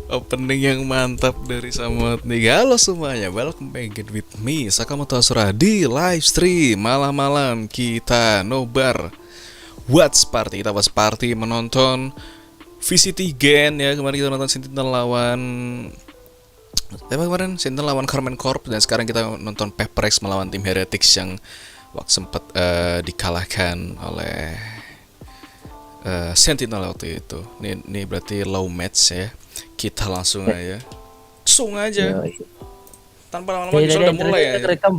Opening yang mantap dari Samot nih. Halo semuanya, welcome back with me Ke Ashura di live stream malam-malam kita nobar Watch Party. Kita watch party menonton VCT Gen ya. Kemarin kita nonton Sentinel lawan Sentinel lawan Carmen Corp, dan sekarang kita nonton Heretics melawan tim Heretics yang waktu sempat dikalahkan oleh Sentinel waktu itu. Ini berarti low match ya. Kita langsung aja. Tanpa lama-lama kita udah mulai ya. Kerekam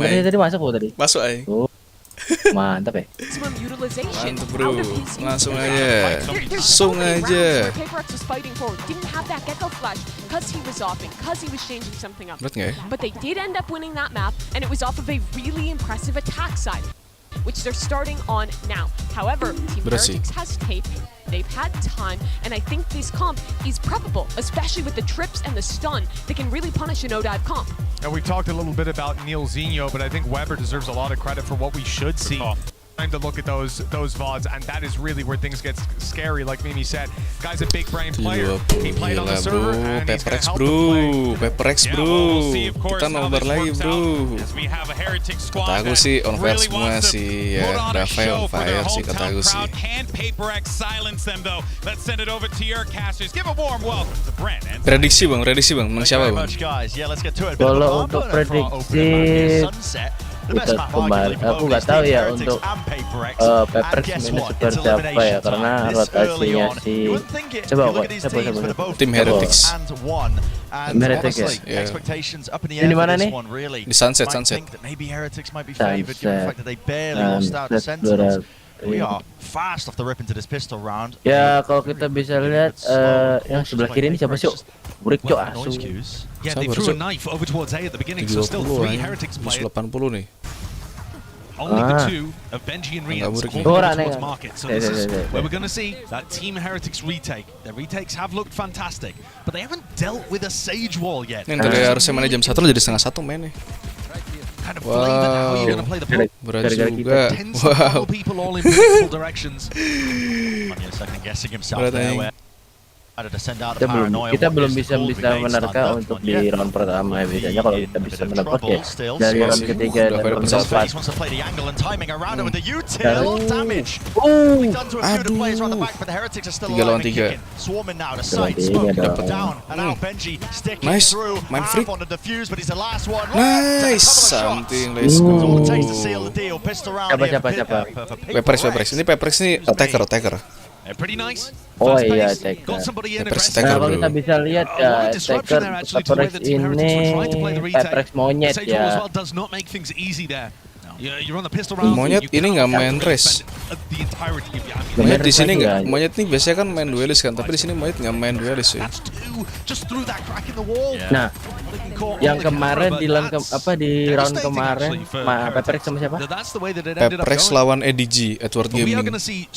ya. Tadi masuk tadi. Masuk aja. Mantap ya. Mantap bro. Langsung aja. Berat nggak ya? But they did end up winning that map, and it was off of a really impressive attack side, which they're starting on now. However, Team Heretics has tape, they've had time, and I think this comp is preppable, especially with the trips and the stun. They can really punish a no-dive comp. And we talked a little bit about Neil Zinho, but I think Weber deserves a lot of credit for what we should see. Time to look at those VODs, and that is really where things get scary. Like Mimi said, guy's a big brain player. He played on the server, and he's gonna help them play. Heretics bro. Kita nobar lagi bro. Kata aku sih on fire semua sih ya. Rafael on fire sih kata aku sih. Prediksi bang, menang siapa bang? Kalau untuk prediksi kita kemarin, aku nggak tahu ya untuk Heretics ini seperti apa ya, karena rotasinya si siapa tim Heretics. Ya. Ini di mana nih? Di Sunset. Ya kalau kita bisa lihat yang sebelah kiri ini siapa sih? Burik cok asu. Yeah, they threw a knife over towards A at the beginning, so still 3 Heretics players. 80 nih. Only the two of Benji and Rian scored towards market. So this is where we're going to see that Team Heretics retake. The retakes have looked fantastic, but they haven't dealt with a Sage Wall yet. Yang tadi harusnya mainnya jam 1 jadi setengah 1 mainnya. Wow, berat juga. Wow. Kita belum bisa menerka untuk di round pertama ya. Biasanya kalau kita bisa menebak ya dari round ketiga dan round keempat. Tiga lawan 3. Nice, main freak. Nice, something, let's go. Siapa? Heretics. Ini Heretics ini attacker. Oh iya, attacker. Nah, kalau kita bisa lihat ya, attacker Heretics ini Heretics monyet ya. Monyet ini nggak main race. Monyet di sini nggak. Monyet ini biasanya kan main duelis kan, tapi di sini monyet nggak main duelis ya. Nah, yang kemarin di round kemarin, Heretics sama siapa? Heretics lawan EDG, Edward Gaming. Main EDG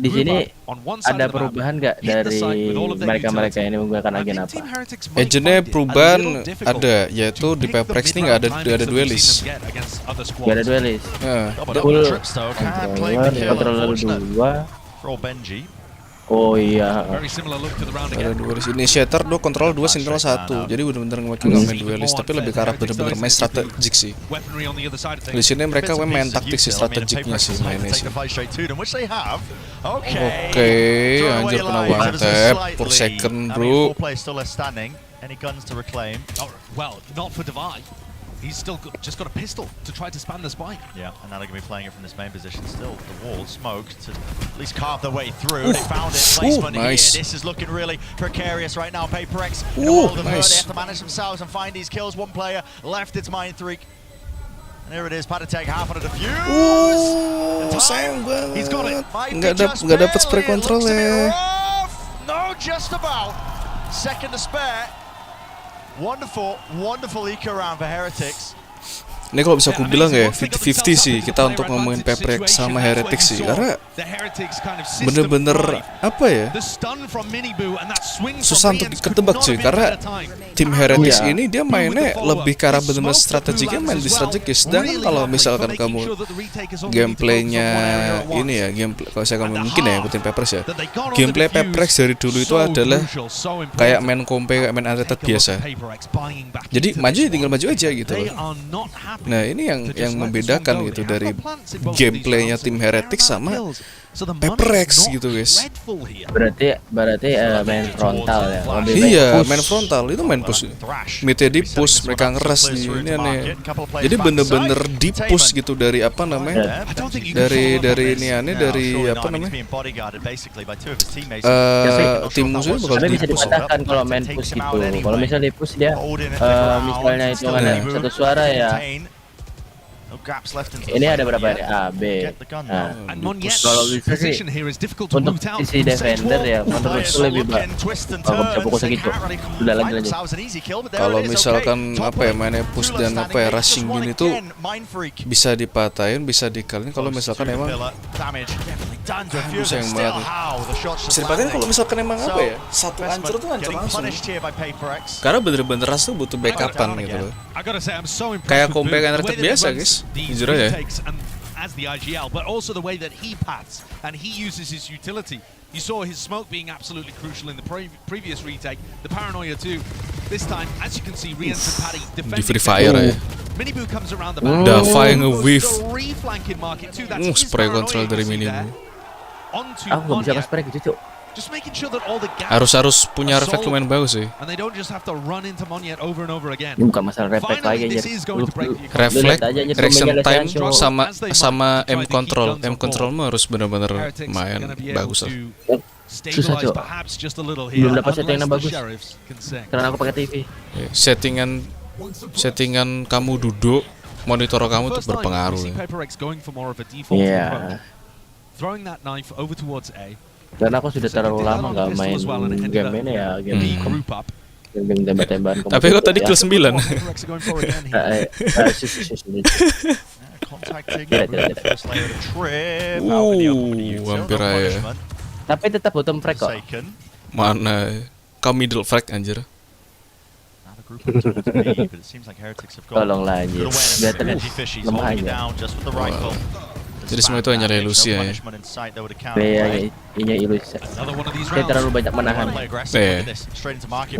di sini ada perubahan nggak dari mereka ini menggunakan agen apa? Agennya perubahan ada, yaitu di Heretics ini nggak ada duelis. Gak ada duelis. Full controller 2. Oh iya. Ada duelis. Initiator 2, control 2, sentinel 1. Jadi benar-benar mereka nggak main duelis, tapi lebih ke arah benar-benar main strategik sih. Di sini mereka main taktik sih, strategiknya sih mainnya sih. Oke, anjir kena one tap per second bro. Any guns to reclaim? Oh, well, not for Divide. He's still just got a pistol to try to span the spike. Yeah, and now they're going to be playing it from this main position still. The wall smoked to at least carve their way through. They found it. Placement nice. here. This is looking really precarious right now. Heretics in a world of hurt. They have to manage themselves and find these kills. One player left. It's Mind Freak. And here it is. Patatech half on a defuse. Sayang banget. He's got it. Nggak dapat spray control ya. No, just about. Second to spare. Wonderful eco round for Heretics. Ini kalau bisa aku bilang ya 50-50 sih kita untuk ngomongin Heretics sama Heretics sih, karena bener-bener apa ya, susah untuk ketebak cuy, karena tim Heretics ini dia mainnya lebih ke arah bener-bener strategiknya, main di strategis. Sedangkan kalau misalkan kamu gameplaynya ini ya, gameplay kalau saya kamu mungkin ya ikutin Heretics ya, gameplay Heretics dari dulu itu adalah kayak main kompe, kayak main atlet biasa. Jadi maju tinggal maju aja gitu loh. Nah ini yang membedakan gitu dari gameplaynya tim Heretics sama Heretics gitu guys. Berarti main frontal ya. Iya main frontal itu main push. Midnya di push, mereka ngeras di ini aneh. Jadi bener-bener di push gitu dari apa namanya? Dari ini aneh dari apa namanya? Tim musuhnya bakal tapi di bisa push. dipatahkan kalau main push gitu. Kalau misalnya di push dia misalnya itu ada satu suara ya. Ini ada berapa ya? A, B. Nah, kalau bisa sih untuk isi defender ya menurutku lebih bagus kalau bisa fokus gitu. Udah lanjut. Kalau misalkan apa ya mainnya push dan apa ya rushing gini tuh bisa dipatahin, bisa dikalin. Kalau misalkan emang sayang banget nih. Bisa dipatahin kalau misalkan emang apa ya satu hancur tuh hancur langsung. Karena bener-bener rush tuh butuh backupan gitu loh. Kayak kompe Heretics biasa guys. Jujur aja. As the IGL, but also the way that he paths and he uses his utility. You saw his smoke being absolutely crucial in the previous retake. The paranoia too. This time, as you can see, Rians and Paddy defending. Di free fire ya. Miniboo comes around the back. Dava yang nge-whiff. Flanking market too. That's Spray control dari Miniboo. Aku nggak bisa nge-spray gitu cuk. Just making sure that all the Harus punya refleks lumayan bagus sih. and they don't just have to run into Monyet over and over again. Ini bukan masalah refleks lagi Finally, anjir. this is going to break the Refleks, reaction time sama sama M control. M control mah harus benar-benar Heretics main gonna be bagus able lah. to stabilize Cuk. perhaps just a little here, Belum dapat setting yang unless the bagus. sheriffs can sing. Karena aku pakai TV. Ya, settingan kamu duduk, monitor kamu tuh First time, we berpengaruh. see Ya. Paper X going for more of a default Iya. approach. Throwing that knife over towards A. Karena aku sudah terlalu lama nggak main game ini ya, game Group up. game tembak-tembakan. Tapi kok tadi kill 9? Paper X are going for it again here. Contacting Tidak, the tidak. first layer of the trip. Out in the open with you. Hampir No aja. punishment Tapi tetap bottom frag kok. taken. Mana? Kamu middle frag anjir. Now the group up towards B, but it seems like Heretics have got Tolong lah anjir. good awareness. Biar terlihat Reggie Fish, he's lemah holding it aja. down just with the rifle. Jadi semua itu hanya ilusi ya. Iya, ini ilusi. Dia terlalu banyak menahan.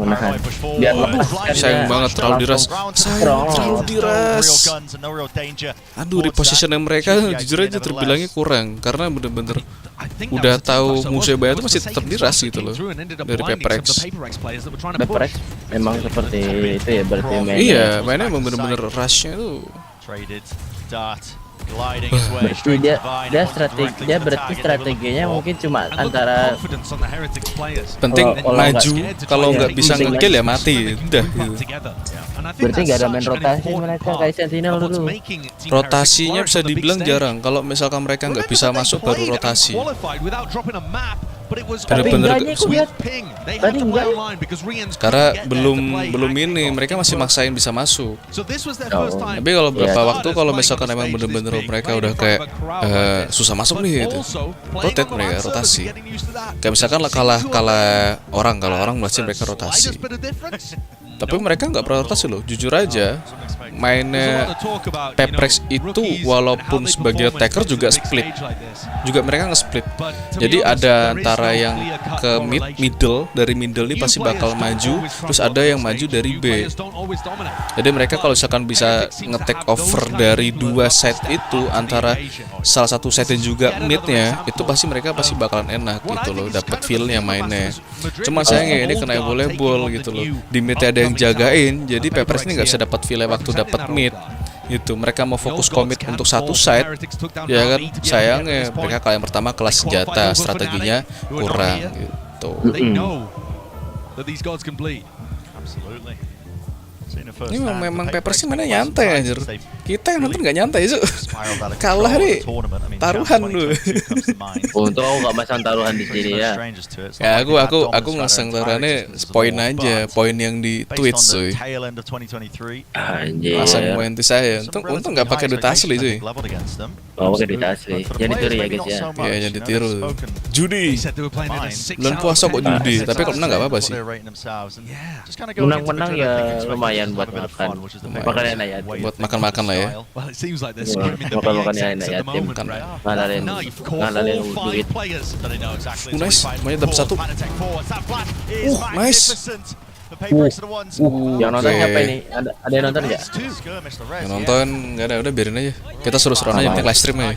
Menahan. Biar lepas kan Sayang dia banget terlalu diras. Sayang terlalu diras. Aduh, repositionnya mereka jujur aja terbilangnya kurang karena bener-bener udah tahu musuhnya banyak itu masih tetap diras gitu loh dari Heretics. Heretics memang seperti itu ya berarti mainnya. Iya, mainnya emang bener-bener rushnya tuh. Berarti dia berarti strateginya mungkin cuma antara Penting kalau maju, kalau nggak iya, bisa penting nge-kill ya mati, udah gitu. berarti nggak ada main rotasi mereka kayak Sentinel dulu. Rotasinya bisa dibilang jarang. Kalau misalkan mereka nggak bisa masuk baru rotasi. Bener-bener Tadi enggak. karena belum ini mereka masih maksain bisa masuk. Tapi kalau beberapa Iya. waktu kalau misalkan emang bener-bener mereka udah kayak susah masuk nih gitu, rotate mereka rotasi. Kayak misalkan lah kalah orang, kalau orang masih mereka rotasi. Tapi mereka nggak pernah rotasi loh, jujur aja. Mainnya Heretics itu walaupun sebagai attacker juga split, juga mereka nge-split. Jadi ada antara yang ke middle, dari middle ini pasti bakal maju, terus ada yang maju dari B. Jadi mereka kalau misalkan bisa nge-take over dari dua side itu, antara salah satu side juga midnya, itu pasti mereka pasti bakalan enak gitu loh, dapat feel-nya mainnya. Cuma sayangnya ini kena volleyball gitu loh, di midnya ada yang jagain, jadi Heretics ini nggak bisa dapat feel-nya waktu dapat mid gitu. Mereka mau fokus komit untuk satu side, ya kan, sayangnya mereka kalah yang pertama kelas senjata, strateginya kurang gitu. Ini memang Peppers sih mana nyantai anjir. Kita yang nonton nggak nyantai Cuk. Kalah nih taruhan lu. Untung aku nggak masang taruhan di sini ya. Ya aku ngasang taruhannya poin aja, poin yang di Twitch cuy. Anjir. Pasang poin di saya. Untung nggak pakai duit asli cuy. Oh, pakai duit asli. Jadi tiru ya guys ya. Iya jadi tiru. Judi. Bulan puasa kok judi, tapi kalau menang nggak apa-apa sih. Menang-menang ya lumayan buat makan. Makan enak ya. Buat makan-makan lah ya. Makan-makan yang enak yatim. Ngalalin duit. Nice, semuanya dapat satu. Nice. Yang nonton siapa ini? Ada yang nonton nggak? Yang nonton nggak ada, udah biarin aja. Kita seru-seruan aja, penting live stream aja.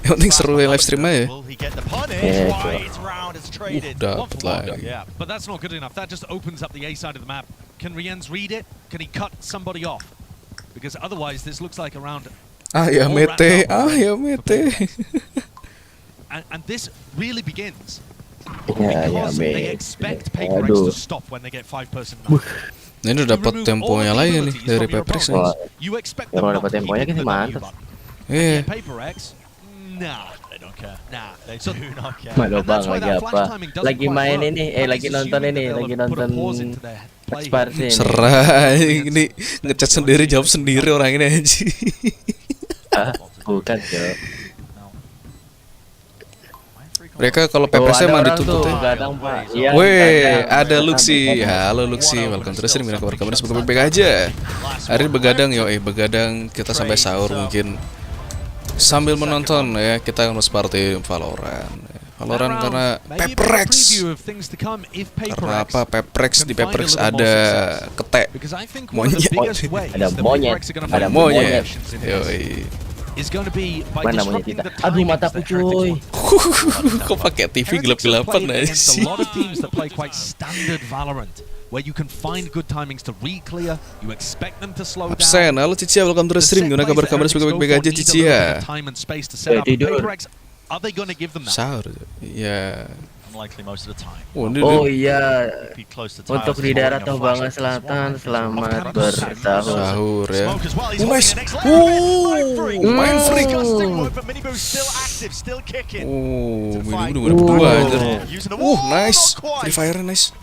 Yang penting seru live stream aja. Dapat lagi. But that's not good enough. That just opens up the A side of the map. Can Rienz read it? Can he cut somebody off? Because otherwise this looks like around. Ya mete. And this really begins Ya because they expect Paper X to stop when they get 5-person map. Nah, ini udah dapat temponya lagi nih dari Peppers nih. You expect Kalau them dapat not to temponya hit kita the W mantap. button. Iya. Paper X, nah, they don't care. Nah, they do not care. Malu And that's bang why lagi that apa? flash timing doesn't Lagi quite main work. ini, But lagi it's nonton assuming ini, they'll lagi put a nonton pause into their play. Sparsi ini. Serah ini ngechat sendiri jawab sendiri orang ini aja. Bukan Cok. Mereka kalau Peppers emang dituntut ya. Gadang Pak. Iya, Weh, gadang. ada Luxi. Halo Luxi, welcome terus ini kabar semoga baik-baik aja. Hari ini begadang begadang kita sampai sahur mungkin. Sambil menonton ya, kita akan seperti Valorant karena Peppers. Karena apa? Peppers di Peppers ada ketek monyet. Ada monyet. Yoi. Mana monyet kita? Aduh mataku cuy. Kok pakai TV gelap-gelapan aja sih? Where you can find good timings to re-clear, you expect them to slow down. Absen, halo Cicia, welcome to the stream. Gimana kabar semoga baik-baik aja Cicia. Tidur. Are they going to give them that? Sahur, ya. Unlikely most of the time. Oh iya. Be close to Untuk di daerah Tobangan Selatan, selamat bersahur. Sahur ya. Nice. Main free. Minggu udah berdua aja. Nice. Free Fire nice.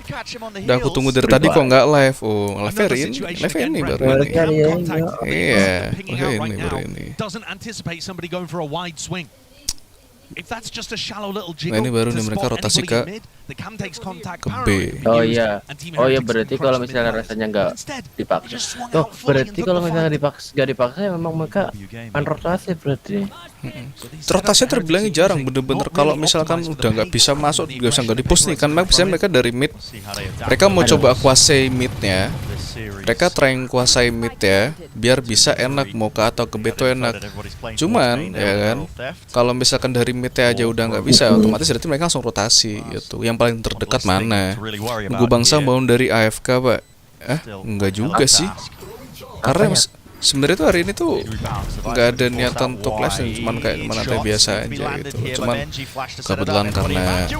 Udah aku tunggu dari tadi kok nggak live. Live ini baru ini. Iya, ini baru ini. Doesn't anticipate somebody going for a wide swing. If that's just a shallow little jiggle, Nah, ini baru nih mereka rotasi ke B. Oh iya, berarti kalau misalnya rasanya nggak dipaksa. Oh, berarti kalau misalnya nggak dipaksa ya memang mereka kan rotasi berarti. Rotasinya terbilang jarang, bener-bener kalau misalkan udah nggak bisa masuk, nggak di-push nih kan, biasanya mereka dari mid, mereka mau coba kuasai midnya, mereka trying kuasai mid ya, biar bisa enak, mau ke atau ke B itu enak. Cuman ya kan, kalau misalkan dari midnya aja udah nggak bisa, otomatis berarti mereka langsung rotasi gitu. Yang paling terdekat mana? Nunggu bangsa bangun dari AFK pak? Enggak juga sih, karena sebenarnya tuh hari ini tuh nggak ada niatan untuk live, cuman kayak mana kayak biasa aja gitu. Cuman kebetulan karena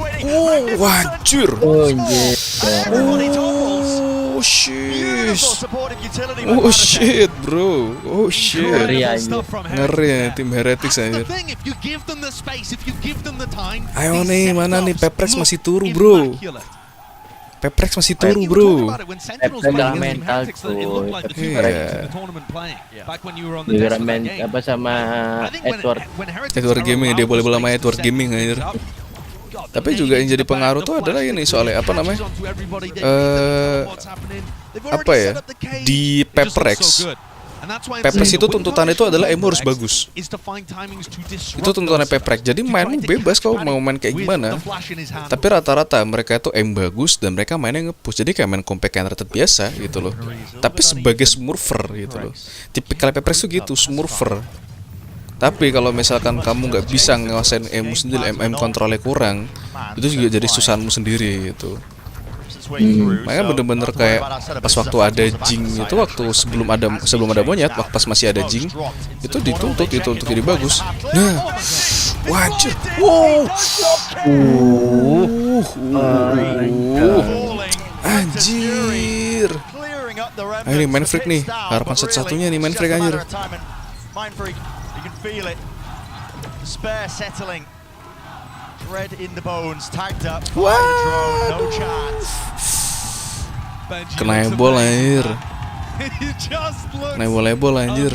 wajir. Oh shit bro. Oh shit. Ngeri tim Heretics aja. Ayo nih, mana nih Peppers masih turu bro. Peppers masih turu bro. Peppers mental tuh. Iya. Gara main apa sama Edward Gaming, dia boleh sama Edward Gaming anjir. Tapi juga yang jadi pengaruh tuh adalah ini soalnya apa namanya? Apa ya? Di Peppers. Peppers itu tuntutannya itu adalah emo harus bagus. Itu tuntutannya Peppers. Jadi mainmu bebas kau mau main kayak gimana. Tapi rata-rata mereka itu aim bagus dan mereka mainnya nge-push. Jadi kayak main compact and rated biasa gitu loh. Tapi sebagai smurfer gitu loh. Tipikal Peppers itu gitu, smurfer. Tapi kalau misalkan kamu nggak bisa ngawasin emu sendiri, kontrolnya kurang, itu juga jadi susahanmu sendiri gitu. Makanya bener-bener kayak pas waktu ada Jing itu, waktu sebelum ada monyet, waktu pas masih ada Jing itu dituntut itu untuk jadi bagus. Nah, wajib. Anjir. Ah, ini main freak nih, harapan satu-satunya nih main freak anjir. Kena ebol anjir. Kena ebol anjir.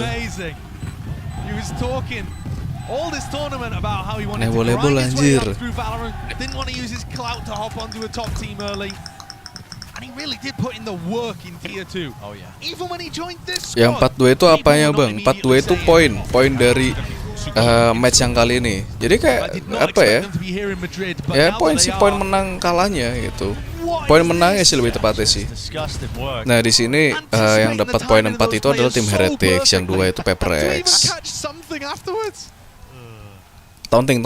Nebol anjir. Yang 42 itu apanya bang? 42 itu poin dari match yang kali ini. Jadi kayak apa ya? Ya poin sih, poin menang kalahnya gitu. Poin menangnya sih lebih tepatnya sih. Nah di sini yang dapat poin 4 itu adalah tim Heretics, yang 2 itu VTuber. Taunting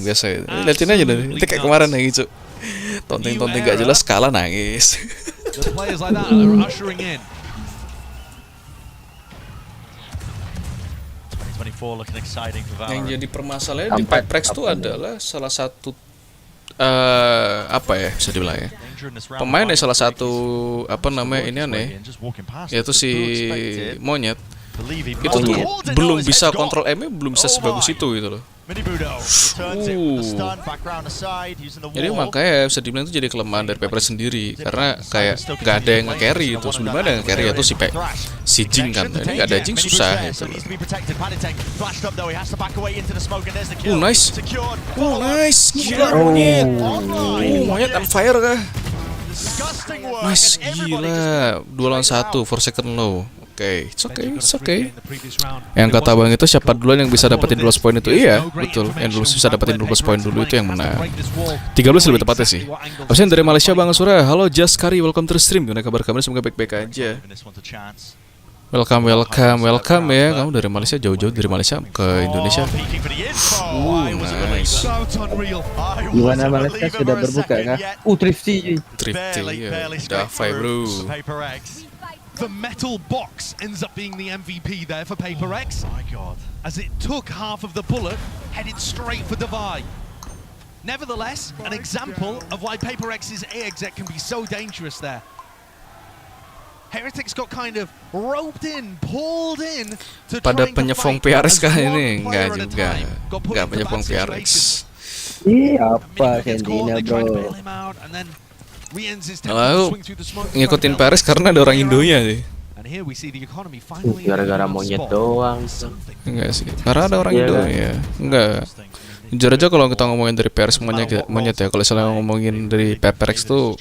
biasa. Liatin aja deh. Itu kayak kemarin yang gitu. Taunting gak jelas kalah nangis. Yang jadi permasalahan di VTuber itu adalah salah satu apa ya bisa dibilang ya, pemain yang salah satu apa namanya ini aneh, yaitu si monyet itu tuh belum bisa kontrol aimnya, belum bisa sebagus itu gitu loh. Jadi makanya bisa dibilang itu jadi kelemahan dari VTuber sendiri, karena kayak nggak ada yang nge-carry itu. Sebelumnya ada yang nge-carry itu si Jing kan, ini nggak ada Jing susah gitu loh. Nice, gila monyet, monyet on fire kah? Nice, gila, 2 lawan 1 for second low. It's okay. Yang kata bang itu siapa duluan yang bisa dapetin 12 poin itu? Iya, betul. Yang dulu bisa dapetin 12 poin dulu itu yang menang. 13 lebih tepatnya sih. Absen dari Malaysia Bang Ashura. Halo Sekali, welcome to the stream. Gimana kabar kamu? Semoga baik-baik aja. Welcome ya. Kamu dari Malaysia, jauh-jauh dari Malaysia ke Indonesia. Nice. Gimana Malaysia sudah berbuka kah? Thrifty ya. Dafai bro. The metal box ends up being the MVP there for VTuber, oh my god, as it took half of the bullet, headed straight for Divide. Nevertheless, an example of why VTuber's A exec can be so dangerous there. Heretics got kind of roped in, pulled in to pada penyefong PRX kah ini? Enggak juga. Enggak penyefong PRX. Apa Sendina bro? Lalu ngikutin Paris karena ada orang Indonya sih. Gara-gara monyet doang. Enggak sih, karena ada orang Indonya. Enggak. Jujur aja kalau kita ngomongin dari Paris monyet ya, kalau misalnya ngomongin dari PPX tuh,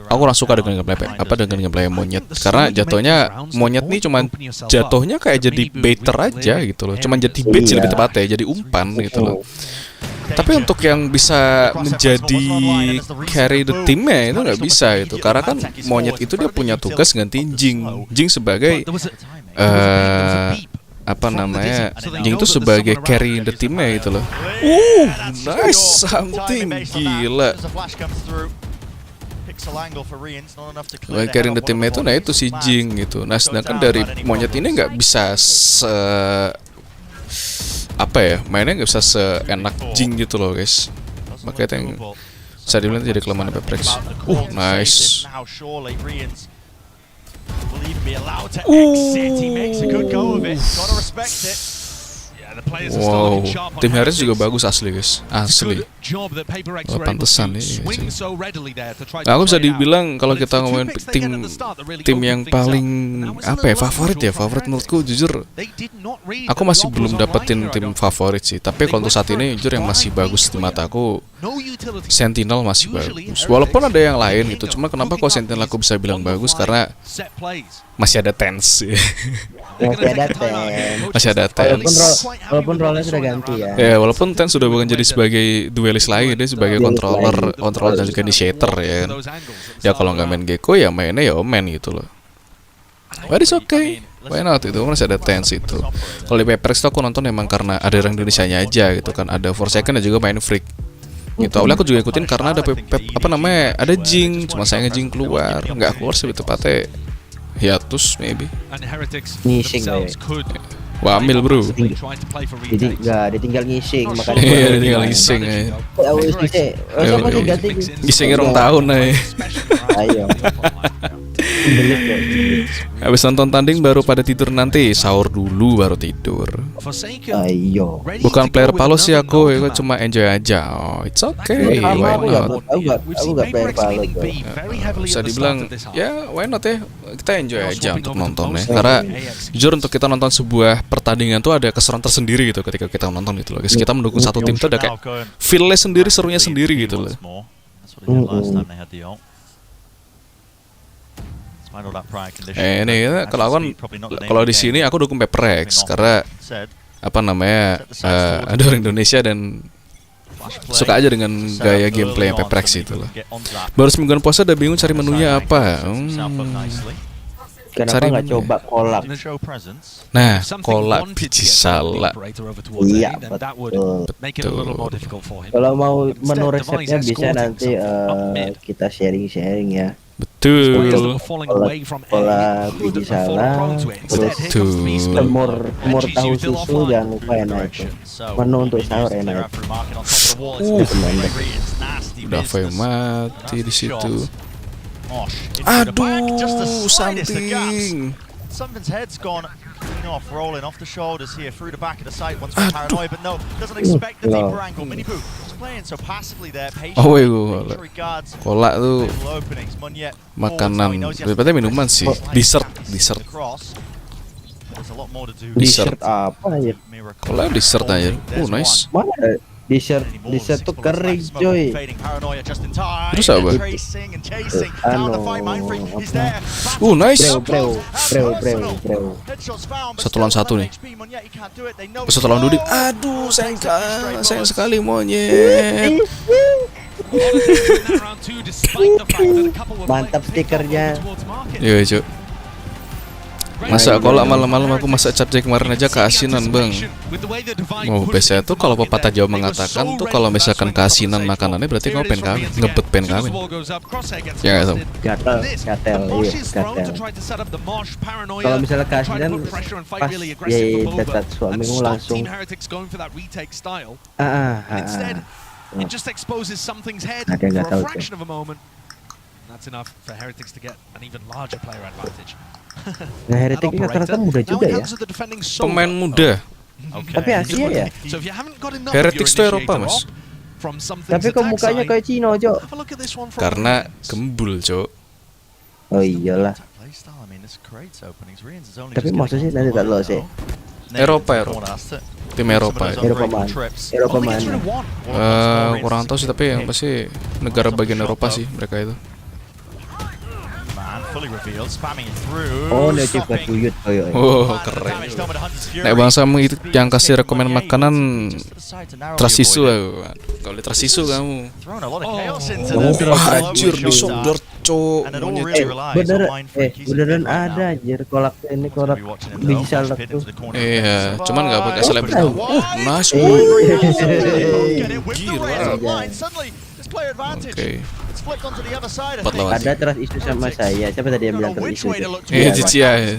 aku kurang suka dengan gameplay monyet, karena jatuhnya monyet nih cuman jatuhnya kayak jadi baiter aja gitu loh, cuman jadi bait sih lebih tepatnya, jadi umpan gitu loh. Tapi untuk yang bisa menjadi carry the team-nya itu nggak bisa gitu, karena kan monyet itu dia punya tugas gantiin Jing sebagai apa namanya, Jing itu sebagai carry the team-nya gitu loh. Nice something, gila. Sebagai carry the team-nya itu, nah itu si Jing gitu. Nah sedangkan dari monyet ini nggak bisa apa ya, mainnya nggak bisa seenak Jing gitu loh guys. Makanya yang saya dibilang jadi kelemahan VTuber. Nice. Wow, tim Harris juga bagus asli guys, asli. Pantesan nih. Nah, aku bisa dibilang kalau kita ngomongin tim yang paling apa ya, favorit menurutku jujur, aku masih belum dapetin tim favorit sih. Tapi kalau untuk saat ini jujur yang masih bagus di mataku Sentinel masih bagus. Walaupun ada yang lain gitu, cuma kenapa kok Sentinel aku bisa bilang bagus, karena masih ada Tense. Masih ada Tense. Walaupun role-nya sudah ganti ya. Ya, walaupun Tense sudah bukan jadi sebagai duelist lagi, dia sebagai controller dan juga initiator ya kan. Ya kalau nggak main Gecko ya mainnya ya Omen gitu loh. But it's okay. Why not, itu masih ada Tense itu. Kalau di PPX aku nonton emang karena ada orang Indonesianya aja gitu kan. Ada Forsaken dan juga main Freak. Gitu. Awalnya aku juga ikutin karena ada apa namanya, ada Jing, cuma sayangnya Jing keluar, nggak keluar sih tepatnya. Hiatus maybe. Ngising ya. Wamil bro. Jadi nggak ditinggal ngising, makanya. Iya, ditinggal ngising ya. Siapa sih ganti? Ngisingnya 2 tahun aja. Ayo. Habis nonton tanding baru pada tidur nanti, sahur dulu baru tidur. Ayo. Bukan player palu sih aku cuma enjoy aja. Oh, it's okay, why not? Aku gak player palu tuh. Bisa dibilang ya why not ya, kita enjoy aja untuk nontonnya. Karena jujur untuk kita nonton sebuah pertandingan tuh ada keseruan tersendiri gitu ketika kita nonton gitu loh. Guys, kita mendukung satu tim tuh ada kayak feel-nya sendiri, serunya sendiri gitu loh. Ini ya, kalau di sini aku dukung Heretics karena apa namanya ada orang Indonesia dan suka aja dengan gaya gameplay yang Heretics itu loh. Baru semingguan puasa udah bingung cari menunya apa. Kenapa nggak coba kolak? Nah, kolak biji salak. Iya, betul. Kalau mau menu resepnya bisa nanti kita sharing-sharing ya. Betul. Kolak biji salak, terus semur tahu susu, jangan lupa enak itu. Menu untuk sahur enak. Udah fire mati di situ. Aduh, something. Something's head's gone off, rolling off the shoulders here through the back of the sight once more paranoid, but no, doesn't expect the deeper angle. Mini Boo was playing so passively there, patient. Oh, kolak tuh makanan, berarti minuman sih, dessert. Dessert apa ya? Kolak dessert aja. Nice. Mana ada dessert tuh kering coy. Terus apa? Nice. Breu. Satu lawan satu nih. Satu lawan Dudi. Aduh, sayang sekali monyet. Mantap stikernya. Iya, Cuk. Masa kolak malam-malam aku masak capcay kemarin aja keasinan, Bang. Oh, biasanya tuh kalau pepatah Jawa mengatakan tuh kalau misalkan keasinan makanannya berarti kamu pengen kawin, ngebet pengen kawin. Ya nggak tahu. Gatel. Kalau misalnya keasinan pas ya dekat suamimu langsung. Ada nggak tahu tuh. That's enough for Heretics to get an even larger player advantage. Nah, Heretics rata-rata muda juga ya. Pemain muda. Tapi Asia ya. Heretics itu Eropa, Mas. Tapi kok mukanya kayak Cina, Cok? Karena gembul, Cok. Oh iyalah. Tapi maksudnya nanti tak lolos ya. Eropa. Tim Eropa. Eropa mana? Kurang tahu sih, tapi yang pasti negara bagian Eropa sih mereka itu. Oh, native buyut. Oh, keren. Nek bangsa itu yang kasih rekomen makanan trasisu. Kalau trasisu kamu. Anjir disodor, Cok. Beneran ada anjir kolak biji salak tuh. Iya, cuman enggak pakai selebgram. Nice. Oke. Ada trust isu sama saya. Siapa tadi yang bilang trust isu? Cici ya.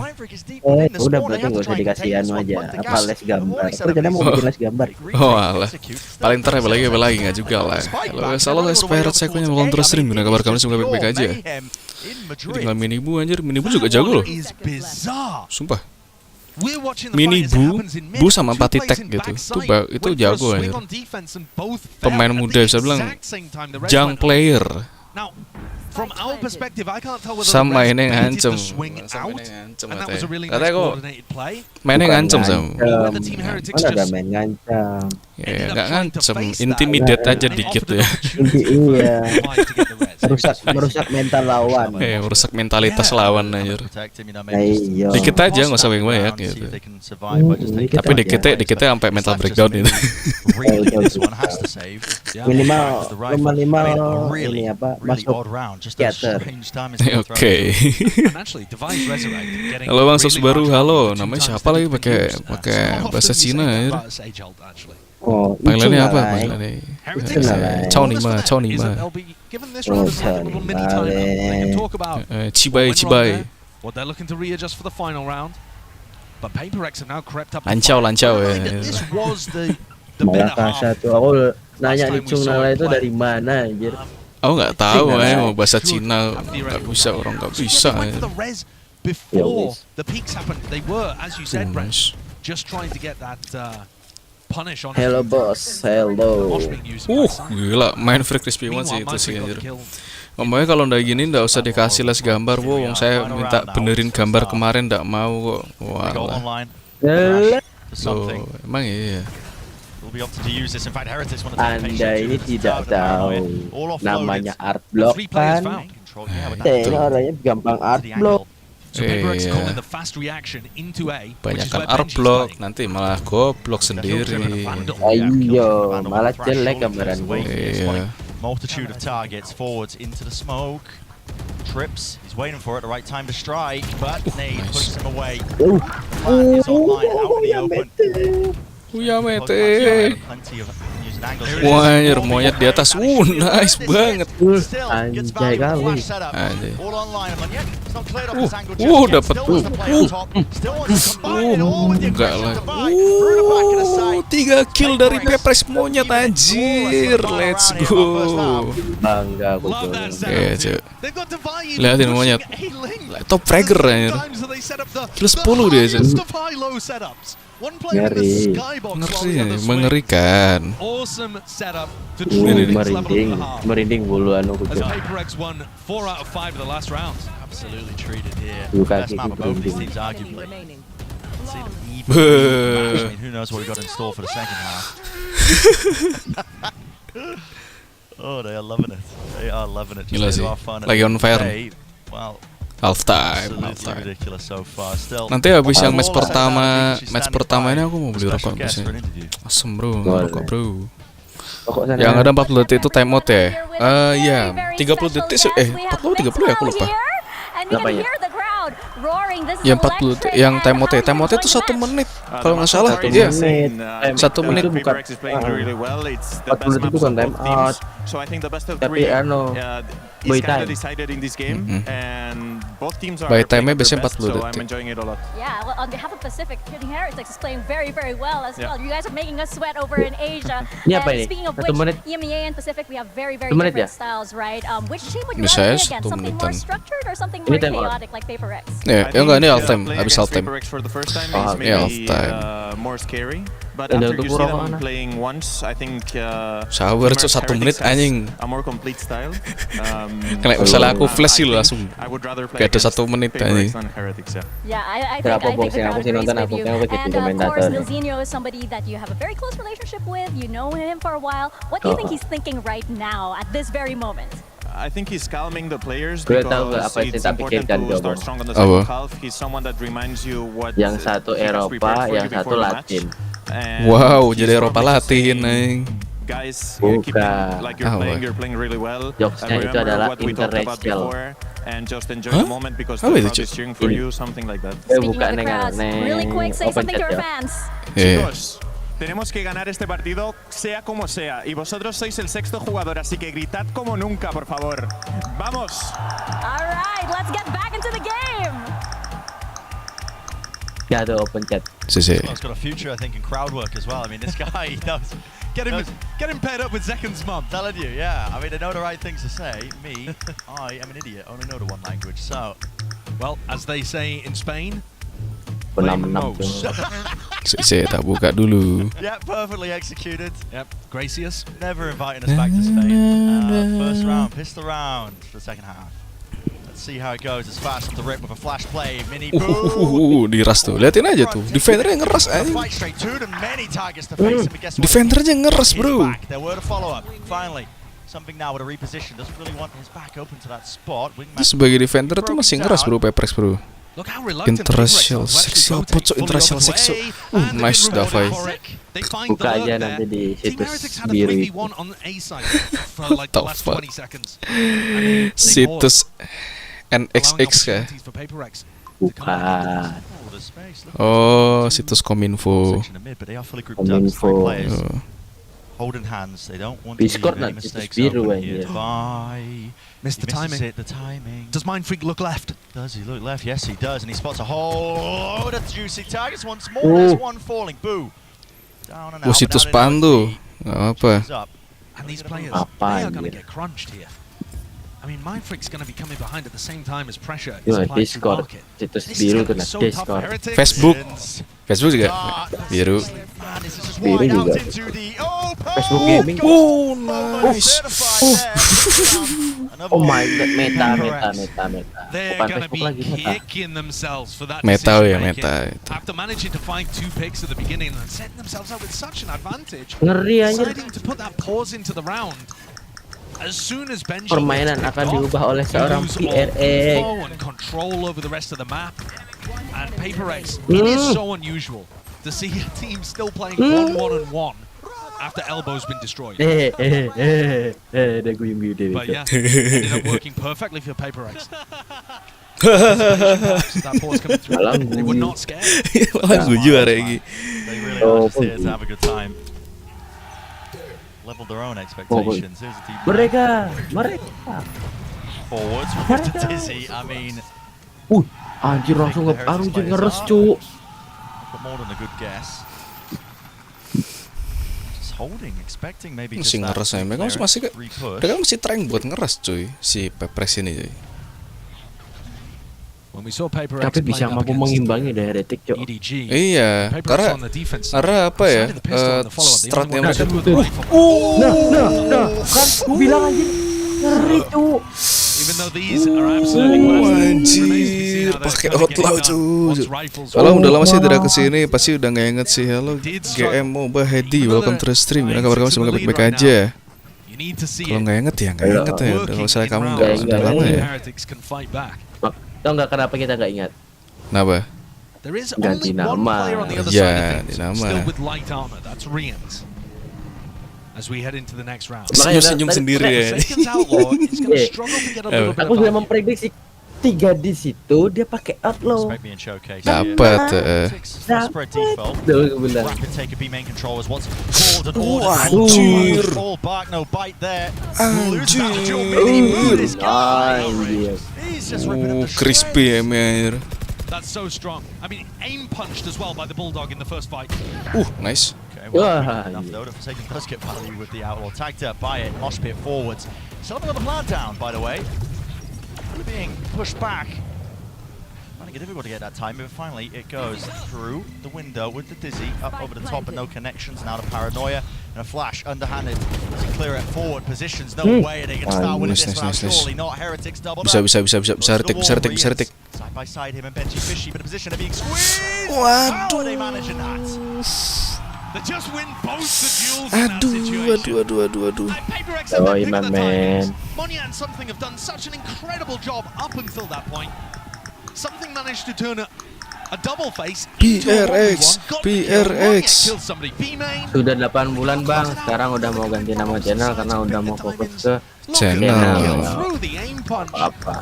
Udah berarti nggak usah dikasih anu aja. Apa les gambar? Terus mau bikin les gambar. Oh alah. Paling ntar apa lagi nggak juga lah. Kalau salah Spirit saya punya mau terus stream. Gimana kabar kamu? Semoga baik-baik aja. Tinggal Mini Bu anjir. Mini Bu juga jago loh. Sumpah. Mini Bu sama Patitek gitu. Itu jago anjir. Pemain muda bisa bilang young player. Sama ini yang ngancem. Katanya kok mainnya ngancem sama. Mana ada main ngancam? Ya nggak ngancem, intimidate aja dikit ya. Iya. Merusak mental lawan. Merusak mentalitas lawan anjir. Iya. Dikit aja nggak usah banyak gitu. Tapi dikitnya sampai mental breakdown itu. Minimal ini apa? Masuk teater. Oke. Halo Bang Sos baru, halo. Namanya siapa lagi pakai bahasa Cina ya? Oh, panggilannya apa? Panggilannya Cao Nima. Cibai. Lancau ya. Malah kasar tuh. Aku nanya nih Cung Nala itu dari mana anjir? Aku nggak tahu mau bahasa Cina nggak bisa, orang nggak bisa. Before the peaks happened, they were, as you said, Brent, just trying to get that punish on. Hello bos, hello. Gila, main free crispy one sih itu sih anjir. Ngomongnya kalau ndak gini ndak usah dikasih les gambar, wow. Saya minta benerin gambar kemarin ndak mau kok. Walah. Oh, emang iya. Anda ini tidak tahu namanya art block kan? Orangnya gampang art block. Banyakan art block nanti malah goblok sendiri. Ayo, malah jelek gambaran gue. Multitude of targets forwards into the smoke. Trips, he's waiting for it, the right time to strike, but Nade pushes him away. Is online, out in the open. Uya mete. Wah, monyet di atas. Nice banget. Anjay kali. Anjay. Dapat. Enggak lah. 3 kill dari Pepres monyet anjir. Let's go. Bangga aku. Oke, cuy. Lihatin monyet. Top fragger anjir. Kill 10 dia, cuy. Ngeri, mengerikan. merinding bulu anu kucing. Bukan kaki merinding. Who knows what we got in store for the second half? Oh, they are loving it. They are loving it. Gila sih, lagi on fire. Well, Half time. Nanti habis yang match pertama ini aku mau beli rokok biasanya. Asem bro, rokok bro. Yang ada 40 detik itu time out ya? Iya, 30 detik 40 30 ya aku lupa. Apanya? Ya 40 detik, yang time out itu 1 menit kalau nggak salah. Iya, 1 menit. Bukan 40 detik bukan time out. Tapi by time. By time-nya biasanya 40 detik. Yeah, well, on behalf of Pacific, Heretics is playing very, very well as well. You guys are making us sweat over in Asia. Ini apa ini? Speaking of 1 menit. which, EMEA and Pacific, we have very, very 1 menit different ya? styles, right? Which team would you Bisa rather ya, play against? 1 Something more menitan. structured or something Ini more time out. chaotic like Paper X? Ya enggak, ini half time, habis half time. Ini half time. More scary. Udah But after untuk you see them kurang playing once, I think Shower itu 1 menit anjing. a more complete style. Kayak misalnya aku flash sih langsung. I would rather play Gak ada 1 menit anjing. than Heretics, yeah. Yeah, I Kenapa think boxing the aku crowd sih agrees nonton, with aku you. kan jadi And of komentator. course, Nilzinho is somebody that you have a very close relationship with. You know him for a while. What do you think he's thinking right now at this very moment? I think he's calming the players Gue tahu nggak because apa yang it's tak important pikirkan to gue, start Bang. strong on the Apa? second half. He's someone that reminds you what Yang satu he has Eropa, prepared for yang you satu before the match. Latin. And Wow, he's jadi Eropa probably Latin saying, anjing. Guys, Bukan. keep it like Apa? you're playing really well. Jokesnya itu Remember adalah what we talked about interracial. before, and just enjoy Hah? the moment because Apa the itu, crowd is Cuk? cheering for you, something like that. Speaking Bukan of the crowds, really quick, say open something to chat our ya. fans. Iya. Chicos, tenemos que ganar este partido sea como sea y vosotros sois el 6º jugador, así que gritad como nunca, por favor. ¡Vamos! All right, let's get back into the game. Gak ada open chat. Sih. Well, he's got a future, I think, in crowd work as well. I mean, this guy, he knows. Get him paired up with Zekan's mum. Telling you, yeah. I mean, they know the right things to say. Me, I am an idiot. Only know the one language. So, Well, as they say in Spain, Penam-penam. Sih, tak buka dulu. yeah, perfectly executed. yep, Gracious. Never inviting us back to Spain. First round, pistol round for the second half. Let's see how it goes. It's fast off the rip with a flash play. Mini boom. Diras tuh. Liatin aja tuh. Defendernya ngeras anjing. Fight straight to them. Many targets to face him. But guess what? Defendernya ngeras, He's bro. back. There were the follow-up. Finally, something now with a reposition. Doesn't really want his back open to that spot. Dia sebagai defender tuh masih ngeras bro, Pepres bro. Look how reluctant Interracial Paper X are to sexual, actually rotate pocok fully interracial the other sexual. way. And they Nice didn't Davai. roll it. They find Buka the aja lurk nanti there. di Team situs Heretics had a biru 3v1 on the A side for like the last fuck? 20 seconds. And they Situs allowing NXX ya. opportunities for Paper X. Bukan. Oh, situs Kominfo. Section of mid, but they are fully grouped up. It's three Kominfo. players. Oh. Holding hands. They don't want to Discord leave any nanti mistakes biru open here. aja. Bye. Missed the He misses timing. it, the timing. Does Mindfreak look left? Does he look left? Yes, he does, and he spots a hole. Oh, that's juicy targets once more. Oh. There's one falling. Boo. Down and out. Oh, situs but down and out. Pandu. Nggak apa. He's up. And these players, Apa they are going to anjir? get crunched here. mean, Mindfreak's going to be coming behind at the same time as pressure is Yo, applied to Discord, market. situs This is biru going to be tuh so nah, tough for Discord. Heretics. Facebook. Facebook juga biru. Man, this is just Biru wide out juga. into the open. Facebook gaming. Oh, nice. Oh my god, meta. They're Bukan going to Facebook be lagi, meta. kicking themselves for that Meta ya, decision making. meta. After managing to find 2 picks at the beginning and setting themselves up with such an advantage, Ngeri anjir. deciding to put that pause into the round. As soon as Benji Permainan gets akan picked diubah off, oleh you seorang lose all PRX. info and control over the rest of the map. And PaperX, it is so unusual to see a team still playing 1-1-1 after Elbow's been destroyed. Udah gue deh. But yeah, it ended up working perfectly for PaperX. That pause coming through, they were not scared. Langsung juara lagi. They really are just here to have a good time. Level their own expectations. Here's a deep Mereka. forwards with the Dizzy. I mean, Anjir langsung ngeparu jadi ngeres cu. but more than a good guess. Just holding, expecting maybe just Masih that ngeres ya. Mereka masih re-push. mereka masih trying buat ngeres cuy si Pepres ini cuy. When we saw PaperX Tapi bisa mampu mengimbangi dari Heretics cu. EDG, Iya, PaperX on the defense. karena apa ya? Decided to pistol on the follow-up. They Stratnya only mereka won tuh. two with the rifle. Nah, kan gue bilang anjir. Ngeri cu. Even though these are absolutely worse, remains to be seen Anjir, how they're pakai gonna get it outlaw done cuy. once rifles Kalau roll. udah lama sih tidak kesini, pasti udah nggak inget sih. Halo GM Moba Hedi, welcome to the stream. Gimana kabar kamu? Semoga baik-baik aja. You need to see Kalau it. nggak inget ya nggak inget ya. Udah Working usah in kamu rounds, nggak Enggak, udah lama ya. Heretics can fight back. Tau nggak kenapa kita nggak ingat? Kenapa? There is Ganti only one nama. player on the other Ya, side of ganti things, nama. still with light armor. That's Rians. As we head into the next round. Senyum-senyum sendiri ya. Forsaken's outlaw is going to struggle to get a little bit Aku of sudah value. memprediksi 3 di situ dia pakai outlaw. Expect being showcased. Dapat. Spread default. Tuh gue bilang. Rapid take of B main control is what's called an order. Anjir. Fall back, no bite there. Anjir. This guy. Anjir. He's just ripping up the Crispy ya shreds. Mir. That's so strong. I mean, aim punched as well by the Bulldog in the first fight. Nice. Okay, well, Wah, enough though. Forsaken does get value with the outlaw. Tagged up by it. Mosh pit forwards. Still haven't got the plan down, by the way. Being pushed back. Finding it difficult to get that time, but finally it goes through the window with the Dizzy up over the top, but no connections. Now to Paranoia and a flash underhanded to clear it forward positions. No way they can start winning Nice, this nice, round. nice, nice. Surely not Heretics double. Bisa Heretics. Side by side him and Benji Fishy, but a position of being squeezed. How are they managing that? They just win both the duels in that situation. Aduh. And PaperX Oh, have been my picking the man. targets. Monya and Something have done such an incredible job up until that point. Something managed to turn a double face into a 1v1, got the kill. Monya kills somebody. B main. Sudah 8 bulan bang, sekarang udah mau ganti nama channel karena udah mau fokus ke Channel. Through the aim punch. apa.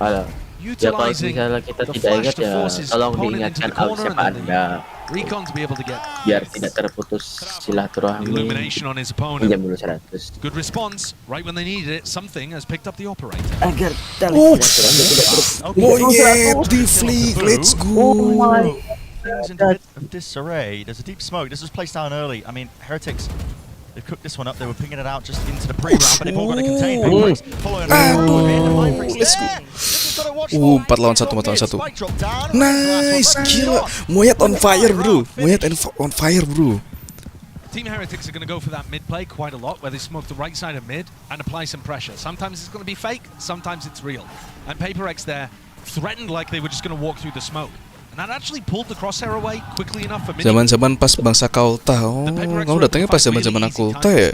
Halo. Ya kalau misalnya kita tidak ingat ya, tolong diingatkan siapa Anda Recon to be able to get biar tidak terputus silaturahmi. illumination on his opponent. Pinjam dulu 100. Good response. Right when they needed it, Something has picked up the operator. Agar silaturahmi tidak Monyet di flick, let's go. Things in a bit of disarray. There's a deep smoke. This was placed down early. I mean, Heretics, they've cooked this one up. They were pinging it out just into the pre-round, but they've all got to contain PaperX. Following Let's go. 4 lawan 1, 4 lawan 1. Nice, gila. Monyet on fire bro. On fire bro. Team Heretics are going to go for that mid play quite a lot, where they smoke the right side of mid and apply some pressure. Sometimes it's going to be fake, sometimes it's real. And PaperX there threatened like they were just going to walk through the smoke. And that actually pulled the crosshair away quickly enough for Mini. Zaman-zaman pas bangsa Kulta. Oh, kamu datangnya pas zaman-zaman Kulta ya?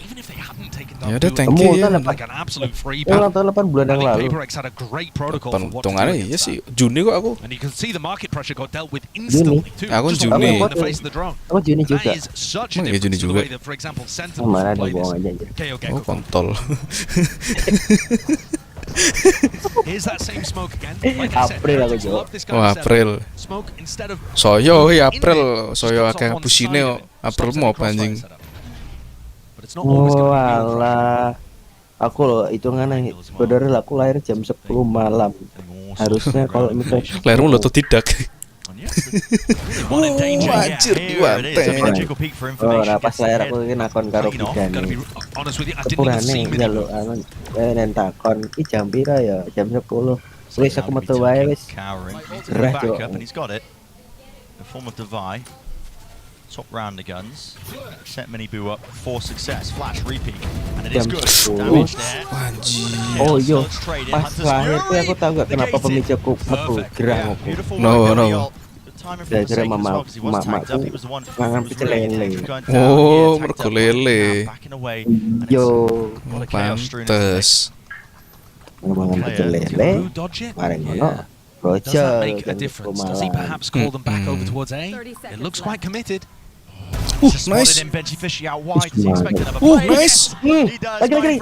Ya udah, thank you ya. Like an absolute free Ulang tahun 8 bulan yang lalu. PaperX had a great protocol for what to do Hitungannya iya against sih. that. Juni kok aku. And you can see the market pressure got dealt with instantly too. Aku Just Juni. in the face of the drone. Aku Juni That juga. is such a Emang iya Juni difference to the juga? way that, for example, Sentinels Mana ada play this. bohong aja anjir. Okay, Oh, kontol. Here's that same smoke again. Like I said, April aku Heretics Jo. love this kind Oh, of setup. April. Smoke instead of Soyo in April. it, Soyo just akeh on one pusine side of it. April Stops mau at the apa anjing? crossfire setup. But it's not always Oh gonna be real pressure. alah. Aku loh hitungannya saudara aku lahir jam 10 malam. Harusnya kalau misalnya Lahirmu lo tuh tidak. Anjir, pas layar aku ini nakon karo bidane. Sepurane njaluk nen takon iki jam pira ya? Jam 10. Wis aku metu wae wis. Gerah cuk. Top round the guns. Set mini boo up for success. Flash repeat. And it is good. Damage there. Oh yo, pas lahir tuh aku tahu gak kenapa pemicuku metu gerah aku. No. Gara-gara mamaku mangan pecel lele. Oh, mergo lele. Yo, Pantes. mangan pecel lele. Bareng ngono. Does that make a difference? Does he perhaps call them back over towards A? It looks quite committed. Nice. Nice. Lagi.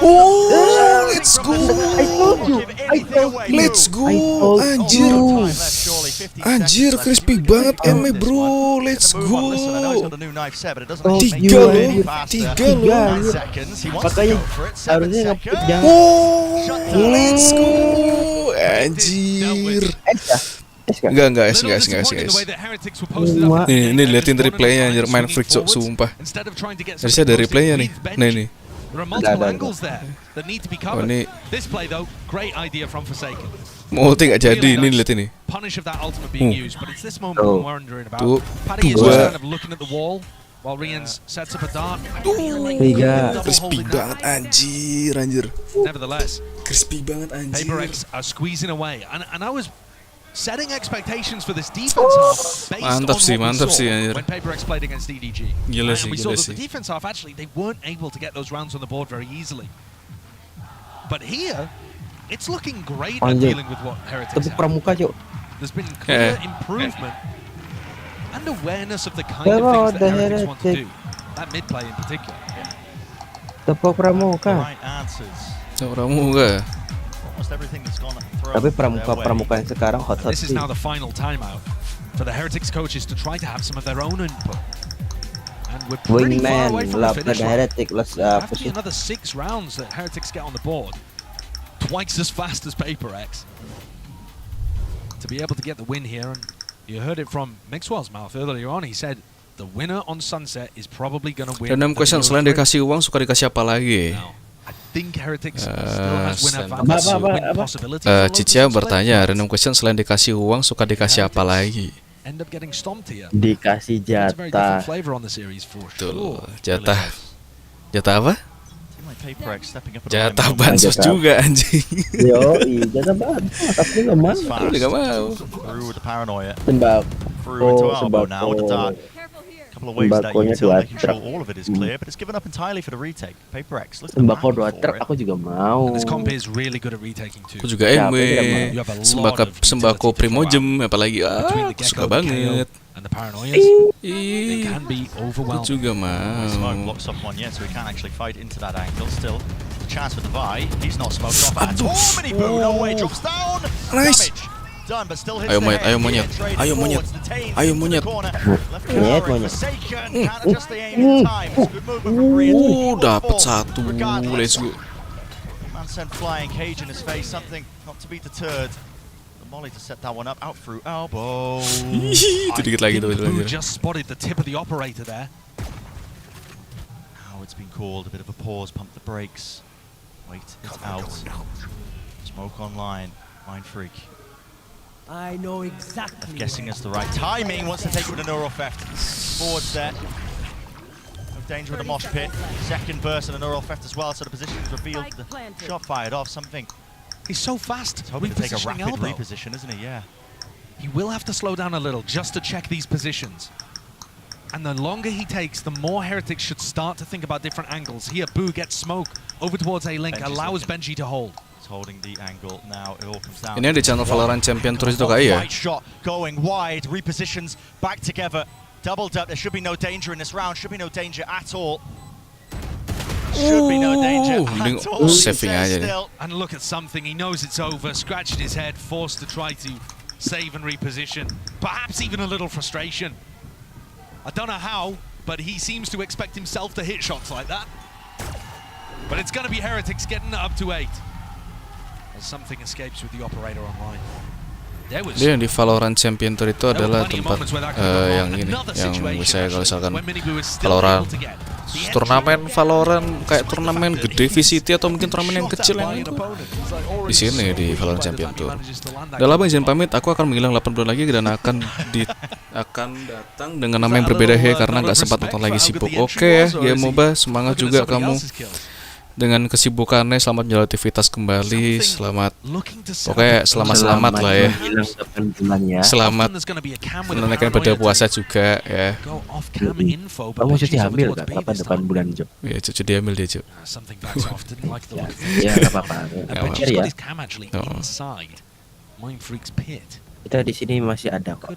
Oh, let's go. Let's go. Anjir, crispy banget eme bro. Let's go. 3 loh. Makanya harusnya nge-pick jangan. Oh, let's go. Anjir. Enggak. Ini liatin replaynya anjir, main freak sumpah. Harusnya ada replaynya nih. Nah ini. There are multiple angles there that need to be covered. Ini This play though, great idea from Forsaken. mau ulti gak jadi, ini lihat ini. Punish of that ultimate being used, but it's this moment we're wondering about. Paddy is just kind of looking at the wall while Rians sets up a dart. Crispy banget anjir. Nevertheless, Crispy banget anjir. PaperX are squeezing away, and I was setting expectations for this defense half based Mantap sih on anjir. when PaperX played against EDG. Gila And we saw that sih. the defense half actually they weren't able to get those rounds on the board very easily. But here, it's looking great at dealing with what Heretics Tepuk have. pramuka cuk. There's been clear improvement and awareness of the kind of things that Heretics want to do. That mid play in particular. Tepuk pramuka. Kamu enggak? Tapi pramuka yang sekarang hot This is sih. now the final timeout for the Heretics coaches to try to have some of their own input. And we're pretty far away Wingman, from the love finish the line. Heretic, let's Have to push be it. another 6 rounds that Heretics get on the board. Twice as fast as PaperX. To be able to get the win here, and you heard it from Mixwell's mouth earlier on, he said the winner on Sunset is probably going to win. Dan 6 question selain dikasih uang suka dikasih apa lagi? Now, I think Heretics still has win advantage, win possibility. Cicia bertanya, random question selain dikasih uang suka dikasih apa lagi? End up getting stomped here. Dikasih It's a very different jatah. flavor on the series for Betul. sure. Jatah apa? Jatah Jatah bansos juga anjing. Yo, jatah banget. Tapi nggak mau. Aku juga mau. Through with the paranoia. Sembako. Through into elbow now with the dart. Couple of ways that you Sembakonya tell, 2 making sure truk. all of it is clear, but it's given up entirely for the retake. PaperX, look at the Sembako back 2 for truk it. aku juga mau. And this comp is really good at retaking too. Aku juga Siapa MW. yang tidak You have a lot Sembako of utility to Primojem throw out. apalagi Between the aku suka Gecko, banget. KO, and the paranoias, they Ih, can be aku overwhelming. juga Smoke mau. blocks up one yet, so he can't actually fight into that angle. Still, a chance for the Vi. He's not smoked off at all. Mini boo, no way, drops down. Nice. Damage done, but still hits Ayo the monyet, head. ayo monyet, He traded ayo monyet, forwards, detained ayo into the monyet. corner. Left Monyet, covering, monyet. Forsaken, can't adjust the aim in time. It's a good movement from Rian. He will Dapat fall, satu. regardless. Let's go. Man sent flying, cage in his face, something not to be deterred. The Molly to set that one up, out through elbow. Itu dikit lagi tuh. Boo just spotted the tip of the operator there. Now it's been called, a bit of a pause, pump the brakes. Wait, it's out. Smoke online, Mind Freak. I know exactly. Guessing it's the right timing, wants to take it with a neural theft. Forward set. No danger with a mosh pit. Second burst and a neural theft as well, so the position is revealed. The shot fired off, something. He's so fast. He's hoping to take a Repositioning rapid elbow. reposition, isn't he? Yeah. He will have to slow down a little just to check these positions. And the longer he takes, the more Heretics should start to think about different angles. Here, Boo gets smoke over towards A-Link, Benji's allows looking. Benji to hold. He's holding the angle now. It all comes down. Ini ada channel Valorant Champion terus itu kali ya? Right shot going wide, repositions back together. Doubled up. There should be no danger in this round. Should be no danger at all. Should be no danger mending at all. saving aja deh. Still. And look at something, he knows it's over, scratching his head, forced to try to save and reposition. Perhaps even a little frustration. I don't know how, but he seems to expect himself to hit shots like that. But it's going to be Heretics getting it up to 8. As something escapes with the operator online. Dia yang di Valorant Champion Tour itu adalah tempat yang ini, yang saya kalau misalkan Valorant turnamen Valorant kayak turnamen gede VCT atau mungkin turnamen yang kecil yang itu di sini di Valorant Champion Tour. Udah lama izin pamit, aku akan menghilang 8 bulan lagi dan akan datang dengan nama yang berbeda karena nggak sempat nonton lagi, sibuk. Oke ya, Moba, semangat juga kamu dengan kesibukannya. Selamat menjalani aktivitas kembali. Selamat, pokoknya selamat lah ya. Selamat menunaikan pada puasa juga ya. Kamu cuci hamil gak? 8 bulan Jo? Ya cuci diambil dia Jo. Ya nggak apa-apa. Ya. Kita di sini masih ada kok.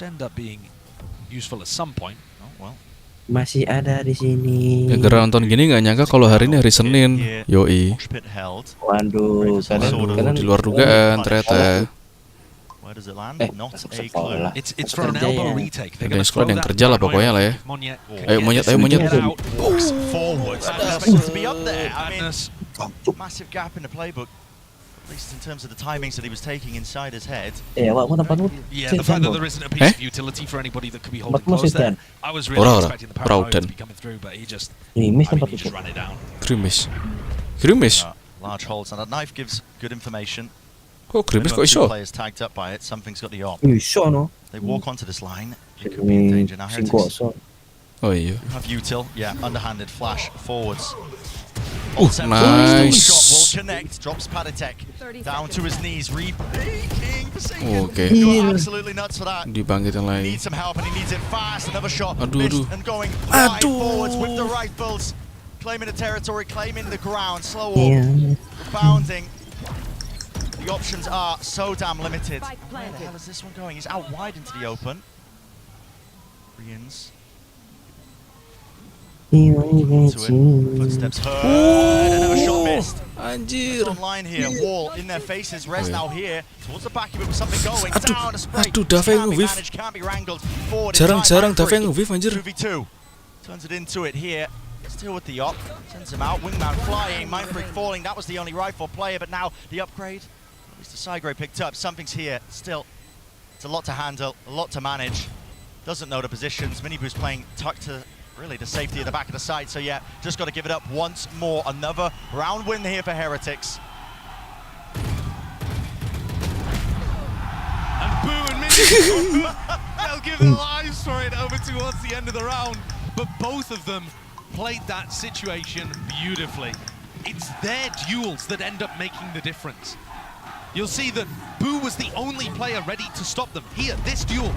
Masih ada di sini. Ya, gara nonton gini nggak nyangka kalau hari ini hari Senin. Yoi. Waduh, kalian Di luar dugaan ternyata. sekolah. Ada yang sekolah, ada yang kerja lah pokoknya lah ya. Ayo monyet, ayo monyet. Massive gap in the playbook. At least in terms of the timings that he was taking inside his head. Awakmu tempatmu. Yeah, the fact that there isn't a piece of utility for anybody that could be holding close there. I was really expecting the paranoia to be coming through, but he just ran it down. Krimis. Large holds, and that knife gives good information. Kok krimis kok iso? Players tagged up by it. Something's got the op. Iso no. They walk onto this line. It could be in danger now. Heretics Oh iya. have util. Yeah, underhanded flash forwards. Nice. Shot will connect. Drops Padatek down to his knees. Rebaking. Oke. Absolutely nuts for that. Dibangkitin lagi. Needs some help and he needs it fast. Another shot. Aduh. And going right forwards with the rifles. Claiming the territory, claiming the ground. Slow up. Rebounding. The options are so damn limited. Where the hell is this one going? He's out wide into the open. Rians. Footsteps heard. Another shot missed. Anjir. Online here. Wall in their faces. Res now here. Towards the back of it with something going. Down a spray. Aduh, Dave yang nge-whiff. Can't be wrangled. Forward. Jarang-jarang Dave yang nge-whiff anjir. 2v2. Turns it into it here. Still with the op. Sends him out. Wingman flying. Mindfreak falling. That was the only rifle player. But now the upgrade. At least the Sigray picked up. Something's here. Still. It's a lot to handle. A lot to manage. Doesn't know the positions. Miniboo's playing tucked to really the safety at the back of the side. So yeah, just got to give it up once more. Another round win here for Heretics. And Boo and Minnie, they'll give their lives for it over towards the end of the round. But both of them played that situation beautifully. It's their duels that end up making the difference. You'll see that Boo was the only player ready to stop them. Here, this duel.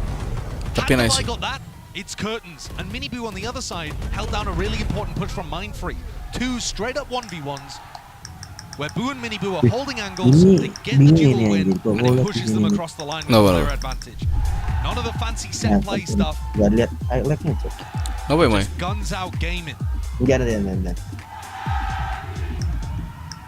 Tapi nice. I got that, it's curtains. And Miniboo on the other side held down a really important push from Mindfree. Two straight up 1v1s. Where Boo and Miniboo are holding angles, they get the duel win, and it pushes them across the line with their advantage. None of the fancy set play stuff. Just guns out gaming.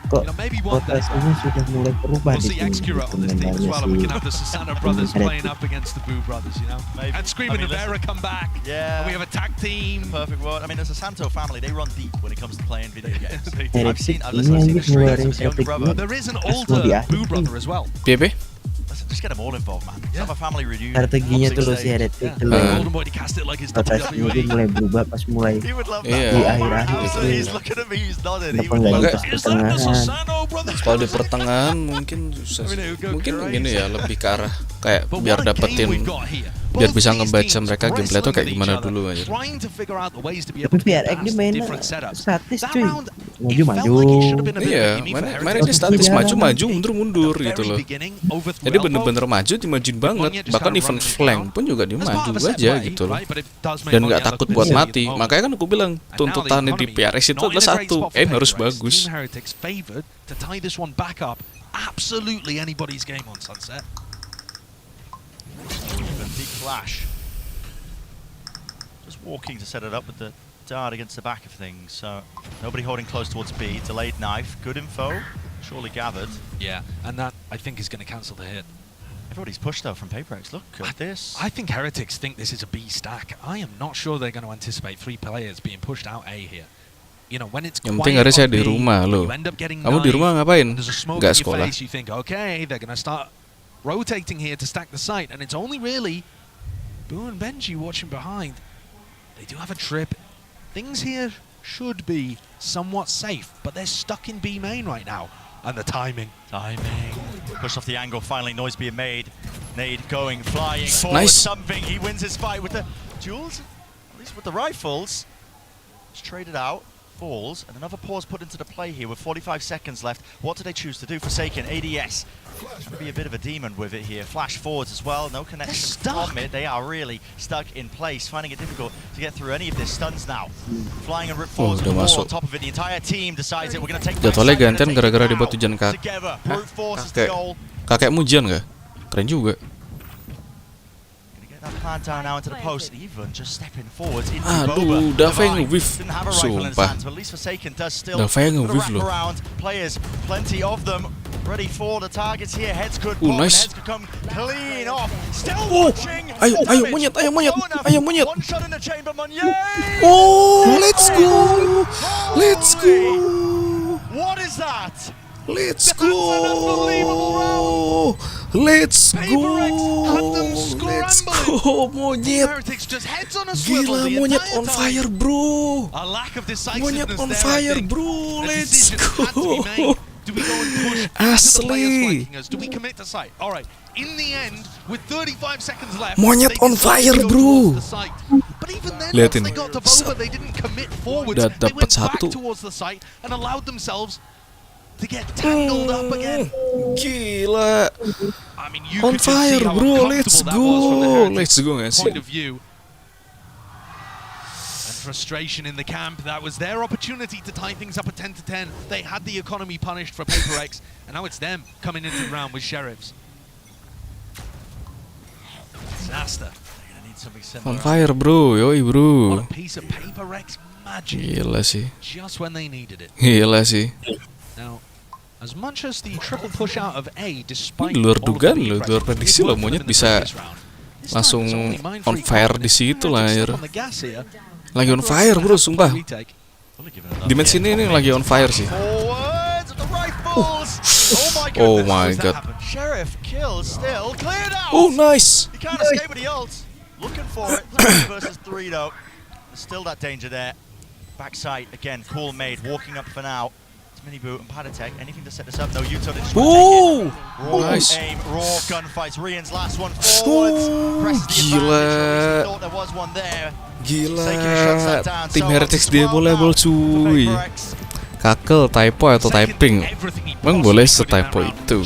Kok rotasinya sudah mulai berubah di sini sebenarnya We can have the Sesama brothers playing up against the Boo brothers, you know. And Screaming Rivera come back. Yeah. And we have a tag team. Perfect world. I mean, the Santo family, they run deep when it comes to playing video games. I've seen the streams of his younger brother. There is an older Boo brother as well. Piye? Listen, just get them all involved, man. Just have a family reunion. Strateginya tuh si Heretics rotasinya dia mulai berubah pas mulai He would love di that. akhir-akhir itu. He's looking at me, he's nodding. He Kenapa would nggak love di that. pertengahan? Kalau di pertengahan mungkin gini ya, lebih ke arah kayak biar dapetin, biar bisa ngebaca mereka gameplay tuh kayak gimana dulu aja. Tapi PRX dia mainnya statis cuy, maju-maju. Iya, mainnya statis, maju-maju, mundur-mundur gitu loh. Jadi bener-bener maju, dimajuin banget. Bahkan event flank pun juga dia maju aja gitu loh. Dan nggak takut buat mati. Makanya kan aku bilang tuntutannya di PRX itu adalah satu, harus bagus. To tie this one back up, absolutely anybody's game on Sunset. Deep flash. Just walking to set it up with the dart against the back of things. So nobody holding close towards B. Delayed knife. Good info. Surely gathered. Yeah, and that I think is going to cancel the hit. Everybody's pushed though from Paperex. Look at this. I think Heretics think this is a B stack. I am not sure they're going to anticipate 3 players being pushed out A here. You know, when it's yang penting hari saya di rumah loh. Kamu di rumah ngapain? Nggak sekolah. You think, okay, they're gonna start rotating here to stack the site, and it's only really Boo and Benji watching behind. They do have a trip. Things here should be somewhat safe, but they're stuck in B main right now. And the timing. Push off the angle, finally noise being made. Nade going, flying forward, Nice. something. He wins his fight with the duels, at least with the rifles. It's traded out, falls, and another pause put into the play here with 45 seconds left. What do they choose to do? Forsaken, ADS. Trying to be a bit of a demon with it here. Flash forwards as well, no connection from it. They are really stuck in place, finding it difficult to get through any of their stuns now. Flying and rip forwards with the wall on top of it. The entire team decides that we're going to take Jadwalnya gantian gara-gara dibuat hujan together. Brute force is the goal. Kakekmu hujan nggak? Keren juga. That plan down now into the post, even just stepping forwards into Aduh, Dava yang nge-whiff. Didn't have a rifle in his Sumpah. hands, but at least Forsaken does still Dava yang nge-whiff loh. around players, plenty of them ready for the targets here. Heads could pop, Nice. heads could come clean off. Still watching. Ayo monyet, ayo monyet. One shot in the chamber, Menyet. Oh, let's go. Let's go. What is that? Let's go. Let's go. Let's go, monyet. Heretics just heads on a swivel Gila, the monyet entire on time. fire, bro. A lack of Monyet decisiveness on there, I fire, think. bro. A Let's decision had to be made. go. Do we go and push into the Asli. players flanking us? Do we commit to site? All right. In the end, with 35 seconds left, Monyet they on decided fire, to go bro. towards the site. But even then, Liatin. once they got to Bova, they didn't commit forwards. Udah They dapet went back satu. towards the site and allowed themselves to get tangled up again. Gila. I mean, you On could just see fire, how bro. Let's uncomfortable that was from the go. Heretics Let's go nggak sih? point of view. And frustration in the camp. That was their opportunity to tie things up at 10 to 10. They had the economy punished for Paper X, and now it's them coming into the round with Sheriffs. Disaster. They're gonna need something similar. On fire, bro. Yoi, What bro. a piece of Paper X magic. Gila sih. Just when they needed it. Gila sih. Now, as much as the triple push out of A, despite Ini luar all of the dugaan big loh, pressure, luar prediksi it loh, worked for monyet them in the bisa previous round. This time langsung it's only mind on free fire confidence. di situ lah, Heretics anjir. stuck on the gas here. Lagi on fire, bro, sumpah. Retake. Dimensi ini lagi on fire sih. Forwards with the rifles. Oh my goodness. Oh my How does that god. happen? Sheriff kills still cleared out. Oh, nice. He can't escape with the ult. Looking for it. 3 versus 3 though. There's still that danger there. Backside again. Cool made. Walking up for now. It's Mini Boot and Padatek. Anything to set this up? No, Yuto didn't just Oh, raw nice. aim, raw gunfights. Rian's last one forwards. Presses the gila. advantage. At least he thought there was one there. Gila. Tim Tim Heretics dia level cuy. Kakel, typo atau typing. Emang boleh setypo itu?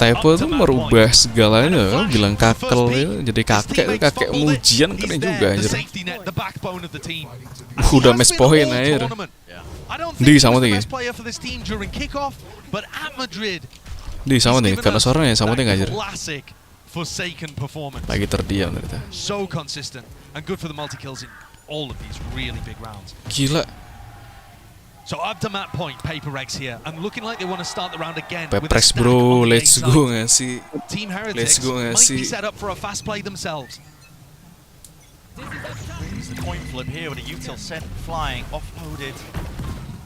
Typo tuh merubah segalanya. Lo bilang kakel ya, jadi kakek ujian keren juga anjir. Udah match point air. Di sama nih. Di sama nih, karena suaranya sama nih anjir. Lagi terdiam ternyata. So consistent and good for the multi kills in all of these really big rounds. Gila. So up to map point, Paper X here, and looking like they want to start the round again. Peprex bro, let's go nggak sih? Team Heretics Let's go nggak might be sih? set up for a fast play themselves. It's the coin flip here with a util sent flying, offloaded.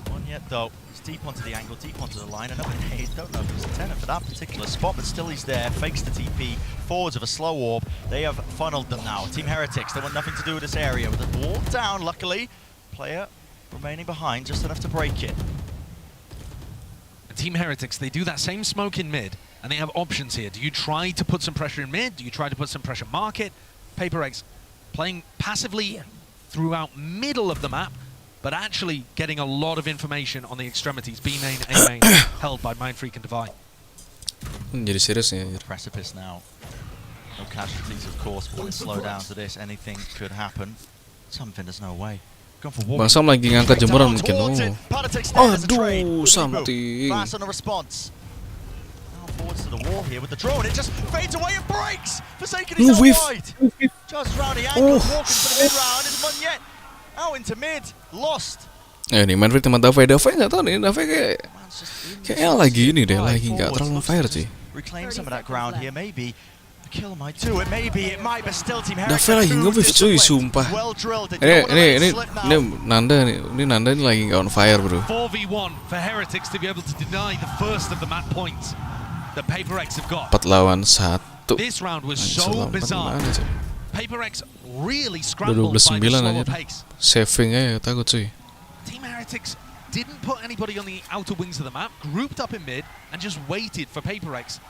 One yet though. It's deep onto the angle, deep onto the line. Another nade. Don't know if it's a tenor for that particular spot, but still he's there. Fakes the TP. Forwards of a slow orb. They have funneled them now. Team Heretics, they want nothing to do with this area. With the wall down, luckily. Player remaining behind, just enough to break it. And Team Heretics, they do that same smoke in mid, and they have options here. Do you try to put some pressure in mid? Do you try to put some pressure market? Paper X playing passively throughout middle of the map, but actually getting a lot of information on the extremities. B main, A main, held by Mindfreak and Divine. Jadi serius nih anjir. Precipice now. No casualties, of course, but when it slow down to this, anything could happen. Something, there's no way. Bang Sam lagi ngangkat jemuran mungkin. Oh. Aduh, something. Fast on the response. Now forwards to the wall here with the drone. It just fades away and breaks. Forsaken is outside. Just round the angle, walking for the mid round. Is Menyet out into mid, lost. Nih Manfred sama Dava nggak tahu nih. Dava kayaknya lagi ini deh, lagi nggak terlalu fire sih. Reclaim some of that ground here, maybe. Kill might do it, maybe it might, but still Team Heretics. Dava lagi nge-whiff cuy, sumpah. Ini Nanda nih, ini Nanda ini lagi nggak on fire bro. 4v1 for Heretics to be able to deny the first of the map points. that Paper X have got. 4 lawan 1. This round was so bizarre. Paper X really Udah scrambled by the 12-9 slower aja. pace. Savingnya ya takut cuy. Team Heretics didn't put anybody on the outer wings of the map, grouped up in mid, and just waited for Paper X.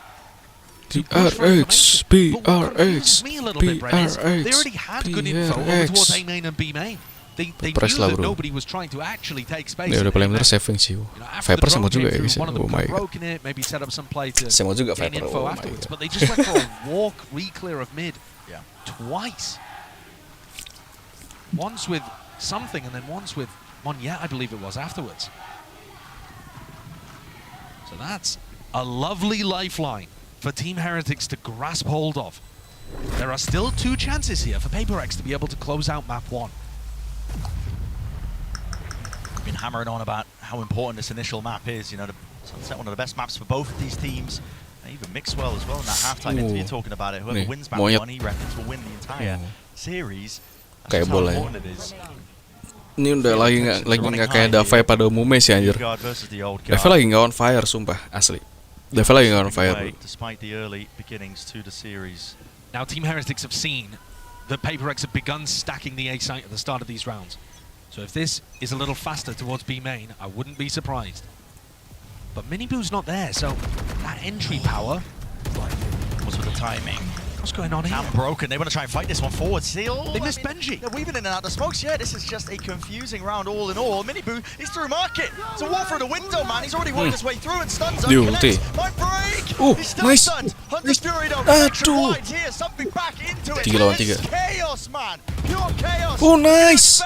BRX, BRX, Me a little bit, Brett, is they already had good info over towards A main and B main. They knew that nobody was trying to actually take space. Ya udah paling bener saving sih. Viper sama juga ya guys. Oh my god. Maybe set up some play to Sama juga gain Viper. info Oh my afterwards, god. but they just went for a walk re-clear of mid twice. Once with something and then once with one yet, I believe it was, afterwards. So that's a lovely lifeline for Team Heretics to grasp hold of. There are still 2 chances here for Paper X to be able to close out map 1. Been hammering on about how important this initial map is. You know, Sunset, one of the best maps for both of these teams. And even Mixwell as well in that halftime interview talking about it. Whoever wins map 1, he reckons will win the entire series. Kayak bola ya. Ini udah lagi nggak kayak Davai pada umumnya sih anjir. Davai lagi nggak on fire sumpah asli. Davai lagi nggak on fire. Despite the early beginnings to the series. Now Team Heretics have seen that Paper X have begun stacking the A site at the start of these rounds. So if this is a little faster towards B main, I wouldn't be surprised. But Miniboo's not there, so that entry power. What's with the timing? What's going on here? Cam broken. They want to try and fight this one forward. Still, They missed Benji. They're weaving in and out the smokes. Yeah, this is just a confusing round all in all. Miniboo, he's through market. It's a wall through the window, man. He's already worked his way through and stuns up. Might break. He's still stunned. Hunter's Fury though. Connection wide here. Something back into it. 3 lawan 3. Chaos, man. Pure chaos. Oh nice.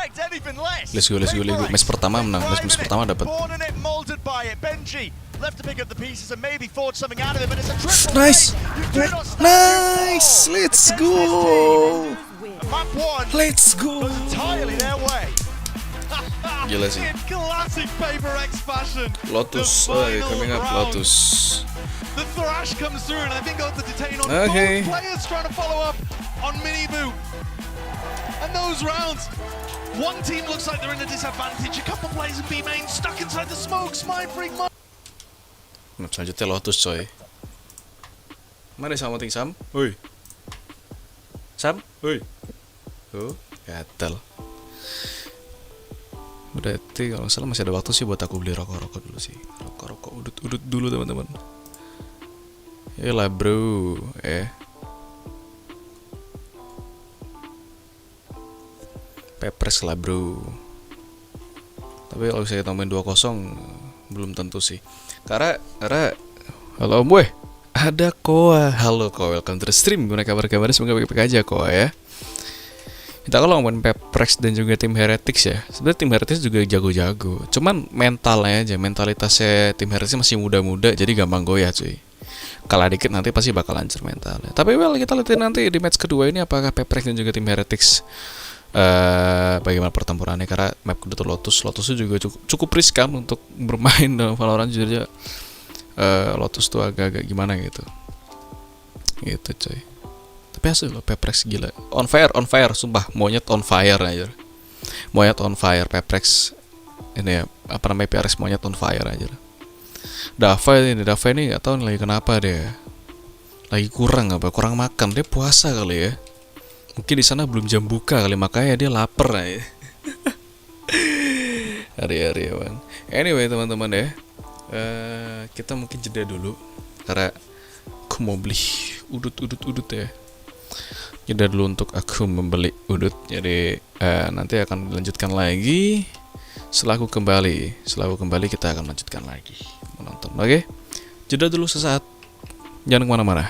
Let's go. Match pertama menang. Match pertama dapat. Born in it, molded by it. Benji left to pick up the pieces and maybe forge something out of it, but it's a triple. Nice. Nice. Let's go. Map 1. Let's go. Entirely their way. Gila sih. In classic Paper X fashion. Lotus, coming up Lotus. The thrash comes through and I think got to detain on Okay. both players trying to follow up on Miniboo. And those rounds, one team looks like they're in a disadvantage. A couple players in B main stuck inside the smoke. Smite Freak. Map selanjutnya Lotus coy. Mana sama ting Sam? Woi. Sam? Woi. Oh, gatel. Berarti kalau nggak salah masih ada waktu sih buat aku beli rokok-rokok dulu sih. Rokok-rokok udut-udut dulu teman-teman. Yalah bro, Pepres lah bro. Tapi kalau saya tambahin 2-0 belum tentu sih. Karena halo Om Boy. Ada Koa. Halo Koa, welcome to the stream. Gimana kabar-kabarnya? Semoga baik-baik aja Koa ya. Kita kalau ngomongin Peprex dan juga tim Heretics ya. Sebenarnya tim Heretics juga jago-jago. Cuman mentalnya aja, mentalitasnya tim Heretics masih muda-muda, jadi gampang goyah cuy. Kalah dikit nanti pasti bakal lancar mentalnya. Tapi kita lihat nanti di match kedua ini apakah Peprex dan juga tim Heretics bagaimana pertempurannya, karena map kedua tuh Lotusnya juga cukup riskan untuk bermain dalam Valorant. Jujur aja Lotus tuh agak-agak gimana gitu coy. Tapi hasil lo Peprex gila on fire sumpah, monyet on fire aja, monyet on fire Peprex ini ya, apa namanya, PRX monyet on fire aja. Dava ini nggak tahu lagi kenapa dia lagi kurang makan, dia puasa kali ya, mungkin di sana belum jam buka kali, makanya dia lapar aja. Hari-hari ya bang. Anyway teman-teman ya, kita mungkin jeda dulu karena aku mau beli udut ya. Jeda dulu untuk aku membeli udut. Jadi nanti akan dilanjutkan lagi setelah aku kembali kita akan lanjutkan lagi menonton. Oke? Jeda dulu sesaat. Jangan kemana-mana.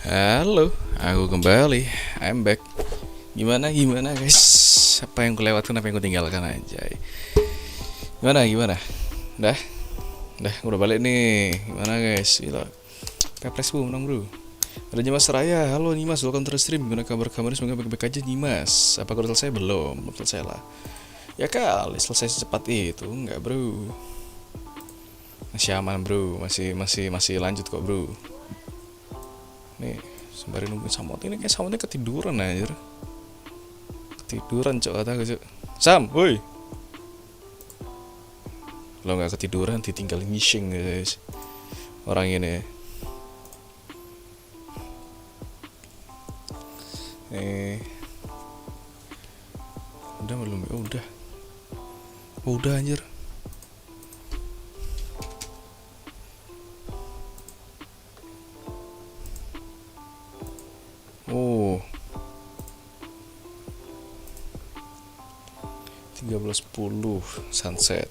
Halo, aku kembali. I'm back. Gimana guys? Apa yang kulewatkan, apa yang kutinggalkan aja. Gimana? Udah, udah balik nih. Gimana guys? Gila. Pepres bu, menang bro. Ada Nyimas Raya. Halo Nyimas, welcome to the stream. Gimana kabar-kabarnya? Semoga baik-baik aja Nyimas. Apa udah selesai? Belum selesai lah. Ya kali selesai secepat itu, enggak bro. Masih aman bro, masih lanjut kok bro. Nih, sembari nungguin Samot ini kayak Samotnya ketiduran aja. Ketiduran cok kata gue cok. Sam, woi. Lo nggak ketiduran ditinggal ngising guys. Orang ini. Udah belum? Udah anjir. Oh, 13.10 sunset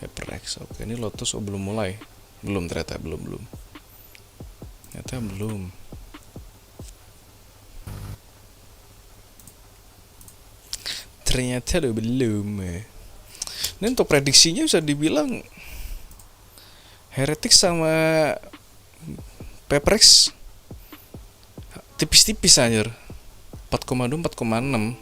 Heretics. Oke, ini Lotus belum mulai. Belum ternyata belum. Ternyata belum. Ini untuk prediksinya bisa dibilang Heretics sama Heretics tipis-tipis anjir. 4,2 4,6.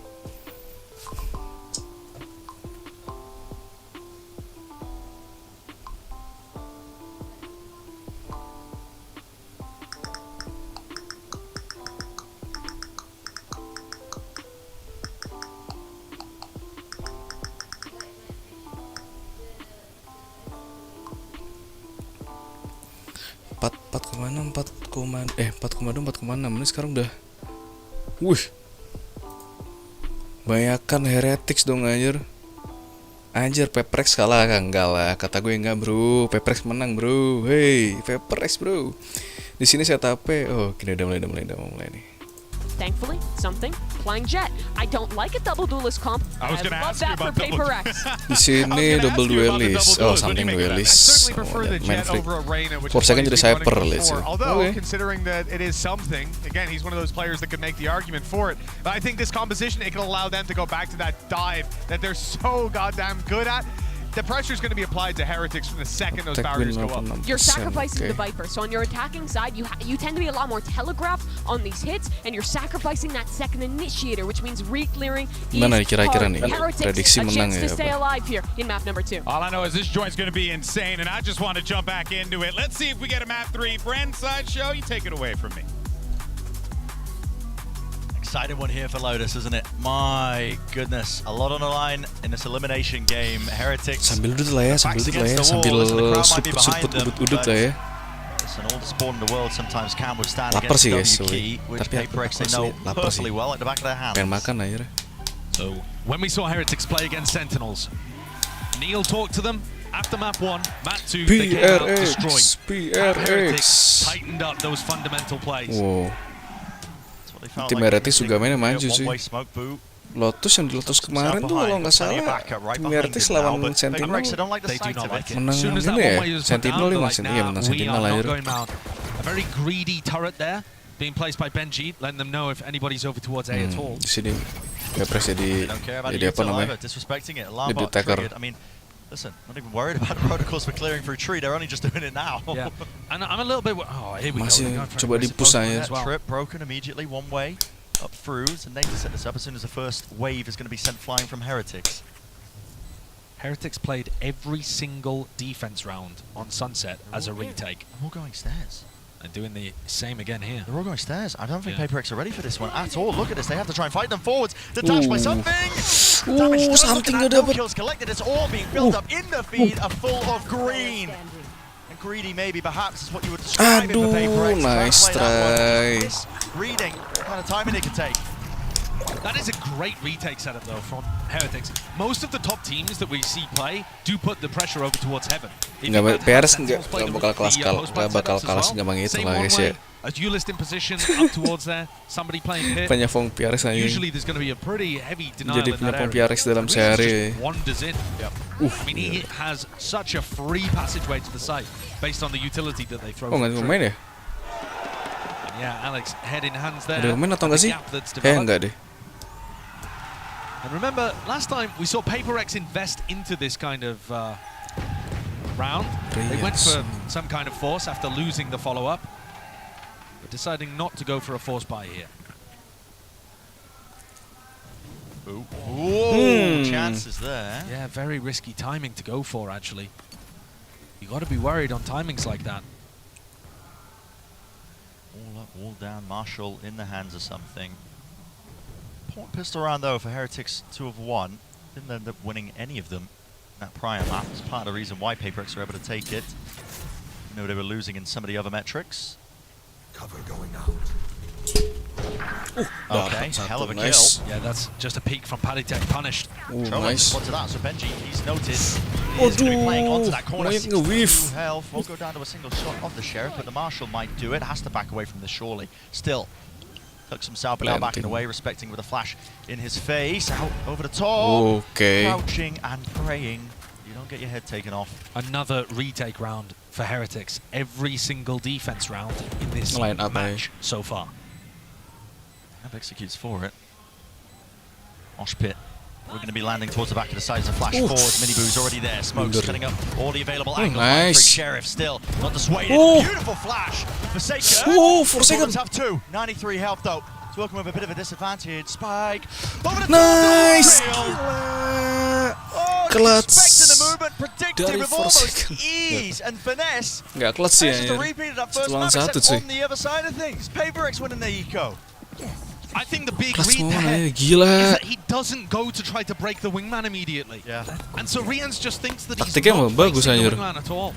Ini sekarang udah banyakan Heretics dong anjir. Heretics kalah kan? Enggak lah, kata gue enggak bro. Heretics menang bro. Hey, Heretics bro. Di sini saya tape. Oh, kini udah mulai nih. Thankfully, something flying jet. I don't like a double duelist comp. I love that for Paper X. Di sini double duelist. Oh, something duelist. Main free. Forsaken jadi cyber let's see. Although considering that it is something, again, he's one of those players that could make the argument for it. But I think this composition, it can allow them to go back to that dive that they're so goddamn good at. The pressure is going to be applied to Heretics from the second those barriers go up. You're sacrificing the Viper, so on your attacking side, you tend to be a lot more telegraphed on these hits, and you're sacrificing that second initiator, which means re-clearing is kira-kira nih? Heretics a chance to stay alive here in map number 2. All I know is this joint's going to be insane, and I just want to jump back into it. Let's see if we get a map 3. Brand Sideshow, you take it away from me. Exciting one here for Lotus, isn't it? My goodness, a lot on the line in this elimination game. Heretics. Sambil duduk lah ya, sambil suput udut lah ya. Listen, all the sport in the world sometimes can withstand lapar sih guys, which Heretics they know perfectly well at the back of their hands. Pengen makan aja. So when we saw Heretics play against Sentinels, Neil talked to them. After map 1, map 2, they came out destroyed. Heretics tightened up those fundamental plays. Wow. Tim Heretics juga mainnya maju sih. Lotus yang di Lotus kemarin tuh kalau nggak salah tim Heretics lawan Sentinel menang gini ya. Sentinel menang Sentinel aja. A very greedy turret there being placed by Benji, letting them know if anybody's over towards A at all. Di sini Pepres jadi apa namanya? Jadi attacker. Listen, not even worried about the protocols for clearing through tree. They're only just doing it now. Yeah. And I'm a little bit. Oh, here we masih go. Coba di-push aja. Trip broken immediately, one way up through. So Nate set this up as soon as the first wave is going to be sent flying from Heretics. Heretics played every single defense round on Sunset as a retake. They're all going stairs. And doing the same again here. They're all going stairs. I don't think Paper X are ready for this one at all. Look at this. They have to try and fight them forwards. Detached by something. Something no kills collected. It's all being built up in the feed. A full of green. And greedy maybe perhaps is what you would describe it for Paper X. Nice try. Reading what kind of timing it can take. That is a great retake setup though from Heretics. Most of the top teams that we see play do put the pressure over towards heaven. PRS nggak bakal kalah segampang itu lah guys ya. A duelist in position up towards there, somebody playing pit. Penyafong PRS aja. Usually there's going to be a pretty heavy denial jadi in that penyafong area. PRS dalam sehari. Wanders in. I mean, he has such a free passageway to the site based on the utility that they throw. Oh nggak main ya? Yeah, Alex, head in hands there. Ada main atau enggak sih? Enggak deh. And remember, last time we saw PaperX invest into this kind of round. They went for some kind of force after losing the follow-up, but deciding not to go for a force buy here. Ooh, chances there. Yeah, very risky timing to go for, actually. You got to be worried on timings like that. All up, all down, Marshall in the hands of something. Point pistol round though for Heretics 2 of 1. Didn't end up winning any of them in that prior map. It's part of the reason why PaperX were able to take it. You know, they were losing in some of the other metrics. Cover going out. Okay, hell of a kill. Yeah, that's just a peek from Paddytech, punished. Nice. To that, so Benji, he's noticed. He is going to be playing onto that corner. 62 health. Won't go down to a single shot of the Sheriff, but the Marshal might do it. Has to back away from this, surely. Still. Tucks himself, but now backing away, respecting with a flash in his face. Out over the top. Okay. Crouching and praying. You don't get your head taken off. Another retake round for Heretics. Every single defense round in this match so far. Ab executes for it. Mosh pit. We're going to be landing towards the back of the sides of flash forwards. Miniboo's already there. Smoke's cutting up all the available angles. Nice. Sheriff still not dissuaded. Beautiful flash. Forsaken. Forsaken. Have 2. 93 health though. It's working with a bit of a disadvantage. Spike. Over the Nice. Expecting the movement. Predicted with almost ease and finesse. Nggak clutch sih Just ya. a repeat of that first map, except on the other side of things. PaperX winning the eco. I think the big Clutch read semua there ya, is gila. that he doesn't go to try to break the wingman immediately. Yeah. And so Rians just thinks that he's Taktiknya not bagus, facing the anjir. wingman at all.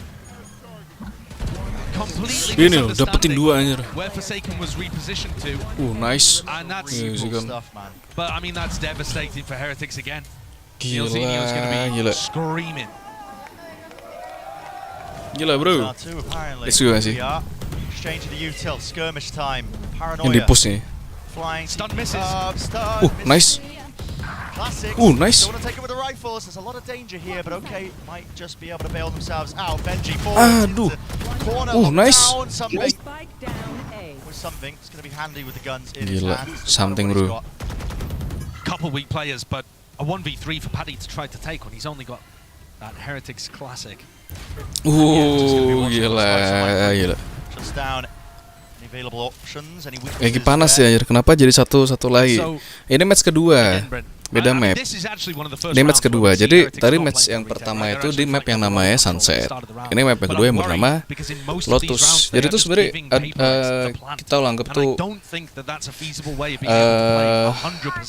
Completely Ini loh, dapetin 2 anjir. where Forsaken was repositioned to. Nice. And that's Stuff, man. but I mean that's devastating for Heretics again. Gila, Neilzinho's going to be gila. screaming. Gila, bro. R2 apparently. Let's go, sih. Exchange of the util, skirmish time. Paranoia. Yang di push nih. Flying. Stun misses. Stun. Nice. Classic. Nice. Don't want to take it with the rifles. There's a lot of danger here, but okay, might just be able to bail themselves out. Benji forward. Corner. Nice. Down, something. Spike down A. With something. It's going to be handy with the guns in his Gila, hands. something, bro. Couple weak players, but a 1v3 for Paddy to try to take when he's only got that Heretics classic. Gila. Just down. Any available options? Any weaknesses? Lagi panas ya, kenapa jadi satu lagi? Ini match kedua. Beda map. Ini match kedua. Jadi tadi match yang pertama itu di map yang namanya Sunset. Ini map yang kedua yang bernama Lotus. Jadi itu sebenarnya kita anggap tuh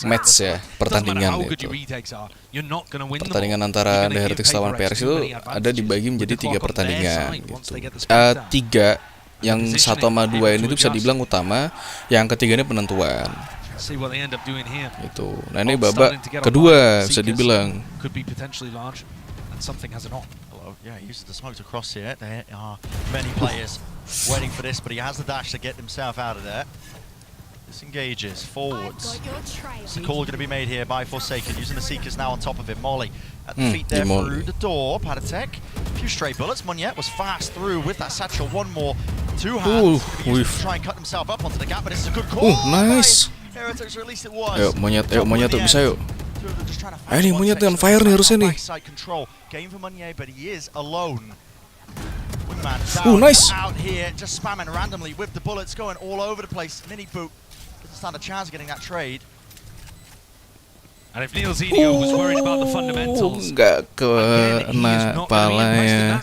match ya, pertandingan gitu. Pertandingan antara The Heretics lawan PRX itu ada dibagi menjadi 3 pertandingan gitu. 3 yang 1 sama 2 ini tuh bisa dibilang utama, yang ketiga ini penentuan. Gitu. Nah ini babak kedua bisa dibilang. Yeah, he uses the smoke to cross here. There are many players waiting for this, but he has the dash to get himself out of there. Disengages forwards. It's a call going to be made here by Forsaken, using the Seekers now on top of him. Molly at the feet there through the door. Paddytech, a few stray bullets. Monyet was fast through with that satchel. One more, 2 hands. To try and cut himself up onto the gap, but it's a good call. Nice. Heretics, or at least it was. Ayo Monyet tuh bisa yuk. Ayo nih Monyet on fire nih harusnya nih. Game for Meunier, but he is alone. Nice. Out here, just spamming randomly with the bullets going all over the place. Mini boot doesn't stand a chance of getting that trade. And if Neilzinho was worried about the fundamentals, nggak kena pala ya.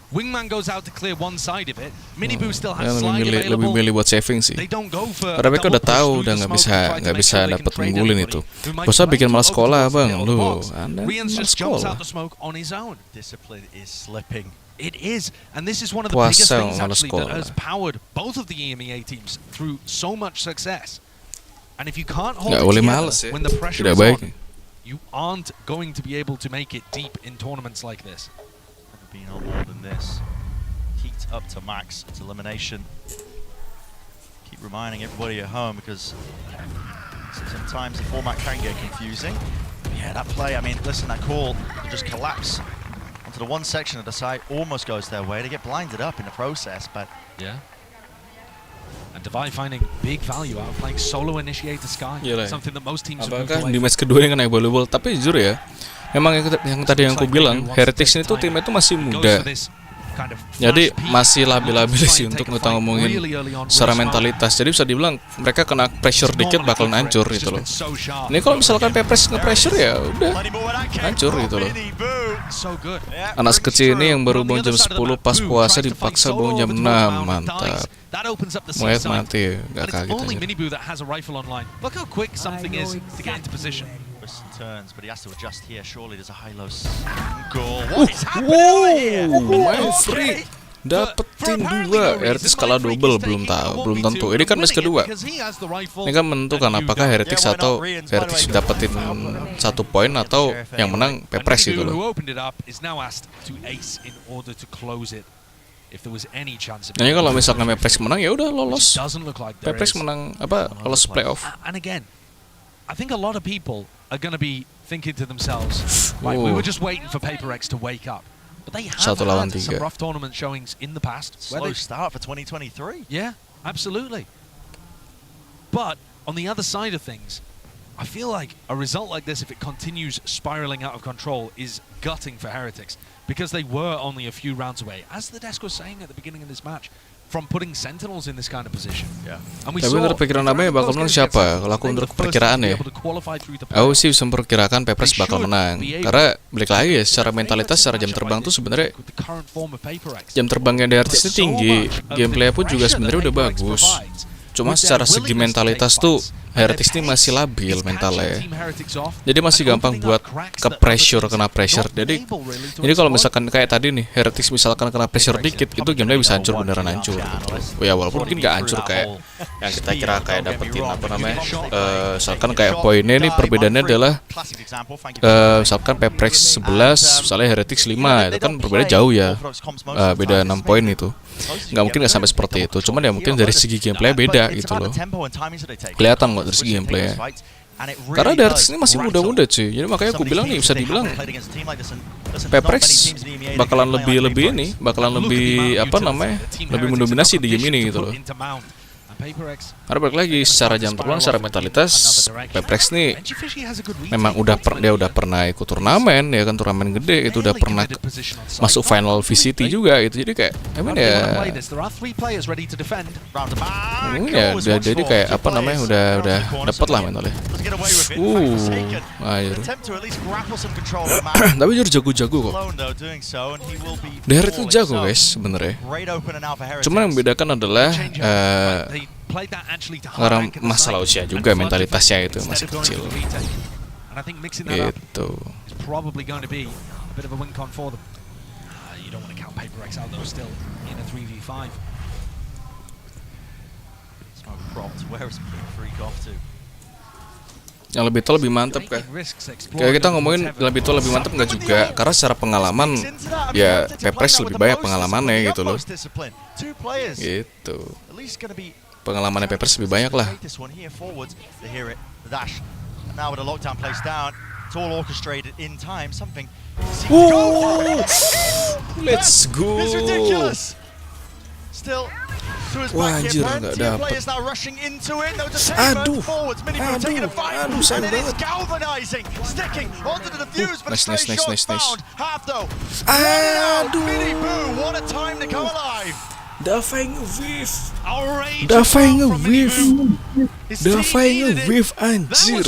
Wingman goes out to clear one side of it. Miniboo still has slide available. Lebih milih buat saving sih. Karena mereka udah tahu udah nggak bisa dapat ngunggulin itu. Bosa bikin malah sekolah bang, lu. Anda malah sekolah. Discipline is slipping. It is, and this is one of the biggest things actually that has powered both of the EMEA teams through so much success. And if you can't hold it together when the pressure is on, you aren't going to be able to make it deep in tournaments like this. Been on more than this. Heat up to max. It's elimination. Keep reminding everybody at home because sometimes the format can get confusing. But yeah, that play, I mean, listen, that call to just collapse onto the one section of the site almost goes their way. They get blinded up in the process, but yeah. And Divide finding big value out of playing solo initiator Sky. Something that most teams have moved Apakah away di match kedua ini kan available? Tapi jujur ya, memang yang tadi yang aku bilang, Heretics ini tuh timnya tuh masih muda. Jadi masih labil-labil sih untuk kita ngomongin secara mentalitas. Jadi bisa dibilang mereka kena pressure dikit bakalan hancur gitu loh. Ini kalau misalkan Pepres nge-pressure ya udah hancur gitu loh. Anak sekecil ini yang baru bangun jam 10 pas puasa dipaksa bangun jam 6, mantap. Muet mati, gak kaget aja. Turns, but he has to adjust here. Surely there's a high-low main free, dapetin 2. Heretics kalah double, belum tahu, belum tentu. Ini kan match kedua. Ini kan menentukan apakah Heretics atau Heretics dapetin 1 poin atau yang menang Pepres gitu loh. Nah, kalau misalkan Pepres menang ya udah lolos. Pepres menang apa? Lolos playoff. I think a lot of people are going to be thinking to themselves, like, we were just waiting for Paper X to wake up. But they have had some rough tournament showings in the past. Slow start for 2023. Yeah, absolutely. But on the other side of things, I feel like a result like this, if it continues spiraling out of control, is gutting for Heretics. Because they were only a few rounds away, as the desk was saying at the beginning of this match, from putting sentinels in this kind of position. Tapi menurut pikiran namanya bakal menang siapa? Kalau aku menurut perkiraan ya, aku sih bisa memperkirakan Pepres bakal menang. Karena balik lagi ya, secara mentalitas, secara jam terbang tuh sebenarnya jam terbangnya dari artisnya tinggi, gameplay pun juga sebenarnya udah bagus. Cuma secara segi mentalitas tuh Heretics ini masih labil mentalnya. Jadi masih gampang buat ke pressure, kena pressure. Jadi kalau misalkan kayak tadi nih, Heretics misalkan kena pressure dikit, itu gamenya bisa hancur, beneran hancur gitu. Ya walaupun mungkin gak hancur kayak yang kita kira kayak dapetin apa namanya, misalkan kayak poinnya nih perbedaannya adalah misalkan Pepres 11, misalnya Heretics 5, itu kan perbedaannya jauh ya, beda 6 poin itu. Nggak mungkin nggak sampai seperti itu, cuman ya mungkin dari segi gameplay beda gitu loh, kelihatan kok dari segi gameplay. Karena Heretics ini masih muda-muda cuy, jadi makanya aku bilang nih, bisa dibilang Pepres bakalan lebih ini, bakalan lebih apa namanya, lebih mendominasi di game ini gitu loh. Karena balik lagi secara jam terbang, secara mentalitas, Pepres nih memang dia udah pernah ikut turnamen ya kan, turnamen gede itu udah pernah masuk final VCT juga gitu. Jadi kayak jadi kayak apa namanya, udah dapet lah mentalnya. Tapi jujur jago-jago kok. Derek itu jago guys sebenarnya. Cuman yang membedakan adalah karena masalah usia juga, mentalitasnya itu masih kecil gitu. Yang lebih tua lebih mantap kan? Kayak kita ngomongin lebih tua lebih mantap nggak juga, karena secara pengalaman ya Pepres lebih banyak pengalamannya gitu loh. Gitu. Pengalamannya Pepres lebih banyak lah. Let's go. Wah anjir, nggak dapet. Aduh, sayang banget. Nice. Aduh. Davai nge-whiff anjir.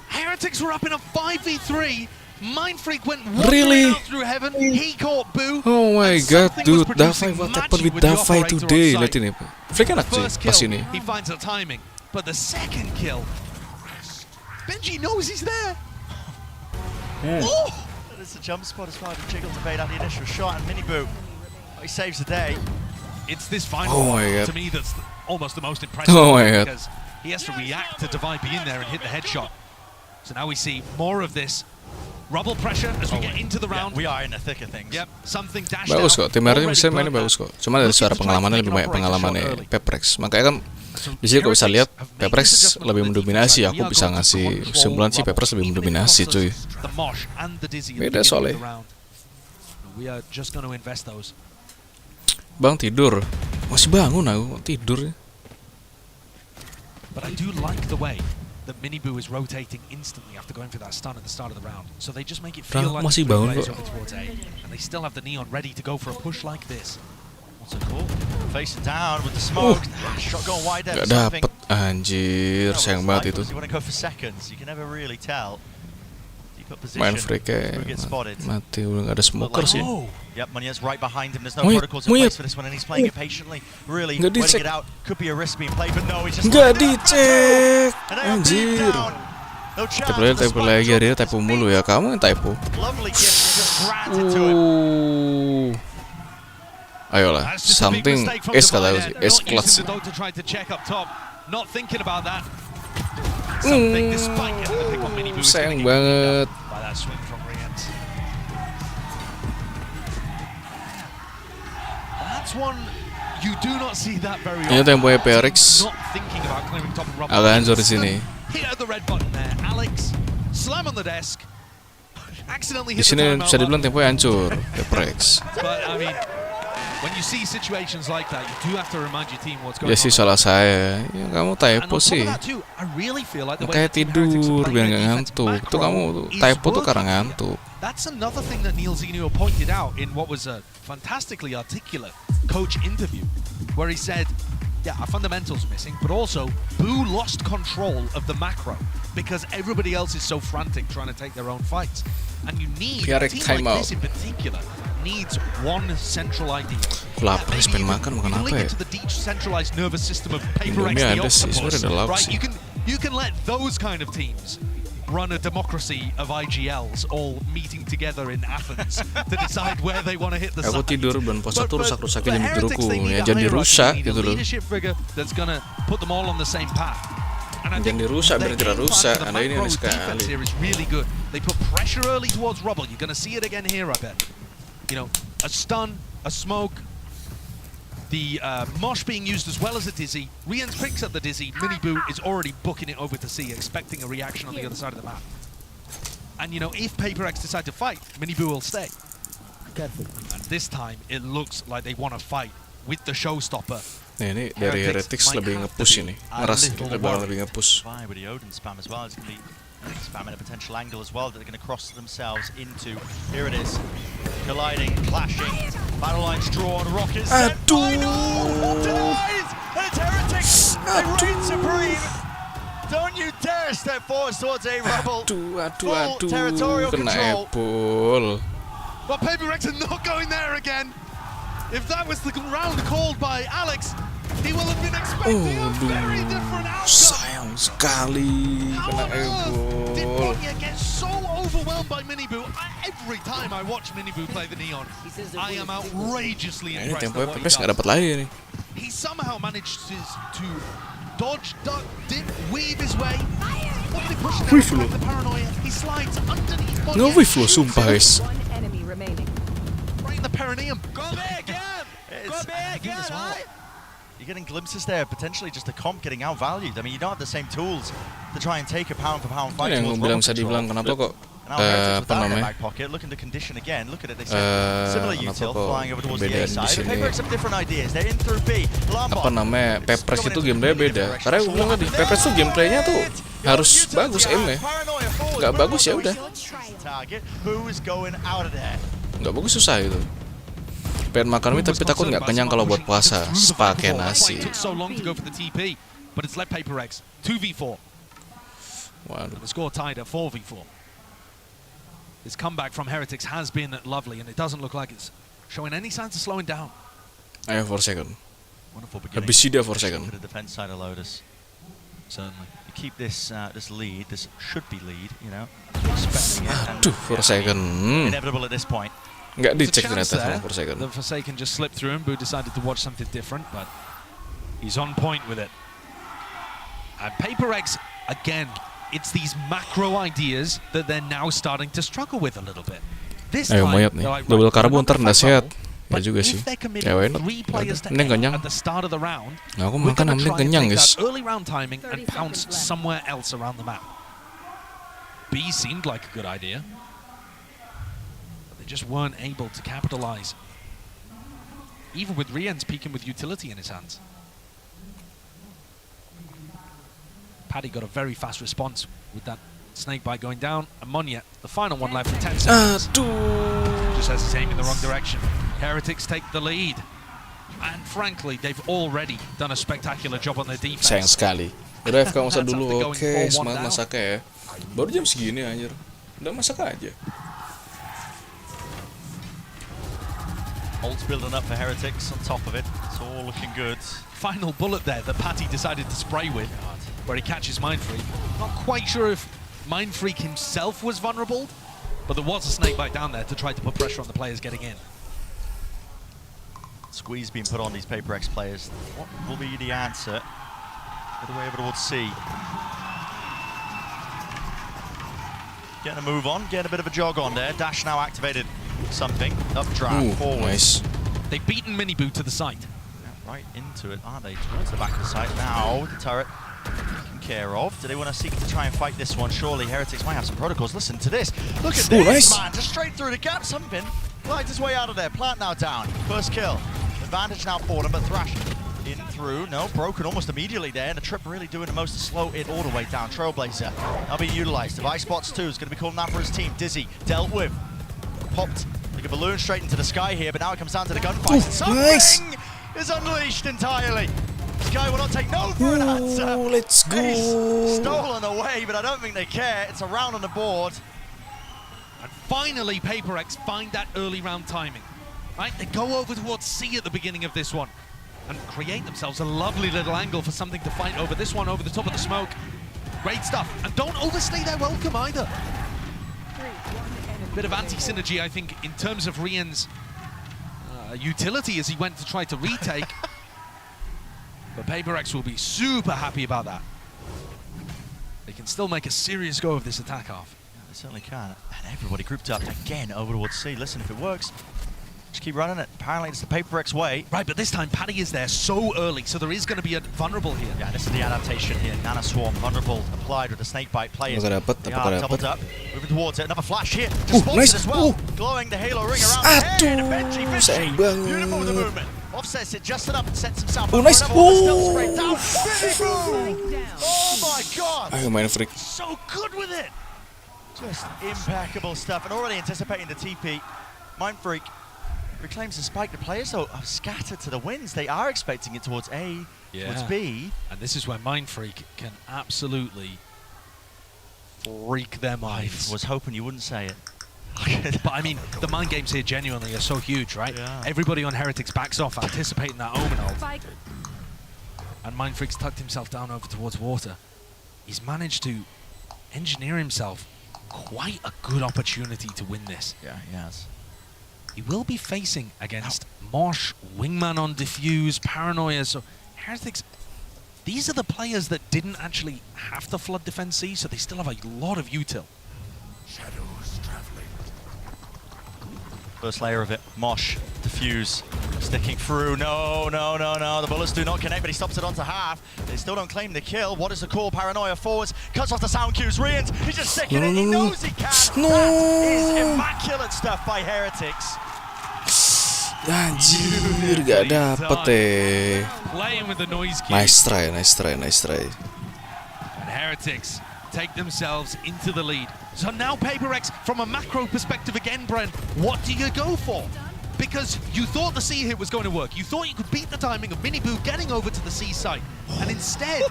Heretics were up in a 5v3. Mind Freak went really? out through heaven. He caught Boo. Oh my god, dude, Davai, what happened with Davai today? Lihat ini, Flick enak sih pas ini. He finds the timing, but the second kill, Benji knows he's there. Oh, it's a jump spot as well to jiggle to bait out the initial shot, and Mini Boo, he saves the day. It's this final to me that's almost the most impressive because he has to react to Divide being there and hit the headshot. So now we see more of this. Rubble pressure as we get into the round. We are in the thick of things. Yep, something dashed bagus kok, tim Heretics bisa mainnya out. bagus kok. Cuma dari secara pengalamannya lebih banyak pengalamannya Pepres. Makanya kan di sini kau bisa lihat Pepres lebih mendominasi. Aku bisa ngasih kesimpulan sih Pepres lebih mendominasi cuy. Beda soalnya. Bang tidur. Masih bangun aku tidur. But I do like the way that Miniboo is rotating instantly after going for that stun at the start of the round. So they just make it feel like masih the blue bangun players kok. over towards A, and they still have the Neon ready to go for a push like this. What's a call? Facing down with the smoke. Shot going wide there. Gak dapet, anjir, sayang banget itu. You want to go for seconds. You can never really tell. Main free kayak mati, udah gak ada smoker sih. Yep, Munya's right behind him. There's no Monyet, protocols in monyet. place for this one, and he's playing it patiently. Really, Nggak waiting dicek. it out. Could be a risk being played, but no, he's just Nggak like, dicek, and they are beat anjir. down. No chance Type for the typo lagi, spike. dia typo mulu ya. Kamu yang typo. Lovely gift just granted to him. Ayolah, That's just a big something mistake from es kata aku Divide sih, there. es Not clutch. using the dog to try to check up top. Not thinking about that. Something despite getting the pick on Miniboo. is Sayang gonna get beat banget. up by that swing from Rians. That's one you do not see that very Ini often. temponya Heretics. Not thinking about clearing top and Agak hancur di sini. Hit at the red button there. Alex slam on the desk. Accidentally Di hit the sini timeout bisa dibilang button. temponya hancur, Heretics. But I mean, when you see situations like that, you do have to remind your team what's going Ya on. sih salah saya. Ya kamu And typo on top sih. of that too, I really feel like the way Makanya that Team Heretics tidur are biar playing nggak their defense ngantuk. Itu kamu macro is typo tuh karena working. ngantuk. That's another thing that Neil Zinio pointed out in what was a fantastically articulate coach interview, where he said, yeah, our fundamentals are missing, but also Boo lost control of the macro because everybody else is so frantic trying to take their own fights. And you need, a Piarek team timeout. like this in particular, needs one central idea. Aku lapar, maybe pengen you makan can apa link ya? it to the decentralized nervous system of Paper X, Indomie the ada sih, octopus, sebenarnya ada lauk right? sih. You can let those kind of teams run a democracy of IGLs all meeting together in Athens to decide where they want to hit the Aku site. tidur dan pose tuh But rusak-rusakin jam Heretics, tidurku. they need Ya a jangan hierarchy, dirusak they need gitu a loh. leadership figure that's gonna put them all on the same path. And I Jangan think dirusak biar their tidak game plan rusak. for the Anda ini macro aneh sekali. defense here is really good. They put pressure early towards Rubble. You're gonna see it again here, I bet. You know, a stun, a smoke, the mosh being used as well as a dizzy. Rians picks up the dizzy. Miniboo is already booking it over to C, expecting a reaction on the other side of the map. And you know, if Paper X decide to fight, Miniboo will stay. And this time, it looks like they want to fight with the showstopper. Nah, ini dari Heretics lebih nge-push ini. Ngeras lebih nge-push. With the Odin spam as well, it's going to be spamming a potential angle as well that they're going to cross themselves into. Here it is, colliding, clashing, battle lines drawn, rockets set, final, denies, and it's Heretics, they reign supreme. Don't you dare step forward towards a rebel. Aduh, territorial kena control. epul. But Paper X are not going there again. If that was the round called by Alex, he will have been expecting a very different outcome. Sayang sekali kena Did epul. Monya get so overwhelmed by Miniboo? Every time I watch Miniboo play the Neon, I am outrageously Nah, ini impressed temponya at what he Pepes nggak does. dapat lagi nih. He somehow managed to dodge, duck, dip, weave his way. Look at him pushing Wih, down lo. the paranoia. He slides underneath Monya. Nge-whiff lo, sumpah guys. One enemy remaining. Right in the perineum. Go big again! Go big again, right? You're getting glimpses there, potentially just a comp getting outvalued. I mean, you don't have the same tools to try and take a pound-for-pound fight Ini yang towards bilang Rebel saya dibilang control. kenapa kok And now Heretics apa without their namanya? back pocket, looking to condition again. Look at it, they said similar Kenapa util kok flying over towards the A perbedaan di side. sini? Paper X have different ideas. They're in through B. Apa namanya? Pepes itu gameplaynya beda. Karena gue bilang tadi, Pepes tuh gameplaynya tuh harus bagus aimnya. Nggak bagus ya udah. Target. Who's going out of there? Nggak bagus susah gitu. Pengen makan mie tapi takut nggak kenyang kalau buat puasa. Pakai nasi. It took so long to go for the TP, but it's let Paper X 2v4. Waduh. The score tied at 4v4. His comeback from Heretics has been lovely, and it doesn't look like it's showing any signs of slowing down. Ayo for second. Wonderful beginning. Habis dia for second. To the defense side of Lotus. Certainly. You keep this this lead. This should be lead. You know. Expecting it. and, Aduh, for second. Inevitable at this point. Nggak There's a dicek chance ternyata there sama for second. that Forsaken just slipped through, and Boo decided to watch something different, but he's on point with it. And Paper X, again, it's these macro ideas that they're now starting to struggle with a little bit. This Ayo time, mayat nih. they're like, Double right, karbo we're not ntar gonna nggak fight sehat. Rebel, Ya but juga if sih. they're committing Ya why not? 3 players to Ini A kenyang. at the start of the round, Nah, aku we're makan gonna ambil try and kenyang take guys. that early round timing and pounce somewhere else around the map. B seemed like a good idea, but they just weren't able to capitalize. even with Rien's peeking with utility in his hands. Paddy got a very fast response with that snake bite going down. And Monya, the final one left for 10 seconds. Just has his aim in the wrong direction. Heretics take the lead. And frankly, they've already done a spectacular job on their defense. Sayang sekali. Udah FK masa dulu. Oke, semangat masaknya ya. Baru jam segini anjir. Udah masak aja. Ult's building up for Heretics on top of it. It's all looking good. Final bullet there that Patty decided to spray with, where he catches Mindfreak. Not quite sure if Mindfreak himself was vulnerable, but there was a snakebite down there to try to put pressure on the players getting in. Squeeze being put on these Paper X players. What will be the answer? Get away over towards C. Getting a move on, getting a bit of a jog on there. Dash now activated. Something. Updraft forward. Nice. They've beaten Minibu to the site. Yeah, right into it, aren't they? Towards the back of the site now. The turret taken care of. Do they want to seek to try and fight this one? Surely Heretics might have some protocols. Listen to this. Look at this, nice. man. Just straight through the gap. Something. Glides his way out of there. Plant now down. First kill. Advantage now for them, but Thrash in through. No, broken almost immediately there. And the trip really doing the most to slow it all the way down. Trailblazer now being utilized. Device Spots 2 is going to be calling that for his team. Dizzy dealt with. Popped like a balloon straight into the sky here, but now it comes down to the gunfight. Something is unleashed entirely. Sky will not take no for an answer. Let's go. He's stolen away, but I don't think they care. It's a round on the board. And finally, Paper X find that early round timing. Right, they go over towards C at the beginning of this one and create themselves a lovely little angle for something to fight over this one, over the top of the smoke. Great stuff. And don't overstay their welcome either. Bit of anti-synergy, I think, in terms of Rien's utility as he went to try to retake. But Paper X will be super happy about that. They can still make a serious go of this attack half. Yeah, they certainly can. And everybody grouped up again over towards C. Listen, if it works, just keep running it. Apparently it's the Paper X way. Right, but this time Paddy is there so early, so there is going to be a vulnerable here. Yeah, this is the adaptation here. Nana Swarm, vulnerable, applied with the snakebite players. They are doubled up. Moving towards it. Another flash here. Just nice. as well. Glowing the halo ring around the head. Benji Fishy. Beautiful with the movement. Offsets it just enough and sets himself up. Nice. Still straight down. Oh my god. Ayo Mindfreak. So good with it. Just impeccable stuff. And already anticipating the TP. Mindfreak reclaims the spike. The players, though, are scattered to the winds. They are expecting it towards A, towards B. And this is where Mindfreak can absolutely freak their minds. I was hoping you wouldn't say it. But I mean, the mind games here genuinely are so huge, right? Yeah. Everybody on Heretics backs off, anticipating that omen ult. And Mindfreak's tucked himself down over towards water. He's managed to engineer himself quite a good opportunity to win this. Yeah, he has. He will be facing against Mosh, Wingman on Diffuse, Paranoia. So Heretics, these are the players that didn't actually have to flood defense C, so they still have a lot of util. Shadows traveling. First layer of it, Mosh, Diffuse, sticking through. No, no, no, no. The bullets do not connect, but he stops it onto half. They still don't claim the kill. What is the call? Paranoia forwards, cuts off the sound cues. Rians, he's just sticking it. He knows he can. That is immaculate stuff by Heretics. Anjir, gak dapet deh. Playing with the noise cue. Nice try, nice try, nice try. And Heretics take themselves into the lead. So now Paper X, from a macro perspective again, Brent, what do you go for? Because you thought the C hit was going to work. You thought you could beat the timing of Miniboo getting over to the C site. And instead,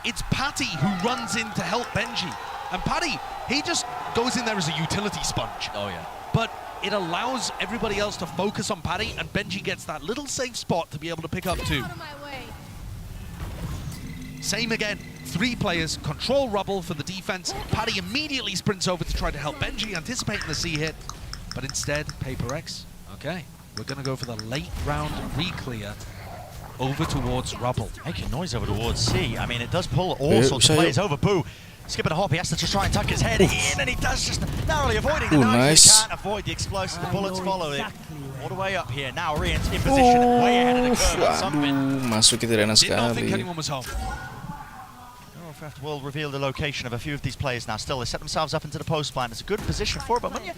it's Patty who runs in to help Benji. And Patty, he just goes in there as a utility sponge. Oh, yeah. But it allows everybody else to focus on Paddy, and Benji gets that little safe spot to be able to pick up two. Same again, 3 players, control rubble for the defense. Paddy immediately sprints over to try to help Benji, anticipating the C hit. But instead, Paper X, okay, we're going to go for the late round re-clear over towards rubble. Making noise over towards C. I mean, it does pull all sorts of players over. Boo. Skipping a hop, he has to just try and tuck his head in, and he does, just narrowly avoiding the knife. He can't avoid the explosive. The bullets follow it. All the way up here. Now Rian's in position, way ahead of the curve. Something. Masuk itu Rena Did not think sekali. anyone was home. Warcraft will reveal the location of a few of these players now. Still, they set themselves up into the post plan. It's a good position for it, but Munya,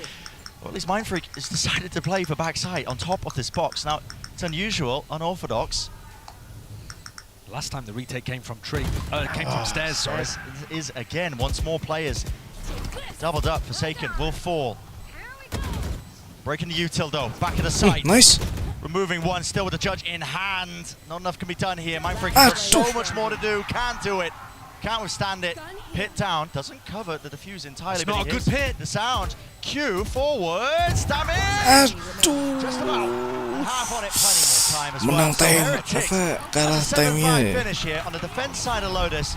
or at least Mindfreak, has decided to play for backside on top of this box. Now, It's unusual, unorthodox. Last time the retake came from stairs, sorry. Is again, once more players. Doubled up, Forsaken will fall. Breaking the util though, back of the site. Nice. Removing one, still with the judge in hand. Not enough can be done here. Mindfreak has got so much more to do. Can't do it. Can't withstand it. Pit down. Doesn't cover the defuse entirely. It's not a good pit. The sound. Q forward. Damage. Just about. Half on it. Plenty more time as Menang well. So time. Heretics, Kalah time-nya. finish here on the defense side of Lotus.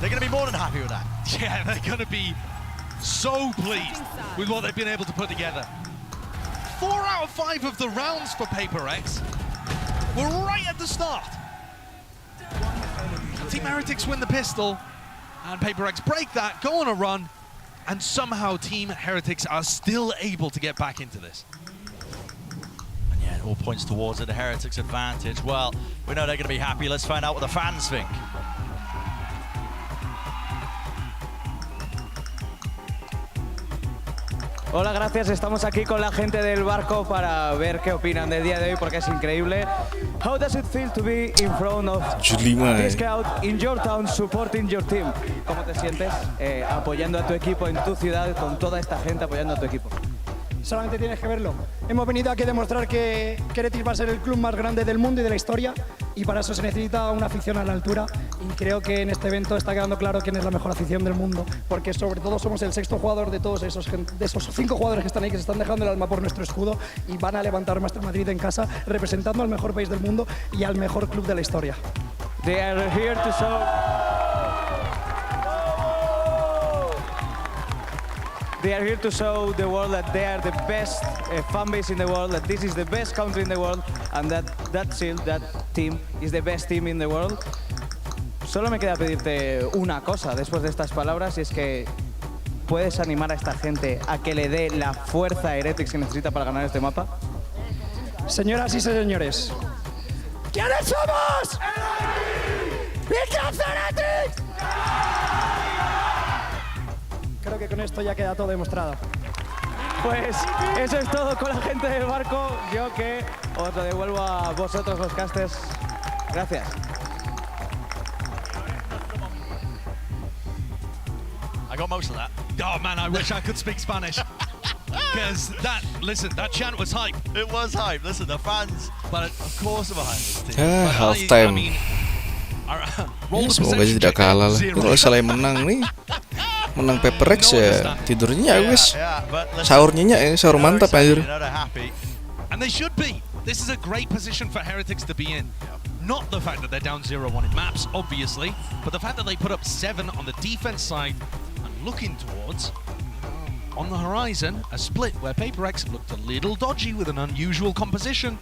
They're going to be more than happy with that. Yeah, they're going to be so pleased with what they've been able to put together. 4 out of 5 of the rounds for Paper X were right at the start. Team Heretics win the pistol, and Paper X break that, go on a run, and somehow Team Heretics are still able to get back into this. And yeah, it all points towards the Heretics' advantage. Well, we know they're going to be happy. Let's find out what the fans think. Hola, gracias. Estamos aquí con la gente del barco para ver qué opinan del día de hoy porque es increíble. How does it feel to be in front of this crowd in your town supporting your team? ¿Cómo te sientes apoyando a tu equipo en tu ciudad con toda esta gente apoyando a tu equipo? Solamente tienes que verlo. Hemos venido aquí a demostrar que Heretics va a ser el club más grande del mundo y de la historia, y para eso se necesita una afición a la altura, y creo que en este evento está quedando claro quién es la mejor afición del mundo, porque sobre todo somos el sexto jugador de todos esos 5 jugadores que están ahí, que se están dejando el alma por nuestro escudo y van a levantar Master Madrid en casa representando al mejor país del mundo y al mejor club de la historia. They are here to show They are here to show the world that they are the best fan base in the world, that this is the best country in the world, and that team is the best team in the world. Solo me queda pedirte una cosa después de estas palabras, y es que puedes animar a esta gente a que le dé la fuerza a Heretics que necesita para ganar este mapa. Señoras y señores, ¿quiénes somos? ¡Heretics! Creo que con esto ya queda todo demostrado. Pues eso es todo con la gente del barco. Yo que os lo devuelvo a vosotros los casters. Gracias. I got most of that. Oh man, I wish I could speak Spanish. Because that chant was hype. It was hype. Listen, the fans, but of course, are behind this team. Half time. Ya, semoga aja tidak kalah lah. Kalau selain menang nih, menang Paper X ya tidurnya ya guys. Sahurnya ya, sahur mantap anjir. And they should be. This is a great position for Heretics to be in. Not the fact that they're down 0-1 in maps, obviously, but the fact that they put up 7 on the defense side and looking towards, on the horizon, a split where Paper X looked a little dodgy with an unusual composition.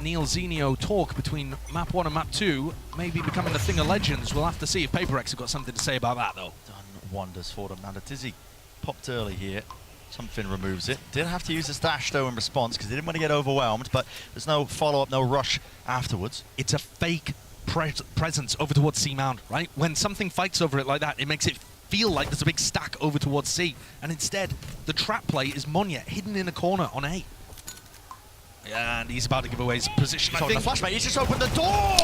Neil Zinio talk between map 1 and map 2 maybe becoming a thing of legends. We'll have to see if Paper X have got something to say about that though. Done wonders for them. Now the Tizzy popped early here. Something removes it. Did have to use a stash though in response because they didn't want to get overwhelmed, but there's no follow-up, no rush afterwards. It's a fake presence over towards C Mound, right? When something fights over it like that, it makes it feel like there's a big stack over towards C, and instead the trap play is Monya hidden in a corner on A. And he's about to give away his position. I think the flashbang, he's just opened the door!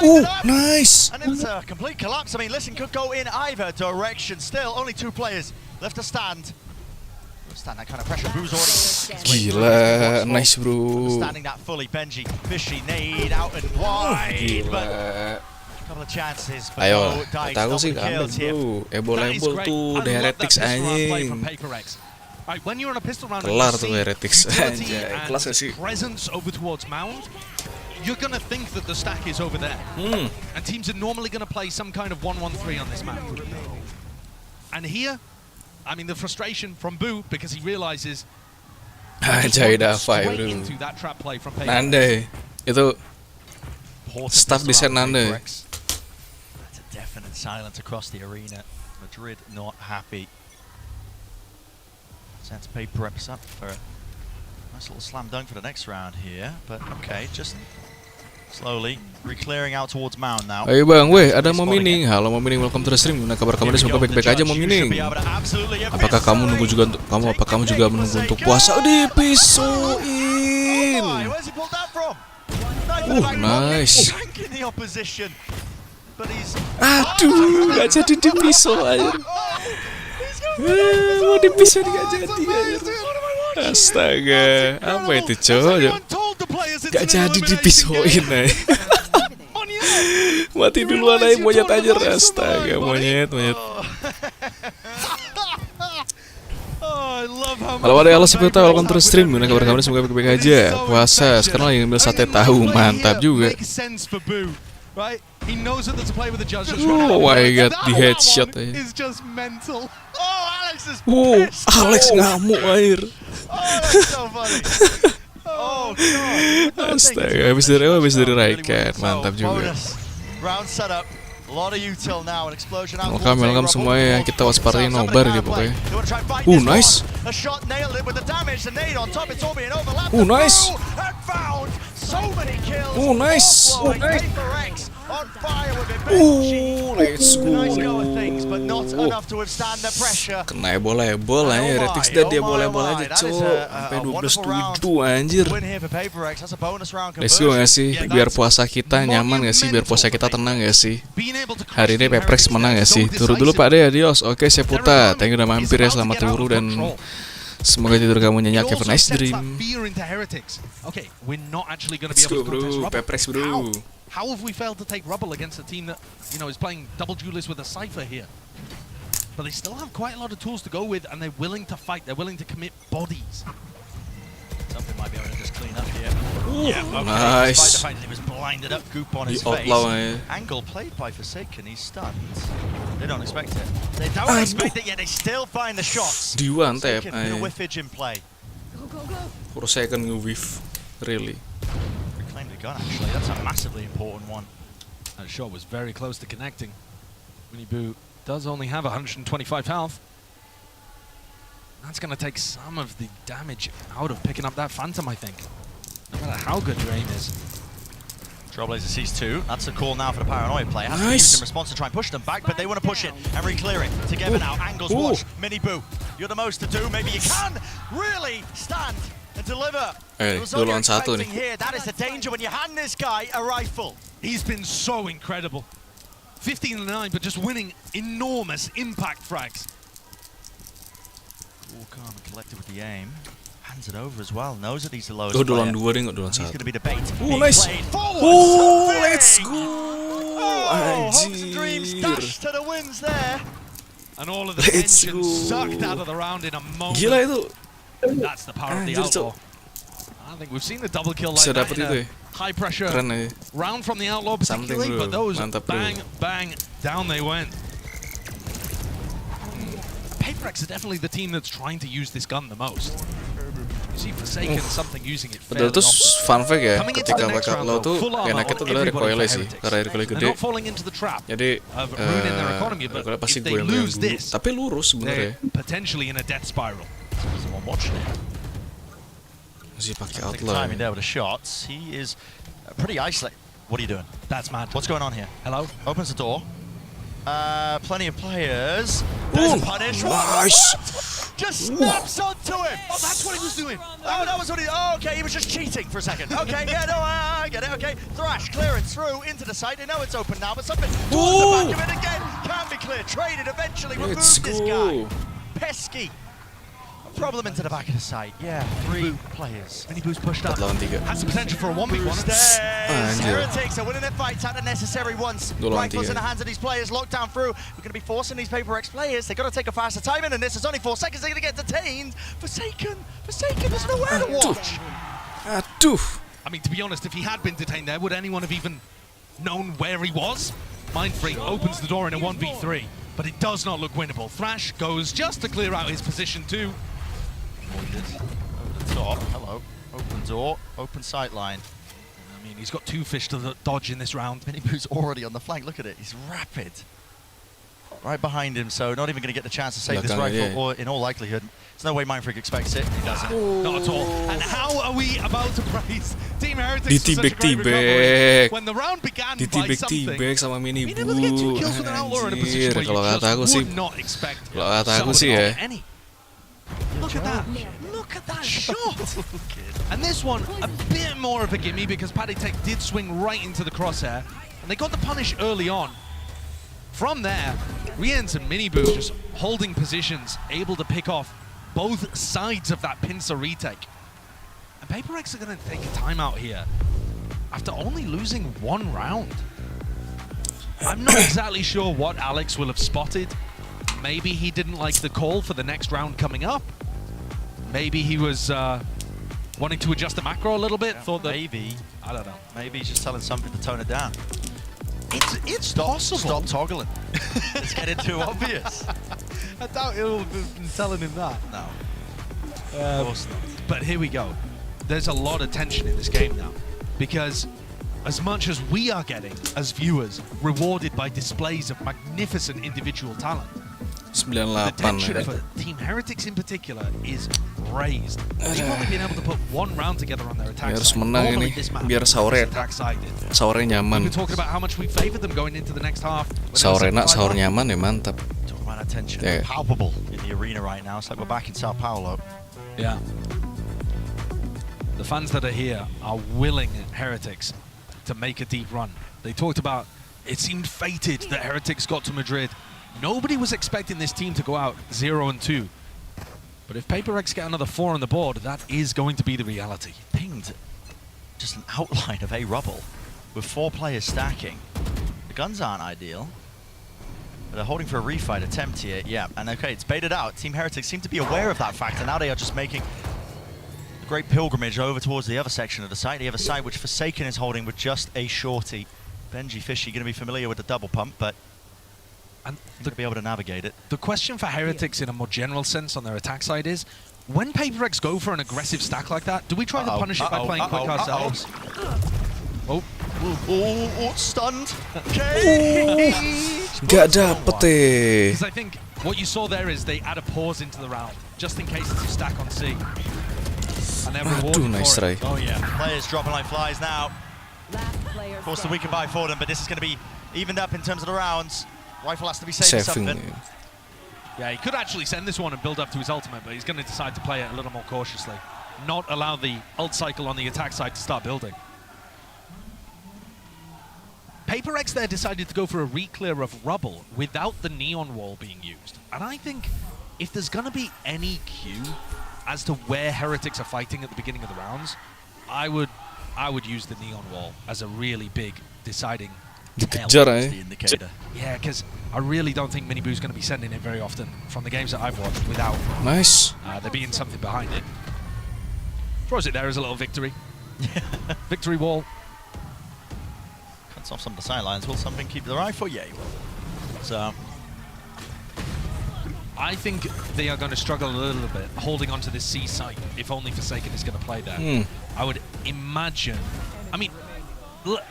Ooh, nice! And it's a complete collapse. I mean, listen, could go in either direction. Still, only 2 players left to stand. Stand that kind of pressure. Boo's already... Gila, nice bro. Standing that fully. Benji, Fishy, nade out and wide. But a couple of chances. But ayo, no dice, kata aku sih no ambil kills here. bro. Embol-embol tuh di Heretics anjing. Right, when you're on a pistol round, Kelar tuh Heretics anjay. Kelas gak sih? Presence over towards Mound, you're gonna think that the stack is over there. And teams are normally gonna play some kind of 1-1-3 on this map. And here, I mean the frustration from Boo because he realizes Anjay dah five bro. into that trap play from Paper. Nande itu staff desain Nande. That's a definite silence across the arena. Madrid not happy. Sets Paper X up for a nice little slam dunk for the next round here, but okay, just slowly re-clearing out towards Mound now. Ayo bang, weh, ada mau mining. Halo mau mining, welcome to the stream. Gimana kabar kamu? Semoga baik-baik aja mau mining. Apakah kamu menunggu juga untuk puasa di pisuin? poin. Nice. Aduh, gak jadi dipisau aja. Mau dipisau gak jadi aja. Astaga, apa itu cowok? Gak jadi dipisauin aja. Mati duluan aja monyet aja. Astaga, monyet. Kalau ada halo seperti tahu, welcome to the stream. Gimana kabar kamu? Semoga baik-baik aja. Puasa sekarang lagi ngambil sate tahu, mantap juga. Oh my god, di headshot aja. Alex ngamuk air. Astaga, habis dari Raikan, mantap juga. Welcome semuanya, kita waspadai Nobar dia pokoknya. Nice. Nice. Let's go. Kena bola ya Heretics dan dia bola aja sampai 12-7 anjir. Let's go gak sih? Biar puasa kita nyaman gak sih? Biar puasa kita tenang gak sih? Hari ini Peprex menang gak sih? Turun dulu Pak De, adios. Oke, Seputa, thank you udah mampir ya, selamat turu dan semoga tidur kamu nyenyak. Have a nice dream. Let's go bro, Peprex bro. How have we failed to take rubble against a team that, is playing double duelist with a Cypher here? But they still have quite a lot of tools to go with, and they're willing to fight. They're willing to commit bodies. Something might be able to just clean up here. Nice. Despite the fact that he was blinded up, goop on his face. Angle played by Forsaken, he's stunned. They don't expect it. They don't expect it yet. They still find the shots. Diwan tap. Forsaken, whiffage in play. Forsaken nge-whiff, really. Gun, actually, that's a massively important one. That shot was very close to connecting. Winnie Boo does only have 125 health. That's going to take some of the damage out of picking up that Phantom, I think. No matter how good your aim is. Trailblazer sees two. That's a call now for the Paranoid player. Has to be used in response to try and push them back, but they want to push it and re-clear it. Together now, Angles watch. Mini Boo, you're the most to do. Maybe you can really stand and deliver. Duluan satu nih. Here. That is the danger when you hand this guy a rifle. He's been so incredible. 15-9, but just winning enormous impact frags. Cool, calm, and collected with the aim. Hands it over as well. Knows that he's the lowest. Duluan dua deh, nggak duluan He's satu. going to be the bait. Nice. Let's go. Hopes and dreams dashed to the winds there. And all of the tension sucked out of the round in a moment. Gila itu. That's the power of the Outlaw. I think we've seen the double kill like that in a high pressure round from the Outlaw particularly, but those bang, down they went. Paperex are definitely the team that's trying to use this gun the most. You see Forsaken something using it fairly often. Terus fun fact ya, ketika mereka Outlaw tuh enaknya tuh adalah recoilnya sih, karena recoilnya gede. Jadi recoilnya pasti gue yang dulu. Tapi lurus sebenarnya. Potentially in a death spiral. Someone watching it. Masih pakai Outlaw. Timing there with the shots. He is pretty isolated. What are you doing? That's mad. What's going on here? Hello? Opens the door. Plenty of players. There's a punish. Nice. Just snaps onto him. Oh, that's what he was doing. Oh, that was what he. Oh, okay. He was just cheating for a second. Okay, yeah, no, I get it. Okay, Thrash clearance through into the site. They know it's open now, but something towards the back of it again can be cleared. Traded eventually. Remove this guy. Pesky. Problem into the back of the site. Yeah, 3 players. Mini Boo's pushed up. Has the potential for a 1v1. Heretics are winning their fights at the necessary ones. Rifles in the hands of these players, locked down through. We're going to be forcing these Paperex players. They've got to take a faster time in, and this is only 4 seconds. They're going to get detained. Forsaken, there's nowhere to watch. I mean, to be honest, if he had been detained there, would anyone have even known where he was? Mindfreak opens the door in a 1v3, but it does not look winnable. Thrash goes just to clear out his position too. Over the top, hello. Open door, open sight line. I mean, he's got 2 fish to dodge in this round. Mini Boo's already on the flank, look at it, he's rapid. Right behind him, so not even going to get the chance to save this rifle, or in all likelihood, there's no way Mindfreak expects it, he doesn't. Not at all. And how are we about to praise Team Heretics for such a great recovery? When the round began by something, sama Mini Boo. never get 2 kills with an Outlaw in a position where you just would not expect kalau kata aku sih ya. Look at that. Look at at that shot! And this one, a bit more of a gimme because Paditek did swing right into the crosshair, and they got the punish early on. From there, Riens and Miniboo just holding positions, able to pick off both sides of that pincer retake. And PaperX are going to take a timeout here after only losing one round. I'm not exactly sure what Alex will have spotted. Maybe he didn't like the call for the next round coming up. Maybe he was wanting to adjust the macro a little bit. Thought that maybe, I don't know. Maybe he's just telling something to tone it down. It's possible. Stop toggling. It's getting too obvious. I doubt he'll have been telling him that. No. Of course not. But here we go. There's a lot of tension in this game now, because as much as we are getting, as viewers, rewarded by displays of magnificent individual talent, the tension for Team Heretics in particular is raised. They've only been able to put one round together on their attack harus side. menang Normally ini, this map biar is sahur nyaman. We're talking about how much we favored them going into the next half. Sahur enak, sahur nyaman ya mantap. Talk about that tension. Palpable in the arena right now. It's like we're back in Sao Paulo. Yeah. The fans that are here are willing Heretics to make a deep run. They talked about it seemed fated that Heretics got to Madrid. Nobody was expecting this team to go out 0-2. But if PaperX get another 4 on the board, that is going to be the reality. Pinged just an outline of a rubble with 4 players stacking. The guns aren't ideal. But they're holding for a refight attempt here. Yeah, and okay, it's baited out. Team Heretics seem to be aware of that fact, and now they are just making a great pilgrimage over towards the other section of the site. The other side, which Forsaken is holding with just a shorty. Benji Fishy going to be familiar with the double pump, but and to be able to navigate it. The question for Heretics in a more general sense on their attack side is, when PaperX go for an aggressive stack like that, do we try to punish it by playing quick ourselves? Stunned. Gak dapet deh. Because I think what you saw there is they add a pause into the round, just in case it's a stack on C. And they're rewarded nice for it. try. Oh yeah, players dropping like flies now. Of course, the weaken buy for them, but this is going to be evened up in terms of the rounds. Rifle has to be saving something. Yeah, he could actually send this one and build up to his ultimate, but he's going to decide to play it a little more cautiously. Not allow the ult cycle on the attack side to start building. PaperX there decided to go for a re-clear of rubble without the neon wall being used. And I think if there's going to be any cue as to where Heretics are fighting at the beginning of the rounds, I would use the neon wall as a really big deciding Dikejar, indicator. Yeah, because I really don't think Miniboo's going to be sending it very often from the games that I've watched without there being something behind it. Throws it there as a little victory. Victory wall. Cuts off some of the sidelines. Will something keep the rifle? Yeah, he will. So I think they are going to struggle a little bit holding onto this C site if only Forsaken is going to play there. I would imagine. I mean,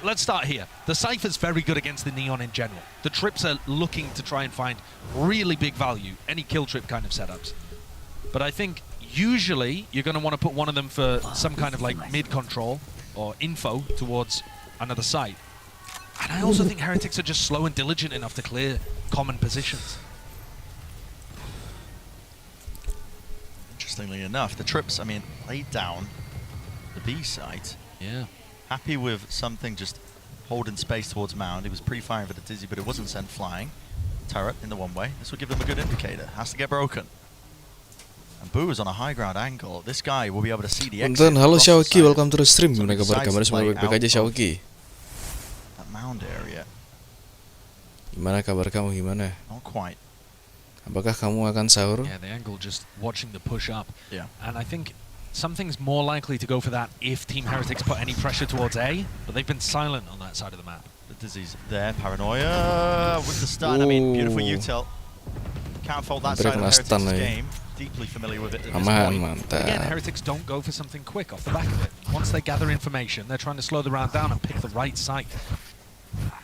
let's start here. The Cypher's very good against the Neon in general. The Trips are looking to try and find really big value, any kill trip kind of setups. But I think usually you're going to want to put one of them for some kind of like mid-control or info towards another site. And I also think Heretics are just slow and diligent enough to clear common positions. Interestingly enough, the Trips, I mean, laid down the B site. Yeah. Happy with something just holding space towards Mound. He was pre-firing for the Dizzy, but it wasn't sent flying. Turret in the one-way. This will give them a good indicator. Has to get broken. And Boo is on a high ground angle. This guy will be able to see the exit. Punten, halo Shawki, welcome to the stream. Gimana kabar kamu? Semoga baik-baik aja Shawki. That Mound area. Gimana kabar kamu? Gimana? Not quite. Apakah kamu akan sahur? Yeah, the angle just watching the push up. Yeah. And I think something's more likely to go for that if Team Heretics put any pressure towards A, but they've been silent on that side of the map. The Dizzy's there, Paranoia with the stun. I mean, beautiful util. Can't fold that side of Heretics' game. Deeply familiar with it at this point. Again, Heretics don't go for something quick off the back of it. Once they gather information, they're trying to slow the round down and pick the right site.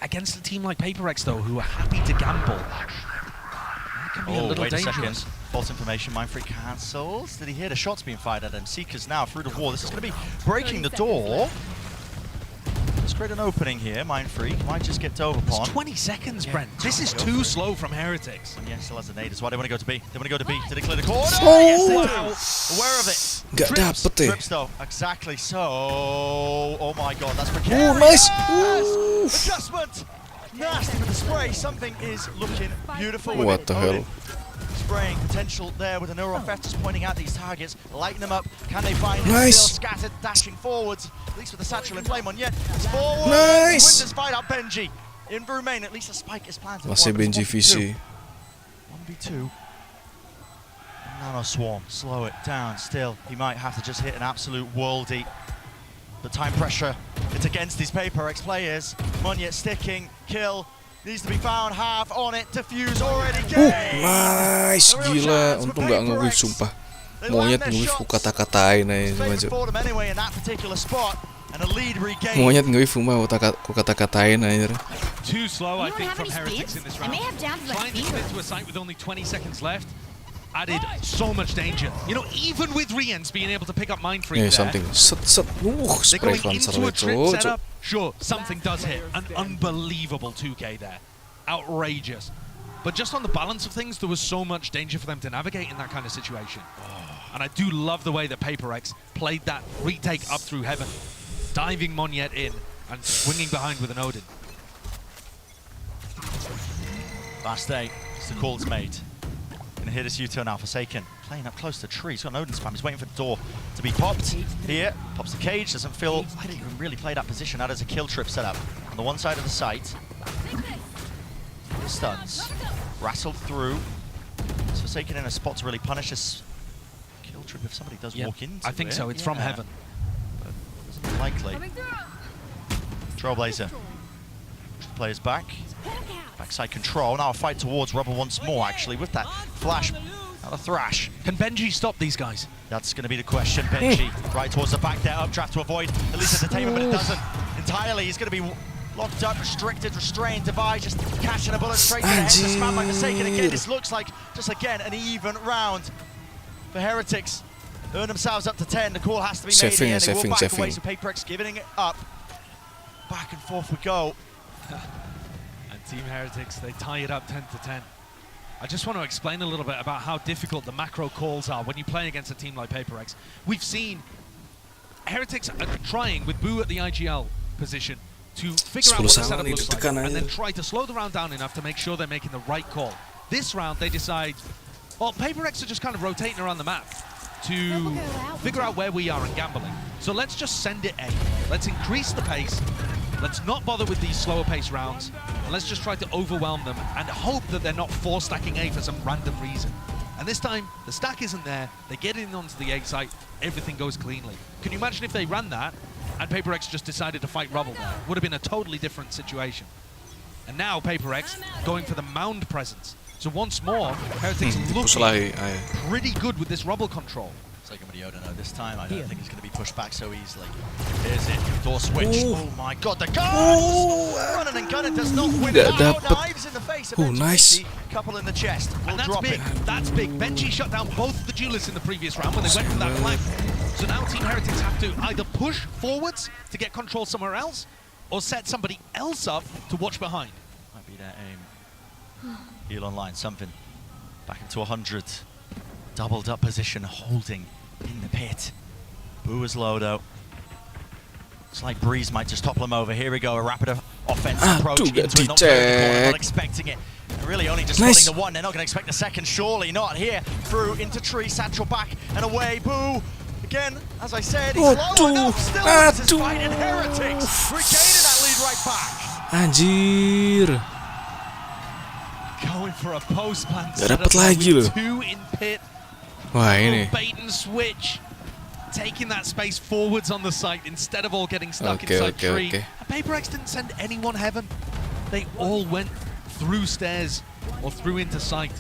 Against a team like PaperX, though, who are happy to gamble, that can be a little dangerous. False information, Mindfreak cancels. Did he hear the shots being fired at him? Seekers now through the wall. This is going to be breaking the door. Let's create an opening here. Mind Freak might just get over upon. It's 20 seconds, Brent. This is too slow from Heretics. And yeah, still has a nade. That's why they want to go to B. They want to go to B. Did they clear the corner? Oh! Yes, they do. Aware of it. Gak dapet ya. Trips though. Exactly so. Oh my god, that's precarious. Oh, nice. Adjustment. Nasty with the spray. Something is looking beautiful. With What it. the hell? Spraying potential there with a neuro effect, just pointing out these targets, lighting them up. Can they find it? Nice. Still scattered, dashing forwards. At least with the satchel in flame on yet. It's forward. Nice. Wins this fight out Benji. In remain, at least a spike is planted. Masih Benji VC. 1v2. Nano Swarm, slow it down still. He might have to just hit an absolute worldie. The time pressure, it's against these PaperX players. Monyet sticking, kill. Needs to be found, half on it, defuse already. Nice, gila. Untung gak nge-whiff, sumpah. Monyet nge-whiff ku kata-katain aja maju. Monyet nge-whiff ku kata-katain aja. Too slow, I think, from Heretics in this round. Trying to split to a site with only 20 seconds left added so much danger. You know, even with Riens being able to pick up Mind Freak Yeah, there, something. Set. they're Spray going Lancer into a trip itu. setup. Sure, something does hit. An unbelievable 2K there. Outrageous. But just on the balance of things, there was so much danger for them to navigate in that kind of situation. And I do love the way that PaperX played that retake up through heaven, diving Monyet in and swinging behind with an Odin. Last day, it's the call's made. Gonna hit this U-turn now, Forsaken. Playing up close to the tree. He's got an Odin spam. He's waiting for the door to be popped. Here, pops the cage. Doesn't feel like he can really play that position. That is a kill trip set up on the one side of the site. Stuns. Rassled through. It's Forsaken in a spot to really punish this kill trip if somebody does walk into it. I think so. It's from heaven. But isn't likely. Trailblazer. Players back. Backside control. Now a fight towards Rubber once more, actually, with that flash. Now the thrash. Can Benji stop these guys? That's going to be the question. Benji right towards the back there, updraft to avoid at least entertainment, but it doesn't entirely. He's going to be locked up, restricted, restrained. Device just catching a bullet straight to the head. The spam by Forsaken again. This looks like just again an even round for Heretics. Earn themselves up to 10. The call has to be made here. They will back away, so PaperX giving it up. Back and forth we go. And Team Heretics, they tie it up 10-10. I just want to explain a little bit about how difficult the macro calls are when you play against a team like PaperX. We've seen Heretics trying with Boo at the IGL position to figure out what the setup looks like and then try to slow the round down enough to make sure they're making the right call. This round they decide, well, PaperX are just kind of rotating around the map to figure out where we are and gambling. So let's just send it A. Let's increase the pace. Let's not bother with these slower pace rounds, and let's just try to overwhelm them and hope that they're not force stacking A for some random reason. And this time, the stack isn't there, they get in onto the A site, everything goes cleanly. Can you imagine if they ran that, and PaperX just decided to fight Rubble there? Would have been a totally different situation. And now PaperX going for the mound presence. So once more, Heretics looking pretty good with this Rubble control. It's like Yoda this time. I don't think he's going to be pushed back so easily. Here's it. Door switch. Oh my god, the guns! Running and gunning does not win it out. Knives in the face. Nice. Couple in the chest. And that's big. That's big. Benji shut down both the duelists in the previous round when they went from that flank. So now Team Heretics have to either push forwards to get control somewhere else or set somebody else up to watch behind. Might be their aim. Heal online, something. Back into 100. Doubled up position, holding in the pit. Boo is low though. Slight breeze might just topple him over. Here we go, a rapid offensive approach into it. Not corner, not expecting it. And really only just pulling the one. They're not going to expect the second, surely not here. Through into tree, satchel back and away. Boo! Again, as I said, he's low enough. Still wins his fight in Heretics. Regaining that lead right back. Anjir. Going for a post plant. Dapat lagi loh. 2 in pit. Wah ini. Bait and switch. Taking that space forwards on the site instead of all getting stuck inside tree. And PaperX didn't send anyone heaven. They all went through stairs or through into sight.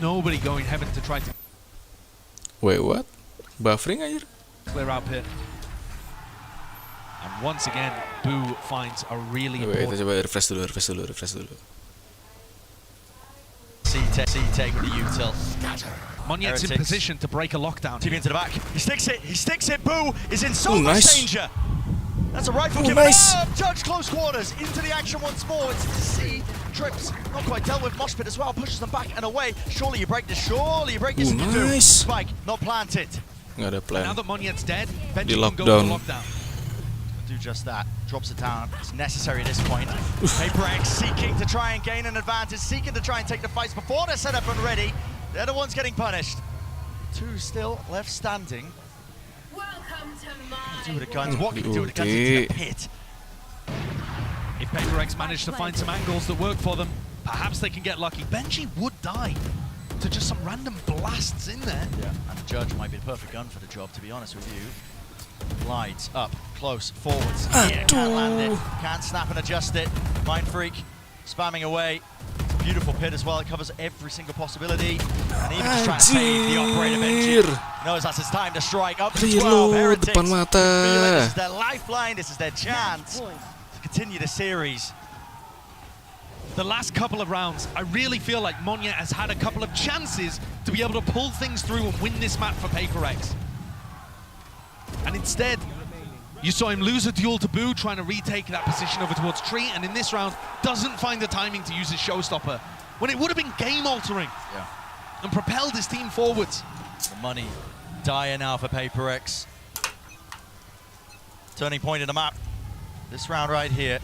Nobody going heaven to try to... Wait, what? Buffering aja? Clear out pit. And once again, Boo finds a really important... Wait, coba refresh dulu. C-take with the util. Monyet's in position to break a lockdown. TV into the back. He sticks it. Boo is in so much danger. That's a rifle given up. Judge close quarters into the action once more. It's to see trips not quite dealt with. Moshpit as well pushes them back and away. Surely you break this. Surely you break this. And you do. Spike not planted. Nggak ada plan. Now that Monyet's dead, Di Benji can go for lockdown. lockdown. Do just that. Drops it down. It's necessary at this point. Paper X seeking to try and gain an advantage, seeking to try and take the fights before they're set up and ready. They're the ones getting punished. 2 still left standing. Do with the guns. What can you do with the guns into the pit? If Paper X manage to find some angles that work for them, perhaps they can get lucky. Benji would die to just some random blasts in there. Yeah, and the Judge might be the perfect gun for the job, to be honest with you. Glides up, close, forwards. Yeah, can't land it. Can't snap and adjust it. Mind Freak spamming away. Beautiful pit as well. It covers every single possibility. And even just trying to save the operator Benji. Knows that's his time to strike. Up to 12. Heretics. Depan mata. This is their lifeline. This is their chance to continue the series. The last couple of rounds, I really feel like Monyet has had a couple of chances to be able to pull things through and win this map for Paper X. And instead, you saw him lose a duel to Boo, trying to retake that position over towards Tree, and in this round, doesn't find the timing to use his showstopper, when it would have been game-altering and propelled his team forwards. The money dire now for Paper X. Turning point in the map. This round right here.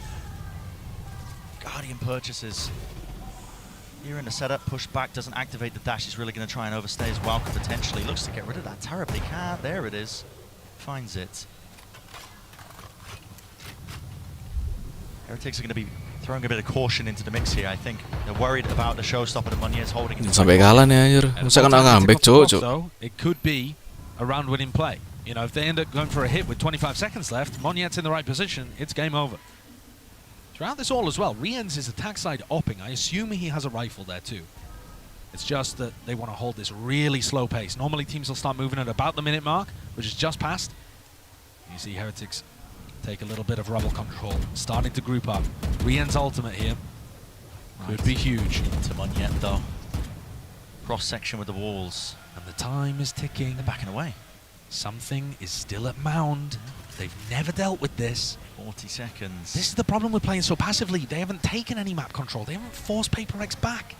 Guardian purchases. Here in the setup, push back, doesn't activate the dash. He's really going to try and overstay as well, potentially. Looks to get rid of that terribly. Can't. There it is. Finds it. Heretics are going to be throwing a bit of caution into the mix here. I think they're worried about the showstopper that Monyet's holding. Sampai kalah nih anjir. Masa kena comeback cuk. It could be a round-winning play. You know, if they end up going for a hit with 25 seconds left, Monyet's in the right position, it's game over. Throughout this all as well, Rien's his attack side opping. I assume he has a rifle there too. It's just that they want to hold this really slow pace. Normally teams will start moving at about the minute mark, which is just past. You see Heretics take a little bit of rubble control, starting to group up. Rien's ultimate here could be huge. Into Monyet though. Cross section with the walls. And the time is ticking. They're backing away. Something is still at Mound. They've never dealt with this. 40 seconds. This is the problem with playing so passively. They haven't taken any map control. They haven't forced Paper X back.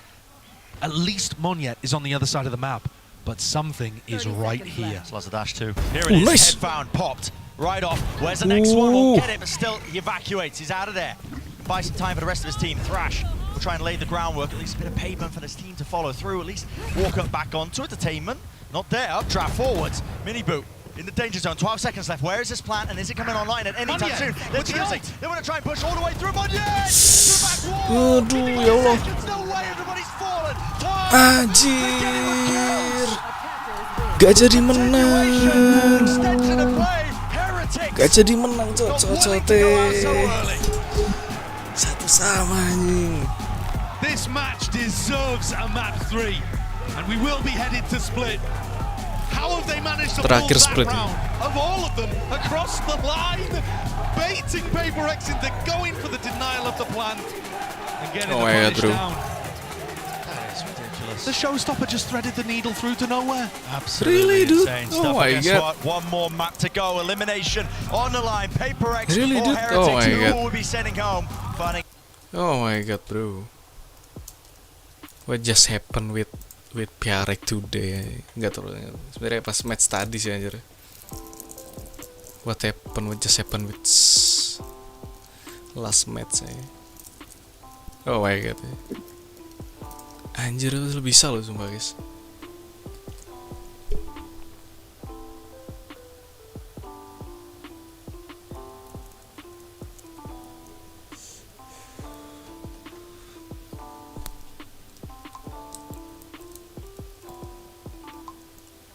At least Monyet is on the other side of the map, but something is right here. Dash too. Here it is. Nice. Headbound popped right off. Where's the next one? Won't get it, but still he evacuates. He's out of there. Buy some time for the rest of his team. Thrash will try and lay the groundwork. At least a bit of pavement for this team to follow through. At least walk up back onto entertainment. Not there. Updraft forwards. Mini boot. In the danger zone, 12 seconds left. Where is this plant and is it coming online at any time soon? They're choosing. They want to try and push all the way through Monyet! To the back wall! Aduh, ya Allah. No way, everybody's fallen! Anjir. Gak jadi menang. Extension of play. Heretics. Gak jadi menang cocok-cocote. Satu sama anjing. This match deserves a map 3, and we will be headed to split. How have they managed to pull Terakhir that split. round of all of them across the line, baiting Paper X into going for the denial of the plan and getting the punish down? That is ridiculous. The showstopper just threaded the needle through to nowhere. Absolutely Really, dude? insane Oh stuff. my And guess God. what? One more map to go. Elimination on the line. Paper X Really, or dude? Heretics. Oh my Who God. will be sending home? Finding Oh my god, bro. What just happened with Piarek today? Enggak tahu. Sebenarnya pas match tadi sih anjir. What just happened with last match Oh my god. Anjir, lu bisa loh sumpah guys.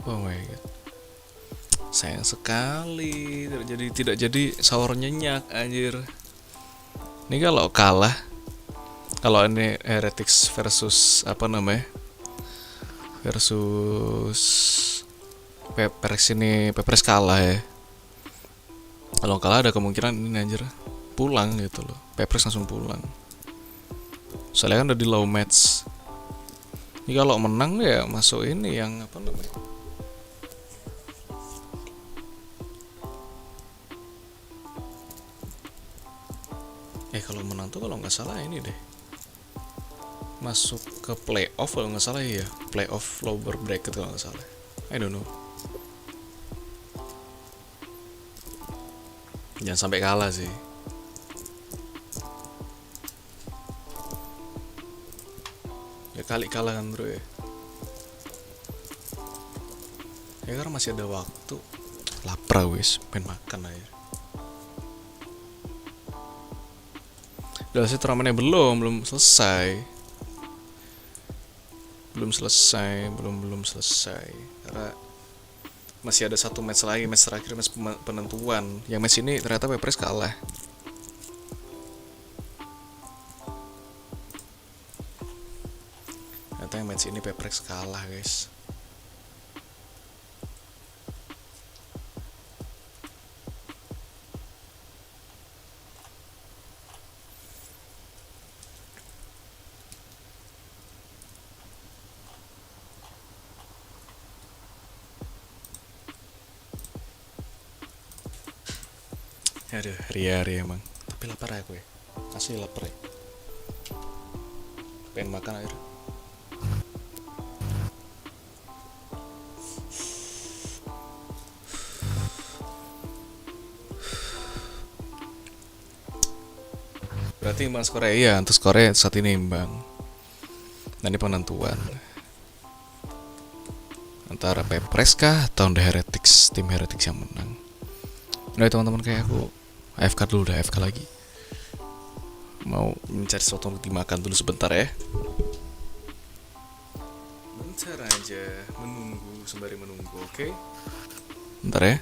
Oh my god. Sayang sekali tidak jadi sahur nyenyak anjir. Ini kalau kalah, kalau ini Heretics versus apa namanya? Versus Pepres ini, Pepres kalah ya. Kalau kalah ada kemungkinan ini anjir pulang gitu loh. Pepres langsung pulang. Soalnya kan udah di low match. Ini kalau menang ya masuk ini yang apa namanya? kalau menang tuh kalau nggak salah ini deh, masuk ke playoff kalau nggak salah ya, playoff lower bracket kalau nggak salah. I don't know. Jangan sampai kalah sih. Ya kali kalah kan bro ya. Ya karena masih ada waktu. Lapar wis, pengen makan aja. Udah sih turnamennya belum selesai. Belum selesai. Karena masih ada satu match lagi, match terakhir, match penentuan. Yang match ini ternyata Pepres kalah. Ternyata yang match ini Pepres kalah guys. Aduh, hari-hari emang. Tapi lapar ya gue. Asli lapar ya. Pengen makan air. Berarti imbang skor ya, untuk skornya saat ini imbang. Dan ini penentuan antara Pepres kah atau Heretics, tim Heretics yang menang. Udah teman-teman, kayak aku AFK dulu, udah AFK lagi. Mau mencari sesuatu untuk dimakan dulu sebentar ya. Bentar aja, menunggu sembari menunggu, oke? Bentar ya.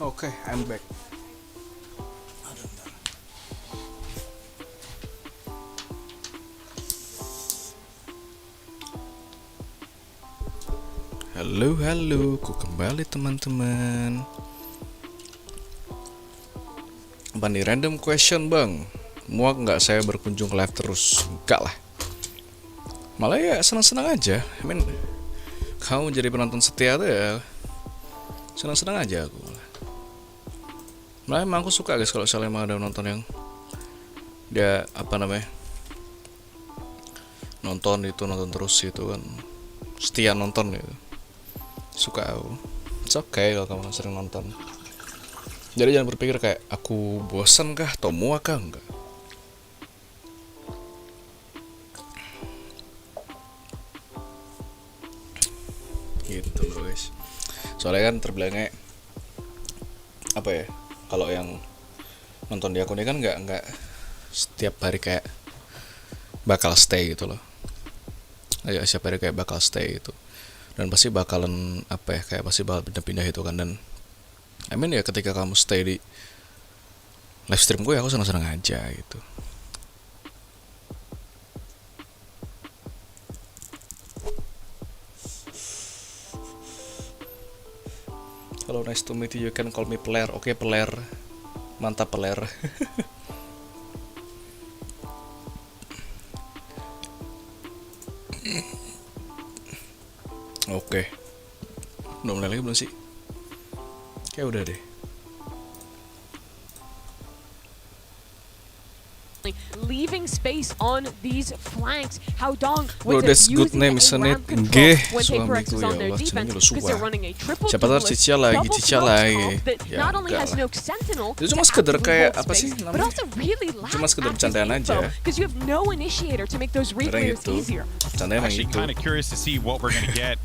Oke, I'm back. Halo, ku kembali teman-teman. Apa nih, random question bang? Muak nggak saya berkunjung ke live terus? Enggak lah. Malah ya senang-senang aja. I mean, kamu jadi penonton setia tuh ya senang-senang aja aku. Nah emang aku suka guys kalau misalnya emang ada nonton yang dia apa namanya nonton terus gitu kan, setia nonton gitu, suka aku. It's okay kalau kamu sering nonton. Jadi jangan berpikir kayak aku bosan kah atau muak kah, enggak. Gitu loh guys. Soalnya kan terbilangnya apa ya, kalau yang nonton di akun ini kan nggak setiap hari kayak bakal stay gitu loh. Ayo setiap hari kayak bakal stay gitu. Dan pasti bakalan apa ya, kayak pasti bakal pindah-pindah itu kan. Dan I mean ya ketika kamu stay di live stream gue ya aku senang-senang aja gitu. Hello, nice to meet you. You can call me Peler. Oke, Peler. Mantap, Peler. Oke. Udah mulai lagi belum sih? Kayak udah deh. Leaving space on these flanks. How Dong Bro, was that's good using name, a isn't it? ramp control Nggih, when Paper X suamiku was ya on their Allah, defense jenenge lo because they're suka. running a triple Siapa tahu duelist, Cicia lagi, double Cicia smoke lagi. comp that Ya, not only enggak has lah. no sentinel Itu cuma to sekedar actively kayak hold apa sih space, but namanya? also really lacks Cuma sekedar active bercandaan info, aja. because you have no initiator to make those Kadang replayers gitu. easier. Candanya emang Actually, gitu. kind of curious to see what we're gonna get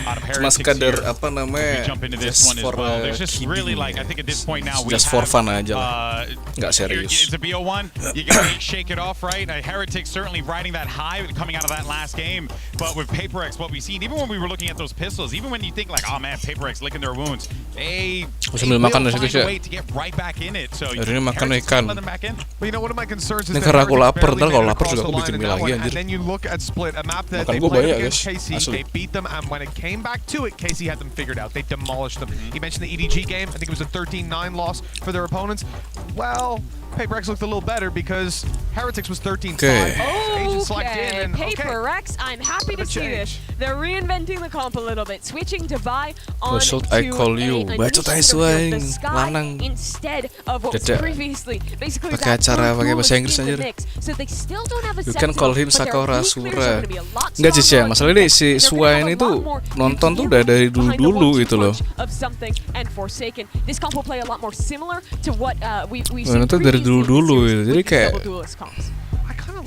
out of Cuma Heretics sekedar here. apa namanya? We jump into this Just one as for well. There's just kidding, really ya. I think at this point now we Just for have, fun aja lah. Nggak serius. It's a BO1. You gotta shake it off, right? Heretics certainly riding that high coming out of that last game. But with Paper X, what we've seen, even when we were looking at those pistols, even when you think like, oh man, Paper X licking their wounds, they Sambil will makan find guys a ya. way to get right back in it. So Hari ini makan Heretics ikan. let them back in. But you know, one of my concerns is Ini that karena aku Heretics lapar, barely ntar kalau made it lapar across juga the aku line bikin in mie that lagi, one. anjir. And then you look at Split, a map that Makan they gua played banyak, against guys. KC, Asli. they beat them, and when it came back to it, KC had them figured out. They demolished them. You mentioned the EDG game. I think it was a 13-9 loss for their opponents. Well, Paper X looked a little better because Heretics was 13-5. Agent select in, and Paper X, I'm happy to see this. They're reinventing the comp a little bit, switching to buy on should to I call you? a Bacot aja initiator field, the suaing, sky lanang. instead of what was Dadak. previously basically Pakai that acara third pakai bahasa duelist Inggris, in the anjir. mix. So they still don't have a You can call him sentinel, but Sakura their nuclears are Asura. gonna be a lot Enggak Cici ya, stronger masalah ini si and they're gonna Sua have ini a tuh lot more nonton tuh UTM udah dari behind the dulu 1-2 gitu loh. punch of something and Forsaken. This comp will play a lot more similar to what we've Nah, seen itu dari previously in the dulu-dulu series gitu. Jadi with these kayak double duelist comps.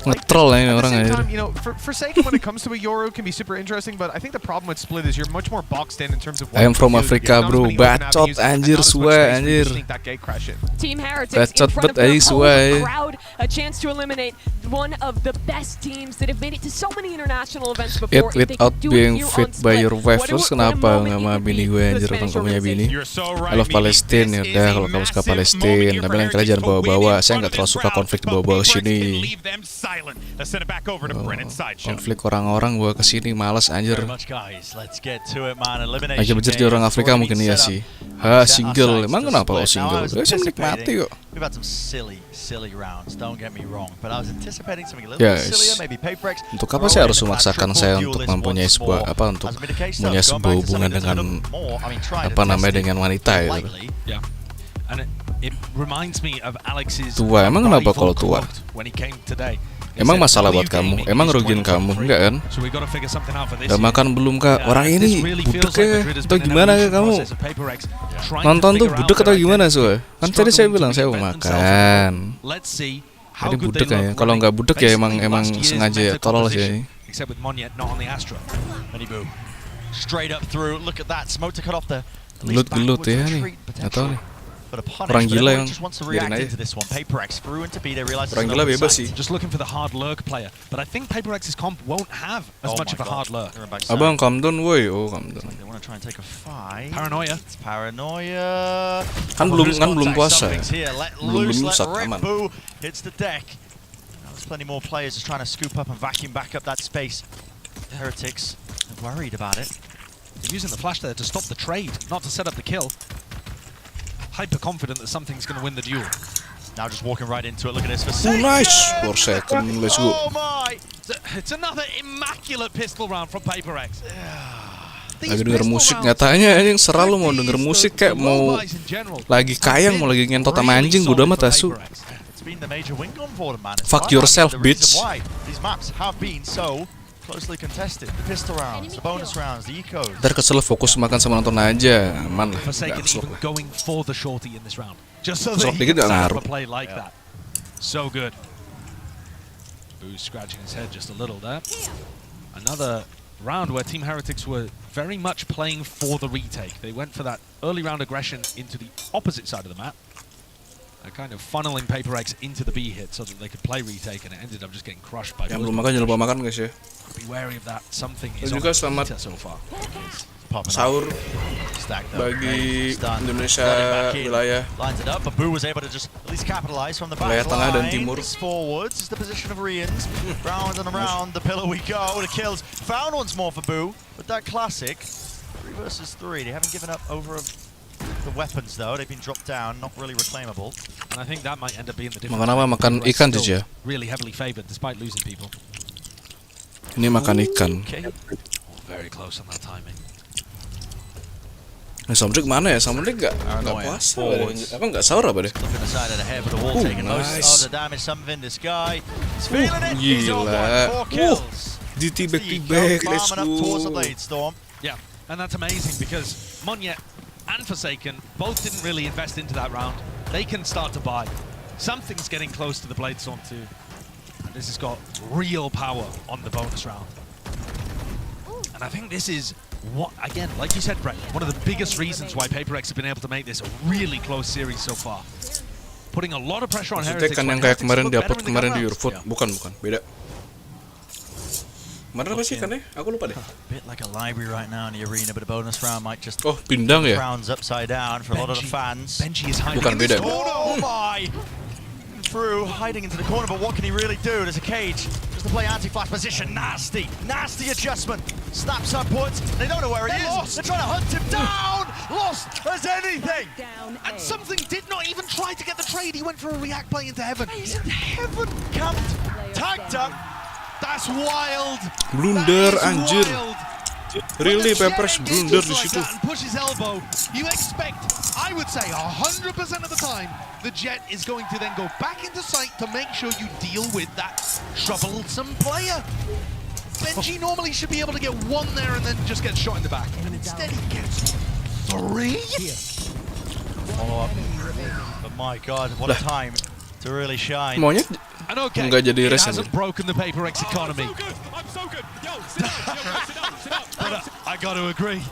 ngetrol lah ini At the orang same aja. time, you know, Forsaken when it comes to a Yoru can be super interesting, but I think the problem with Split is you're much more boxed in terms of what I am you from do. Africa, Not as bro. many open Bacot, avenues and anjir, not as much Sua, space for you to anjir. sneak that gate crash in. Team Heretics in Bacot front of bet their aja, whole Sua. crowd, a chance to eliminate one of the best teams that have made it to so many international events It before. If they without could do being it here fit on by Split, your wife. what a- Terus what a kenapa moment nggak it sama could bini be gue for the anjir orang Spanish kamunya bini? You're so right, I love Mimi. Palestine ya This udah is kalau a kamu suka massive Palestine, moment here tapi for lain kali jangan Heretics to win bawa-bawa. in Saya front nggak of terlalu this suka crowd, konflik but dibawa-bawa ke Paper X sini. can leave them silent. Let's send it back over to Brennan Sideshow. Konflik orang-orang bawa ke sini malas anjir. Very much, guys. Let's get to it, man. Elimination Aja bejer di game orang has Afrika already mungkin been iya set sih. up. Ha, Set single. our Emang sights to kenapa split. kalau Now, I single? was Saya menikmati anticipating- kok. We've had some silly rounds, don't get me wrong. But I was anticipating something a little Guys, bit sillier, maybe Paper X. Untuk apa saya harus memaksakan saya untuk mempunyai sebuah apa untuk mempunyai sebuah hubungan dengan apa namanya dengan wanita gitu. Yeah. And it reminds me of Alex's Tua, emang kenapa rival kalau tua? quote when he came today. He Emang said, masalah "All buat you kamu? gaming Emang is rugiin 2023. kamu? Enggak kan? So we gotta figure something out for this Udah year." makan belum kak? Orang This ini really budek feels like ya? Madrid has Atau been an gimana evolution kak kamu? process of Paper X trying to Nonton tuh figure budek out atau their gimana identity, Sue? Kan tadi saya struggling bilang to saya mau reinvent themselves. makan. Let's see how Jadi good budek they ya. look Kalau nggak budek ya basically emang last year's sengaja meta tolol sih composition, ini. except with Monyet not on the Astra. Many boo. Straight up through. Look at that. Smoke to cut off the Gelut-gelut ya nih. Nggak tahu nih. But a punish, Orang but gila everyone yang just wants to biarin react aja. into this one. Paper X through into B. They realize Orang it's gila an open bebas site. sih. Just looking for the hard lurk player, but I think Paper X's comp won't have as Oh much my of a God. hard lurk. They're back side. Abang calm down woi. Oh calm down. They want to try and take a fight. Paranoia. It's paranoia. Kan belum puasa ya. Something's here. Let Belum loose, imsak, let rip. aman. Boo hits the deck. Now there's plenty more players just trying to scoop up and vacuum back up that space. Heretics are worried about it. They're using the flash there to stop the trade, not to set up the kill. Hyper confident that something's going to win the duel. Now just walking right into it. Look at this for Oh nice. 4 second. Let's go. Oh my! It's another immaculate pistol round from Paper X. Lagi denger musik, nyatanya anjing selalu mau denger musik kayak mau lagi kayang, mau lagi ngentot sama anjing, bodo amat asu. Fuck yourself, bitch. Ntar kesel fokus makan sama nonton aja, aman lah. Gak kesel lah. Kesel dikit gak ngaruh. So good. Boo scratching his head just a little there. Another round where Team Heretics were very much playing for the retake. They went for that early round aggression into the opposite side of the map. They're kind of funneling Paper X into the B hit so that they could play retake, and it ended up just getting crushed by. Yang belum makan jangan lupa makan guys ya. Be wary of that. Something is juga selamat so far. Sahur bagi Indonesia wilayah wilayah tengah dan timur. Forwards is the position of Rians. Round and around the pillar we go. The kills found once more for Boo, but that classic 3 versus 3. They haven't given up over the weapons though. They've been dropped down, not really reclaimable. And I think that might end up being the difference. Makan apa? Makan ikan saja. Really heavily favored despite losing people. Ini makan ikan. Very close on that timing. Samudrik mana ya? Samudrik nggak puasa, apa nggak sahur apa deh? Nice. Gila. Ditibek-tibek, let's go. Yeah, and that's amazing because Monyet and Forsaken both didn't really invest into that round. They can start to buy. Something's getting close to the Bladestorm too. And this has got real power on the bonus round. And I think this is what, again, like you said, Brett, one of the biggest reasons why Paper X have been able to make this a really close series so far. Putting a lot of pressure on Heretics. Kan yang kayak kemarin di-upload kemarin di Eurofoot, bukan, beda. Kemarin apa sih kan ya? Aku lupa deh. Bit like a library right now in the arena, but a bonus round might just pindang ya? rounds upside down for a lot of the fans. Benji is hiding. Bukan beda. Oh my! Through, hiding into the corner, but what can he really do? There's a cage. Just to play anti-flash position. Nasty adjustment. Snaps upwards. They don't know where he is. They're trying to hunt him down. Lost as anything. And something did not even try to get the trade. He went for a react play into heaven. He's in heaven. Camped. Tagged up. That's wild. Blunder, anjir. Really, Peppers blunder di situ. And push his elbow. You expect, I would say, 100% of the time, the Jet is going to then go back into sight to make sure you deal with that troublesome player. Benji normally should be able to get one there and then just get shot in the back. And instead he gets 3? Follow up. But my God, what a time to really shine. Monyet nggak jadi res hasn't broken the Paper X economy. I'm so good. Yo, sit down. But I got to agree.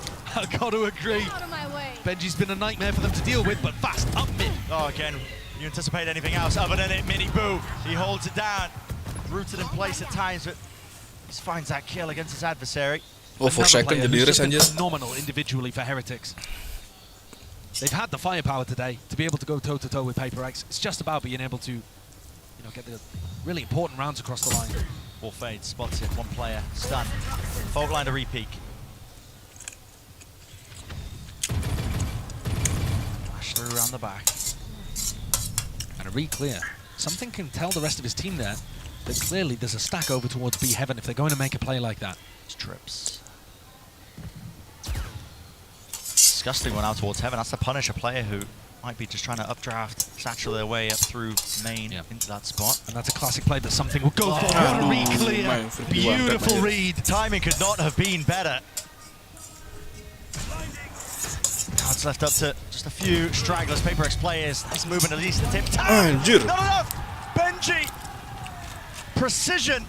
Benji's been a nightmare for them to deal with, but fast up mid. Oh, again, you anticipate anything else other than it, Mini Boo. He holds it down, rooted in place at times, but he finds that kill against his adversary. Forsaken jadi res anjir. Phenomenal individually for Heretics. They've had the firepower today to be able to go toe-to-toe with Paper X. It's just about being able to, get the really important rounds across the line. Ball fades, spots it, one player, stunned. Fault line to re-peak. Flash through around the back. And a re-clear. Something can tell the rest of his team there that clearly there's a stack over towards B Heaven if they're going to make a play like that. It's trips. Disgusting one out towards Heaven. That's to punish a player who might be just trying to updraft, satchel their way up through main into that spot. And that's a classic play that something will go for. What a re-clear. Beautiful read. Timing could not have been better. Now it's left up to just a few stragglers. Paper X players. Nice movement at least. Tip. Not enough. Benji. Precision.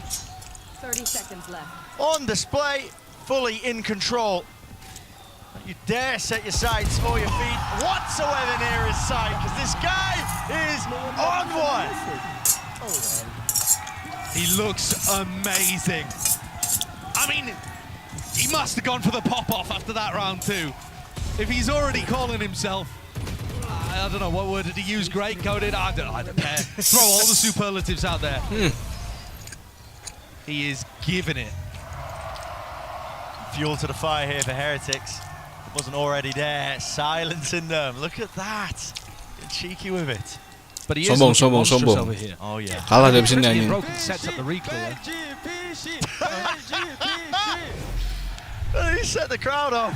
30 seconds left. On display. Fully in control. Don't you dare set your sights or your feet whatsoever near his sight, because this guy is on one. He looks amazing. I mean, he must have gone for the pop-off after that round too. If he's already calling himself, I don't know, what word did he use? Great coded? I don't care. Throw all the superlatives out there. He is giving it. Fuel to the fire here for Heretics. Wasn't already there, silencing them. Look at that. Getting cheeky with it. But he is sombong over here. Oh yeah. Kalah dari sini anjing. Sets up the re-clear. He set the crowd off.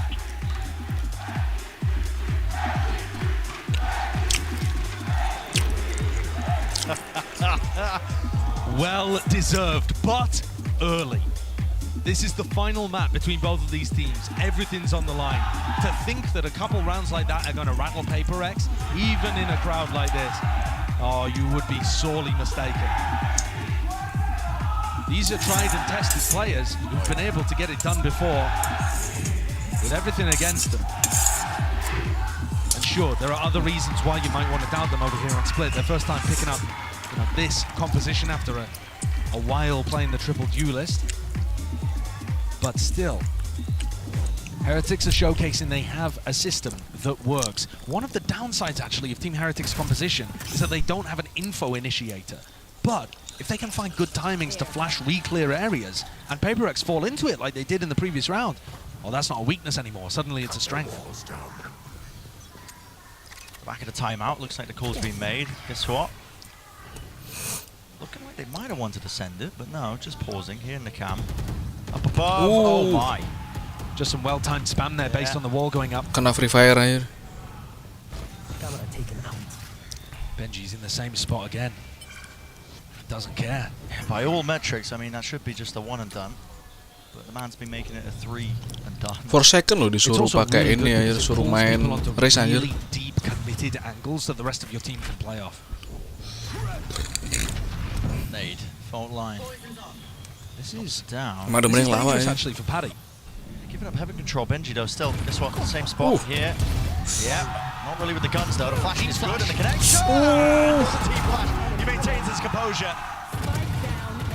Well deserved, but early. This is the final map between both of these teams. Everything's on the line. To think that a couple rounds like that are going to rattle Paper X, even in a crowd like this, oh, you would be sorely mistaken. These are tried and tested players who've been able to get it done before with everything against them. And sure, there are other reasons why you might want to doubt them over here on Split. Their first time picking up this composition after a while playing the triple duelist. But still, Heretics are showcasing they have a system that works. One of the downsides, actually, of Team Heretics' composition is that they don't have an info initiator. But if they can find good timings to flash re-clear areas, and Paper X fall into it like they did in the previous round, well, that's not a weakness anymore. Suddenly it's a strength. Back at a timeout. Looks like the call's been made. Guess what? Looking like they might have wanted to send it, but no, just pausing here in the camp. Up above. Ooh. Oh my. Just some well-timed spam there based on the wall going up. Kena free fire aja. Benji's in the same spot again. Doesn't care. By all metrics, I mean, that should be just a one and done. But the man's been making it a 3 and done. 4 second loh disuruh pakai ini aja, suruh main race aja. Really deep committed angles that the rest of your team can play off. Nade, fault line. This is down. Mada mending lawa ya. Actually for Paddy. Giving up heavy control. Benji though, still this one, same spot here. Yeah, not really with the guns though. The flashing is good and the connection. T-flash. He maintains his composure.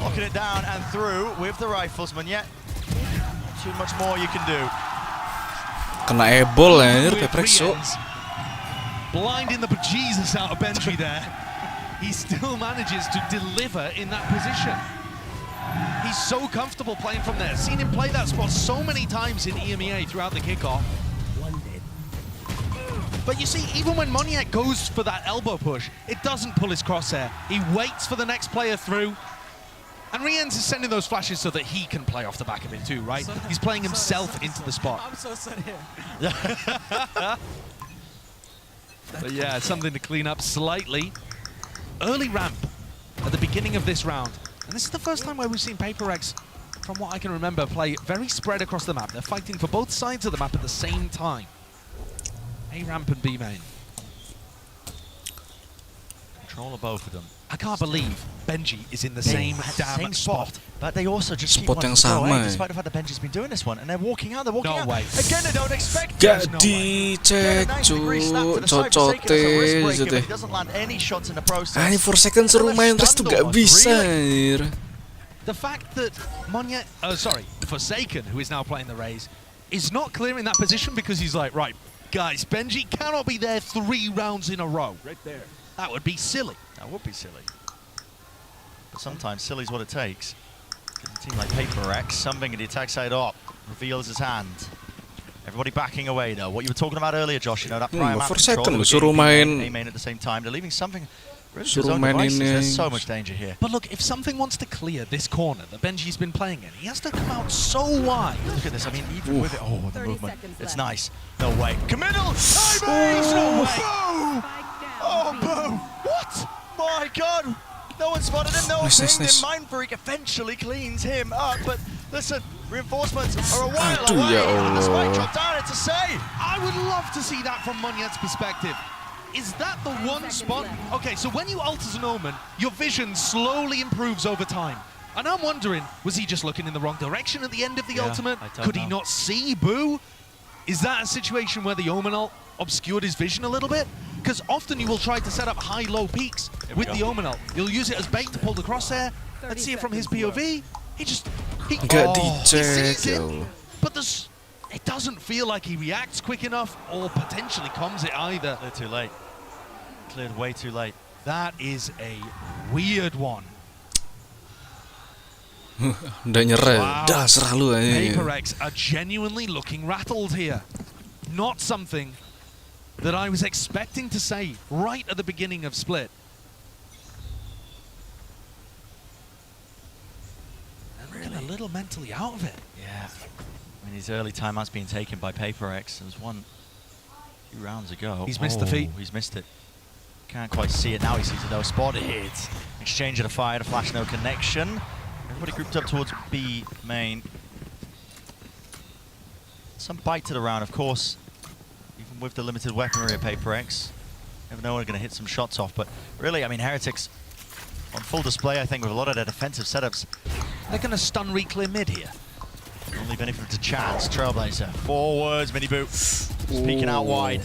Locking it down and through with the riflesman. Yet, too much more you can do. Kena ebol anjir, Peprexo. Blinding the bejesus out of Benji there. He still manages to deliver in that position. He's so comfortable playing from there. Seen him play that spot so many times in EMEA throughout the kickoff. But you see, even when Moniak goes for that elbow push, it doesn't pull his crosshair. He waits for the next player through. And Rienz is sending those flashes so that he can play off the back of it too, right? He's playing himself into the spot. I'm so sorry. But yeah, something to clean up slightly. Early ramp at the beginning of this round. And this is the first time where we've seen Paper X, from what I can remember, play very spread across the map. They're fighting for both sides of the map at the same time. A ramp and B main. Control of both of them. I can't believe Benji is in the same damn spot. But they also just keep Spot wanting yang to go, sama, despite the fact that Benji's been doing this one. And they're walking out, they're walking out. No way. Again, they don't expect Gak it. dicek cu, cocote gitu deh. He doesn't land any shots in the process. Ah, ini 4 second suruh main race tuh gak bisa anjir. The fact that Forsaken, who is now playing the Rays, is not clearing that position because he's like, right, guys, Benji cannot be there 3 rounds in a row. Right there. That would be silly. That would be silly. But sometimes silly's what it takes. A team like Paper X, something at the attack side up, reveals his hand. Everybody backing away though. What you were talking about earlier, Josh, you know, that prime map control. Second, suruh main. A main at the same time. They're leaving something. Really Suruh main ini. There's so much danger here. But look, if something wants to clear this corner that Benji's been playing in, he has to come out so wide. Look at this. I mean, even with it, the movement, it's nice. No way. Committal. Timing. No way. Boom. Oh, boom. What? My God. No one spotted him. No one pinged him. Mind Freak eventually cleans him up. But listen, reinforcements are a while away. The spike dropped down. It's a save. I would love to see that from Moniet's perspective. Is that the one spot? Okay, so when you ult as an Omen, your vision slowly improves over time. And I'm wondering, was he just looking in the wrong direction at the end of the ultimate? Could he not see Boo? Is that a situation where the Omen ult obscured his vision a little bit? Because often you will try to set up high-low peaks with the Omen ult. You'll use it as bait to pull the crosshair. Let's see it from his POV. He sees it, but it doesn't feel like he reacts quick enough or potentially comms it either. Cleared too late. Cleared way too late. That is a weird one. Udah nyerah, dah serah lu aja. Paper X are genuinely looking rattled here. Not something that I was expecting to say right at the beginning of Split. And really a little mentally out of it. Yeah. I mean, his early timeout's being taken by PaperX. There was one a few rounds ago. He's missed the feed. He's missed it. Can't quite see it now. He sees it though. Spotted. Exchange of the fire. The flash, no connection. Everybody grouped up towards B main. Some bite to the round, of course. Even with the limited weaponry of PaperX, never know when we're going to hit some shots off. But really, I mean, Heretics on full display, I think, with a lot of their defensive setups. They're going to stun re-clear mid here. Only benefit to chance. Trailblazer forwards, mini boot, speaking out wide.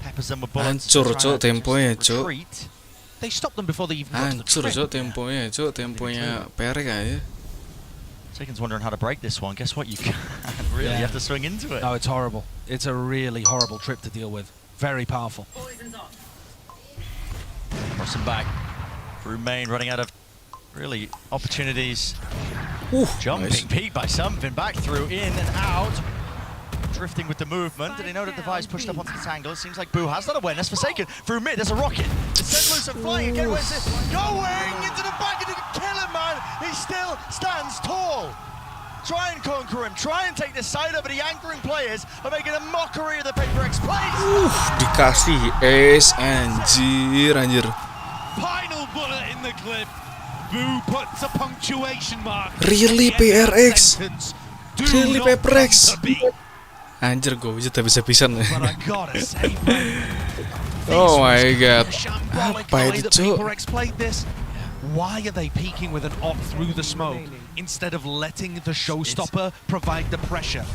Peppers them with bullets. Hancur cok temponya cok. Retreat. They stopped them before they even got to the Hancur trip. temponya Perek aja. Teken's wondering how to break this one. Guess what? You can't really. Yeah. You have to swing into it. No, it's horrible. It's a really horrible trip to deal with. Very powerful. Crossing back through main, running out of really opportunities. Jumping nice. peak by something, back through, in and out. Drifting with the movement. Did he know that the device pushed up onto this angle? It seems like Boo has that awareness. Forsaken through mid. There's a rocket. It's sent loose and flying again. Where's it going? Into the back. It didn't kill him, man. He still stands tall. Try and conquer him. Try and take this side up, but the anchoring players are making a mockery of the PaperX plays. Dikasih ace, anjir. Final bullet in the clip. Boo puts a punctuation mark. Really PRX? Do Really not PaperX? come to be. Anjir gue bisa-bisan. But I gotta say, man, Oh my god. shambolic Apa way itu that cok? PaperX played this. Why are they peeking with an op through the smoke instead of letting the showstopper provide the pressure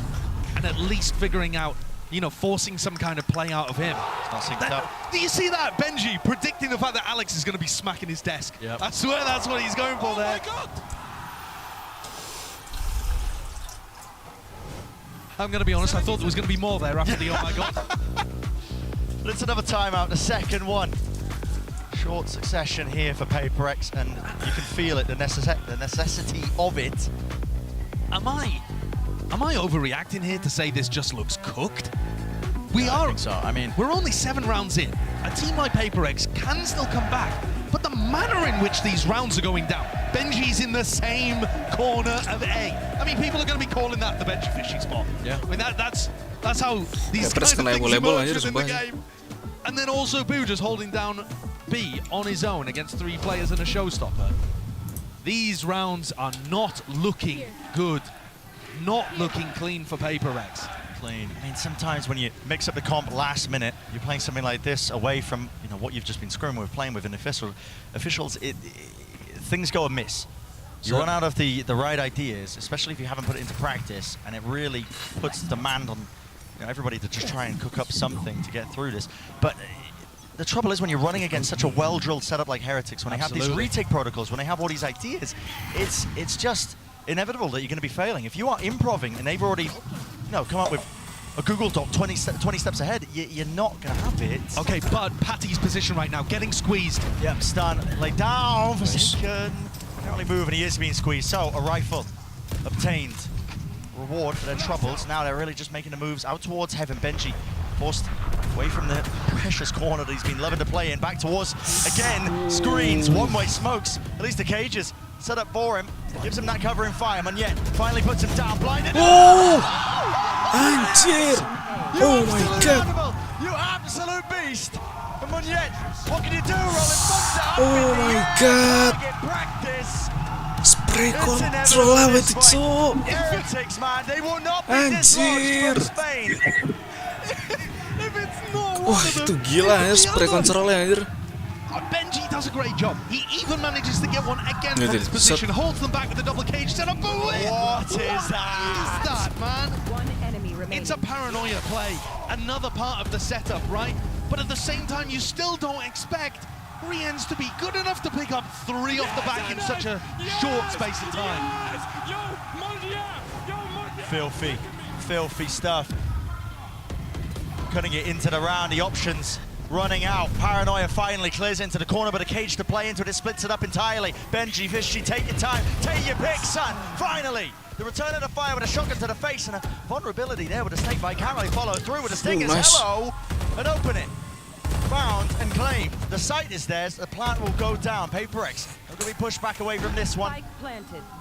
and at least figuring out, you know, forcing some kind of play out of him? It's not synced up. Do you see that? Benji predicting the fact that Alex is going to be smacking his desk. Yep. I swear that's what he's going for there. my god! I'm going to be honest, I thought there was going to be more there after the oh my god. But it's another timeout, the second one. Short succession here for PaperX, and you can feel it, the necessity of it. Am I overreacting here to say this just looks cooked? I think so. I mean, We're only 7 rounds in. A team like PaperX can still come back, but the manner in which these rounds are going down. Benji's in the same corner of A. I mean, people are going to be calling that the Benji fishing spot. Yeah. I mean, that's how these PaperX kind of kena things label emerge aja within the sumpah. game. And then also Boo just holding down B on his own against 3 players and a showstopper. These rounds are not looking good. Not looking clean for PaperX. clean. I mean, sometimes when you mix up the comp last minute, you're playing something like this away from what you've just been screwing with, playing with an officials. Things go amiss. You run out of the right ideas, especially if you haven't put it into practice, and it really puts demand on everybody to just try and cook up something to get through this. But the trouble is when you're running against such a well-drilled setup like Heretics, when they have these retake protocols, when they have all these ideas, it's just inevitable that you're going to be failing. If you are improving and they've already come up with a Google Doc 20 steps ahead, you're not going to have it. Okay, but Patty's position right now, getting squeezed. Yep, stun, lay down, Forsaken. Can't really move and he is being squeezed. So, a rifle obtained. Reward for their troubles. Now they're really just making the moves out towards Heaven. Benji forced away from the precious corner that he's been loving to play in. Back towards, again, screens, one-way smokes. At least the cages set up for him. Gives him that covering fire. Monyet finally puts him down, blinded. Oh! Anjir! Oh my god! You absolute beast! And Monyet, what can you do? Rolling thumbs down. Oh my god! Practice. Spray control apa itu, Cuk? Heretics, man, they will not be dislodged from Spain. If it's not Wah, itu gila ya spray controlnya anjir. Benji does a great job. He even manages to get one again from his position, holds them back with the double cage setup. What is that? Man? One enemy remaining. It's a paranoia play. Another part of the setup, right? But at the same time, you still don't expect Rien's to be good enough to pick up 3 off the back in such a short space of time. Filthy stuff. Cutting it into the round, the options running out. Paranoia finally clears into the corner, but a cage to play into it. It splits it up entirely. Benji, Fishy, take your time. Take your pick, son. Finally, the return of the fire with a shotgun to the face and a vulnerability there with a snake bite. Can't really follow through with the stingers. Nice. Hello, and open it. Found and claimed. The site is theirs. The plant will go down. PaperX Can we push back away from this one?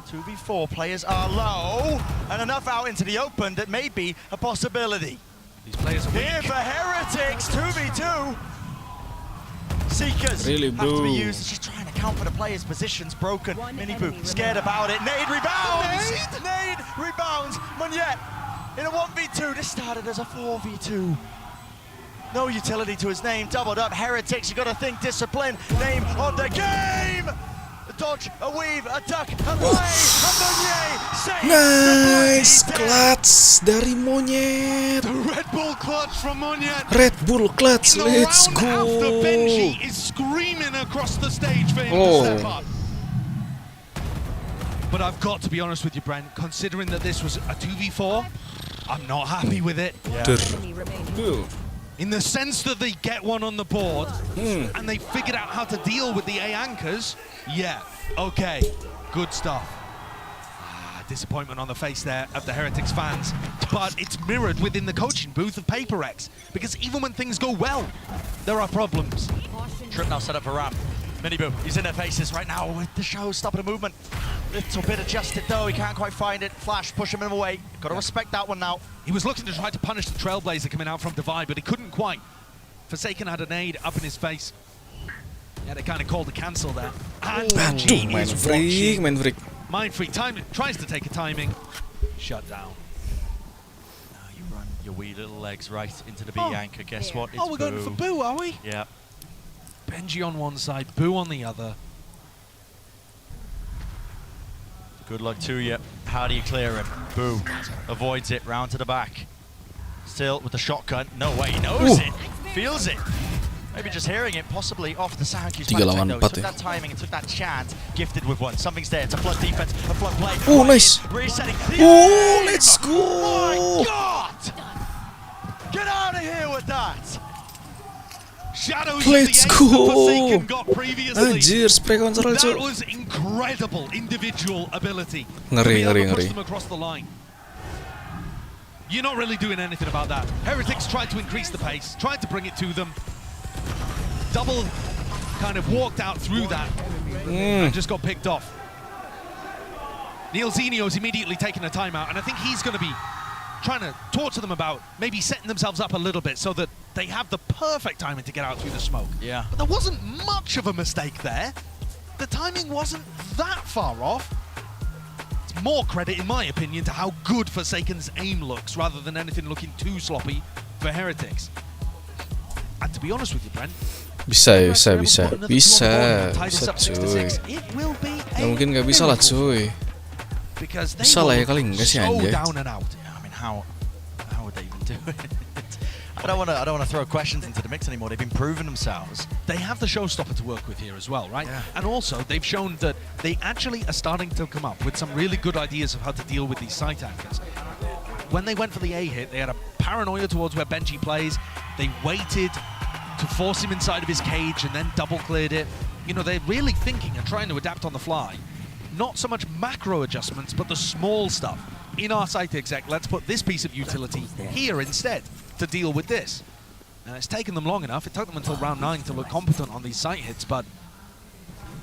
2v4 players are low, and enough out into the open that may be a possibility. These players are here for Heretics, 2v2. Seekers really, have to be used. She's trying to count for the players' positions broken. Miniboo scared about it. Nade rebounds. Nade rebounds. Monyet in a 1v2. This started as a 4v2. No utility to his name. Doubled up. Heretics, you got to think discipline. Name on the game. A dodge, a weave, a duck, a lay, a Monyet. Nice clutch dari Monyet. The Red Bull clutch from Monyet. Red Bull clutch, let's go. After Benji is screaming across the stage for him to step up. But I've got to be honest with you, Brent. Considering that this was a 2v4, I'm not happy with it. In the sense that they get one on the board and they figured out how to deal with the A anchors. Yeah, okay, good stuff. Disappointment on the face there of the Heretics fans, but it's mirrored within the coaching booth of PaperX, because even when things go well, there are problems. Trip now set up for Ram. Miniboo, he's in their faces right now with the show stopping the movement. Little bit adjusted though, he can't quite find it. Flash, push him away. Got to respect that one now. He was looking to try to punish the Trailblazer coming out from Divide, but he couldn't quite. Forsaken had a nade up in his face. Yeah, they kind of called a cancel there. And Benji is watching. Mind Freak tries to take a timing. Shut down. Now you run your wee little legs right into the B anchor. Guess what? It's we're going for Boo, are we? Yeah. Benji on one side, Boo on the other. Good luck to you. How do you clear him? Boo avoids it, round to the back. Still with the shotgun. No way, he knows it. Feels it. Maybe just hearing it, possibly off the sound cues. Took that timing and took that chance. Gifted with one. Something's there. It's a flood defense, a flood play. Oh, nice. Resetting. Oh, let's go. Oh my God! Get out of here with that. Shadows let's of the go. Forsaken got previously. Anjir, spray counter That was incredible individual ability. Ngeri, to be able to ngeri, push ngeri. them across the line. You're not really doing anything about that. Heretics tried to increase the pace, tried to bring it to them. Double kind of walked out through that and just got picked off. Neil Zinio's immediately taking a timeout, and I think he's going to be trying to talk to them about maybe setting themselves up a little bit so that they have the perfect timing to get out through the smoke. Yeah. But there wasn't much of a mistake there. The timing wasn't that far off. It's more credit, in my opinion, to how good Forsaken's aim looks rather than anything looking too sloppy for Heretics. And to be honest with you, Brent, Bisa cuy. it will be Nggak mungkin nggak bisa lah cuy. because they Bisa lah ya, were kali enggak sih, so anjay. down and out. Yeah, I mean, how would they even do it? I don't want to throw questions into the mix anymore. They've been proving themselves. They have the showstopper to work with here as well, right? Yeah. And also, they've shown that they actually are starting to come up with some really good ideas of how to deal with these site anchors. When they went for the A hit, they had a paranoia towards where Benji plays. They waited to force him inside of his cage and then double cleared it. You know, they're really thinking and trying to adapt on the fly. Not so much macro adjustments, but the small stuff. In our site exec, let's put this piece of utility here instead to deal with this. Now, it's taken them long enough. It took them until round 9 to look competent on these site hits, but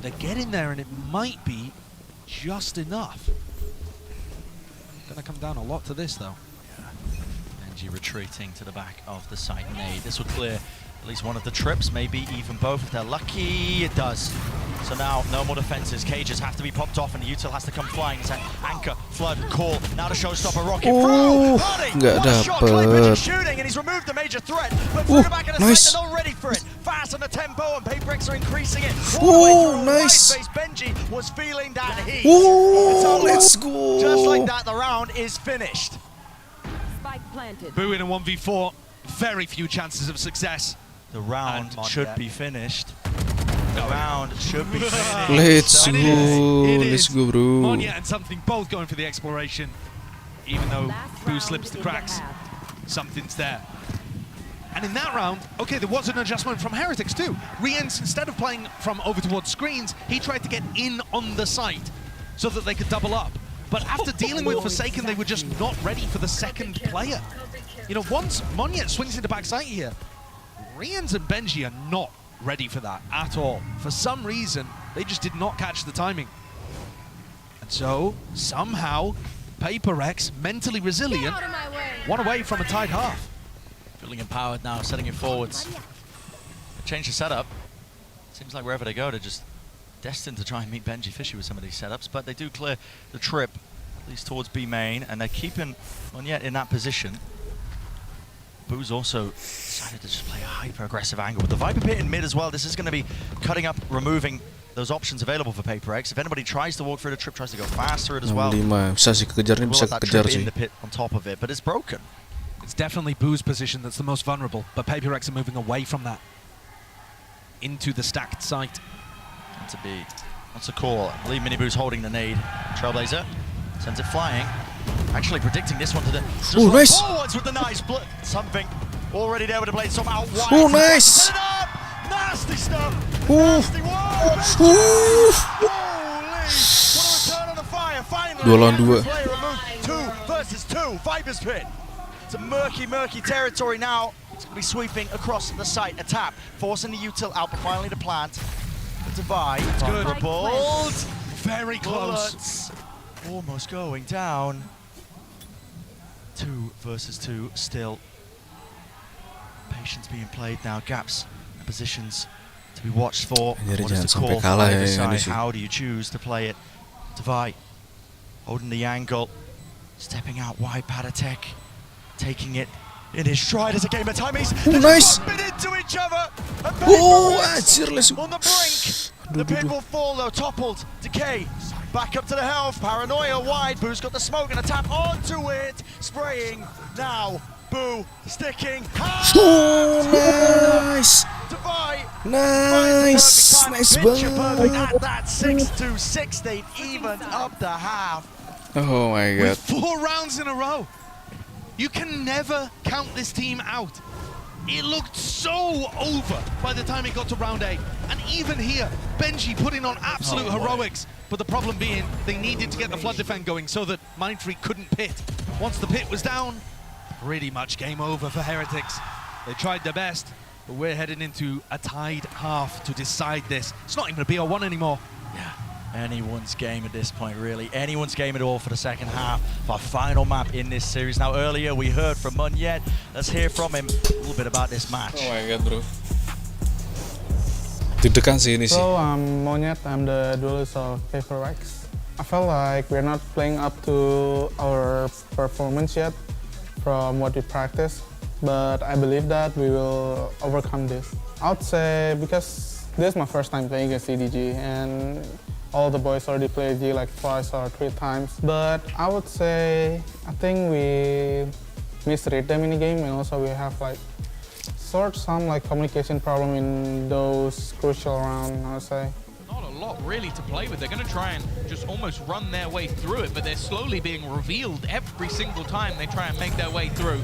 they're getting there, and it might be just enough. Gonna come down a lot to this, though. Benji retreating to the back of the site nade. This will clear at least one of the trips, maybe even both if they're lucky. It does. So now, no more defenses. Cages have to be popped off, and the util has to come flying. It's an anchor, flood, call. Now the showstopper, rocket. Nggak dapet. Shooting, and he's removed the major threat. But through the back of the nice. site, they're not ready for it. Fast on the tempo, and PaperX are increasing it. Nice. Right face. Benji was feeling that heat. Let's go. Just like that, the round is finished. Boo in a 1v4. Very few chances of success. The round should be finished. The round should be finished. Let's go, bro. Monya and something both going for the exploration. Even though Boo slips the cracks, something's there. And in that round, okay, there was an adjustment from Heretics too. Riens, instead of playing from over towards screens, he tried to get in on the site so that they could double up. But after dealing with Forsaken, they were just not ready for the second player. You know, once Monya swings into backside here, Riens and Benji are not ready for that at all. For some reason, They just did not catch the timing. And so, somehow, Paper Rex, mentally resilient, one away from a tied half. Feeling empowered now, setting it forwards. Change the setup. Seems like wherever they go, they're just destined to try and meet Benji Fishy with some of these setups, but they do clear the trip, at least towards B main, and they're keeping Monyet in that position. Boo's also decided to just play a hyper-aggressive angle. With the Viper Pit in mid as well, this is going to be cutting up, removing those options available for Paper X. If anybody tries to walk through the trip, tries to go fast through it as well, bisa sih kejarnya, bisa kejar sih. in the pit on top of it, but it's broken. It's definitely Boo's position that's the most vulnerable, but Paper X are moving away from that into the stacked site. To be, what's the call? I believe Mini Boo's holding the nade. Trailblazer sends it flying. Actually predicting this one to the nice forwards with the nice something already there with the blade some out wide. Oh, nice! Nasty stuff. Nasty one. Holy! What a return on the fire! Finally, 2 lawan 2. 2 versus 2. Viper's Pit. It's a murky territory now. It's going to be sweeping across the site. A tap, forcing the util out, but finally the plant. Divide. Good. Very close. Bullets. Almost going down. 2 versus 2 still. Patience being played now. Gaps and positions to be watched for. What is the call from either side? How do you choose to play it? Divide. Holding the angle. Stepping out wide. Padatek. Taking it in his stride as a game of time. He's nice. into each other. On the brink. The pit will fall though, toppled. Decay. Back up to the health. Paranoia wide. Boo's got the smoke and a tap onto it. Spraying now. Boo sticking. Nice. Nice. Nice banget. At that 6-2-6, they've evened up the half. Oh my god. With 4 rounds in a row. You can never count this team out. It looked so over by the time it got to round 8. And even here, Benji putting on absolute heroics. But the problem being, they needed to get the flood defend going so that Mindfreak couldn't pit. Once the pit was down, pretty much game over for Heretics. They tried their best, but we're heading into a tied half to decide this. It's not even a BO1 anymore. Yeah. Anyone's game at this point, really. Anyone's game at all for the second half. Our final map in this series. Now, earlier we heard from Monyet. Let's hear from him a little bit about this match. Oh my god, bro. Deg-degan sih ini sih. So, I'm Monyet. I'm the duelist of Paper Rex. I felt like we're not playing up to our performance yet from what we practice, but I believe that we will overcome this. I would say because this is my first time playing against EDG, and all the boys already played G like 2 or 3 times. But I would say, I think we misread them in the game, and also we have like some like communication problem in those crucial rounds, I would say. Not a lot really to play with. They're going to try and just almost run their way through it, but they're slowly being revealed every single time they try and make their way through.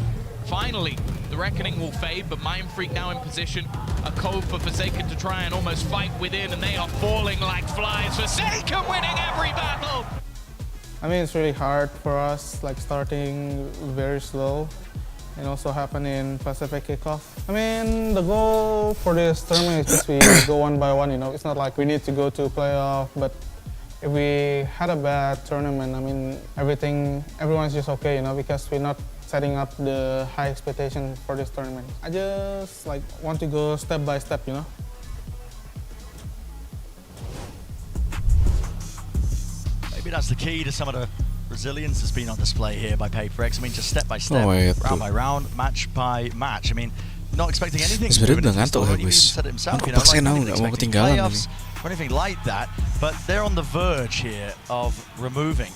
Finally, the Reckoning will fade, but Mindfreak now in position. A cove for Forsaken to try and almost fight within, and they are falling like flies. Forsaken winning every battle! I mean, it's really hard for us, like starting very slow, and also happen in Pacific kickoff. I mean, the goal for this tournament is just we go 1 by 1, you know. It's not like we need to go to playoff, but if we had a bad tournament, I mean, everyone's just okay, you know, because we're not setting up the high expectation for this tournament. I just like want to go step by step, you know. Maybe that's the key to some of the resilience that's been on display here by Paper X. I mean, just step by step, round by round, match by match. I mean, not expecting anything. Sebenarnya udah ngantuk ya, He even guys. said it himself, you know, Paksa like, nggak not mau expecting ketinggalan playoffs ini. or anything like that. But they're on the verge here of removing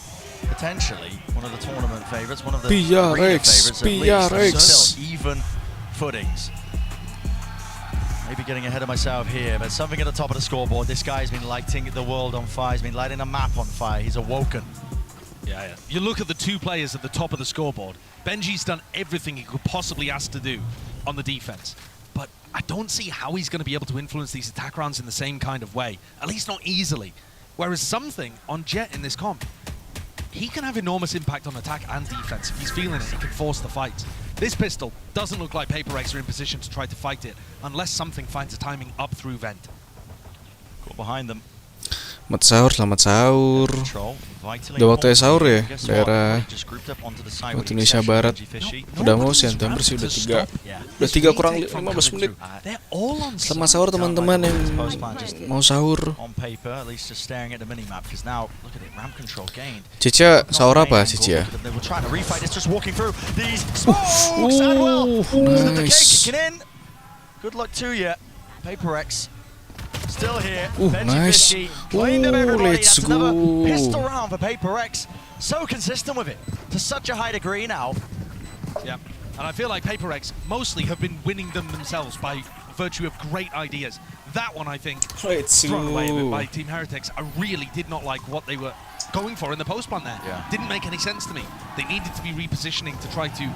potentially one of the tournament favorites, one of the arena favorites at least. Still even footings. Maybe getting ahead of myself here, but something at the top of the scoreboard. This guy's been lighting the world on fire. He's been lighting a map on fire. He's awoken. Yeah. You look at the 2 players at the top of the scoreboard. Benji's done everything he could possibly ask to do on the defense. But I don't see how he's going to be able to influence these attack rounds in the same kind of way. At least not easily. Whereas something on Jet in this comp, he can have enormous impact on attack and defense. If he's feeling it, he can force the fight. This pistol doesn't look like Paper X are in position to try to fight it, unless something finds a timing up through vent. Caught behind them. Selamat sahur. Udah waktunya sahur ya, daerah waktu Indonesia Barat. Udah mau sih, hampir sih udah 3 kurang 15 menit. Selamat sahur teman-teman yang mau sahur. Cica sahur apa Cica? Nice. Good luck to you, PaperX. Still here. Nice. Let's go. Pistol round for PaperX. So consistent with it to such a high degree now. Yeah, and I feel like PaperX mostly have been winning them themselves by virtue of great ideas. That one, I think, thrown away a bit by Team Heretics. I really did not like what they were going for in the post ban there. Yeah. Didn't make any sense to me. They needed to be repositioning to try to,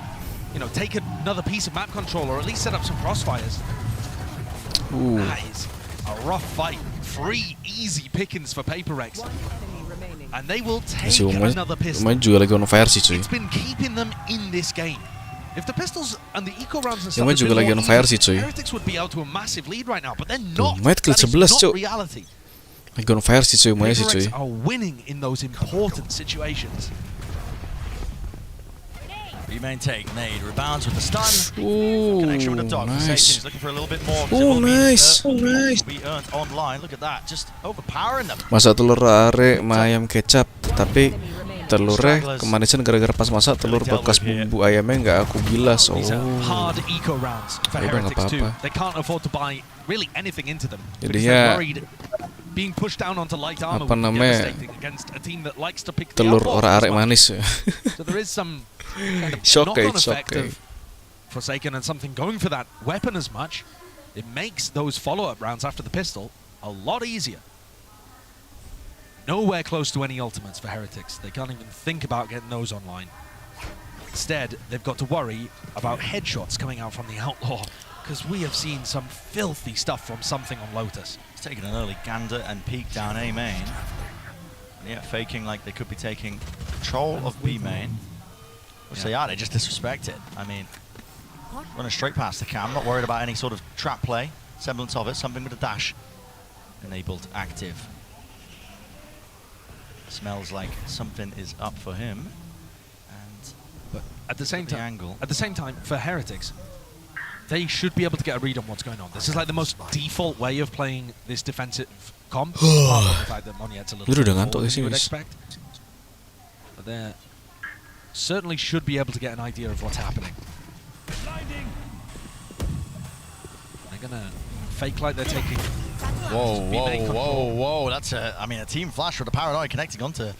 take another piece of map control or at least set up some crossfires. That is a rough fight. 3 easy pickings for PaperX. And they will take another pistol. Juga lagi on fire sih cuy. It's been keeping them in this game. If the pistols and the eco rounds and stuff juga lagi on fire sih cuy. Heretics would be out to a massive lead right now, but they're not. Kill 11 cuy. Reality. Lagi on fire sih cuy, sih cuy. PaperX are winning in those important situations. Remain take, nade, rebounds with the stun. Connection with the dog. Nice. He's looking for a little bit more. Nice. Be earned online. Look at that, just overpowering them. Masak telur are ayam kecap, tapi telurnya kemanisan gara-gara pas masak telur bekas bumbu ayamnya nggak aku gilas. Hard eco rounds for Heretics too. They can't afford to buy really anything into them. Jadinya being pushed down onto light armor apa namanya against a team that likes to pick telur ora-arek manis. So there is some kind of knock-on effect of Forsaken and something going for that weapon as much. It makes those follow-up rounds after the pistol a lot easier. Nowhere close to any ultimates for Heretics. They can't even think about getting those online. Instead, they've got to worry about headshots coming out from the Outlaw, because we have seen some filthy stuff from something on Lotus. He's taking an early gander and peek down A main. Yeah, faking like they could be taking control of B main. Which they are, they just disrespect it. I mean, running straight past the cam, not worried about any sort of trap play, semblance of it, something with a dash. Enabled active. Smells like something is up for him. And but at the same time, for Heretics, they should be able to get a read on what's going on. This is like the most default way of playing this defensive comp. Apart from the fact that Moniette's a little bit more than you would expect. But they certainly should be able to get an idea of what's happening. They're gonna fake like they're taking. Whoa! That's a team flash with a paranoid connecting onto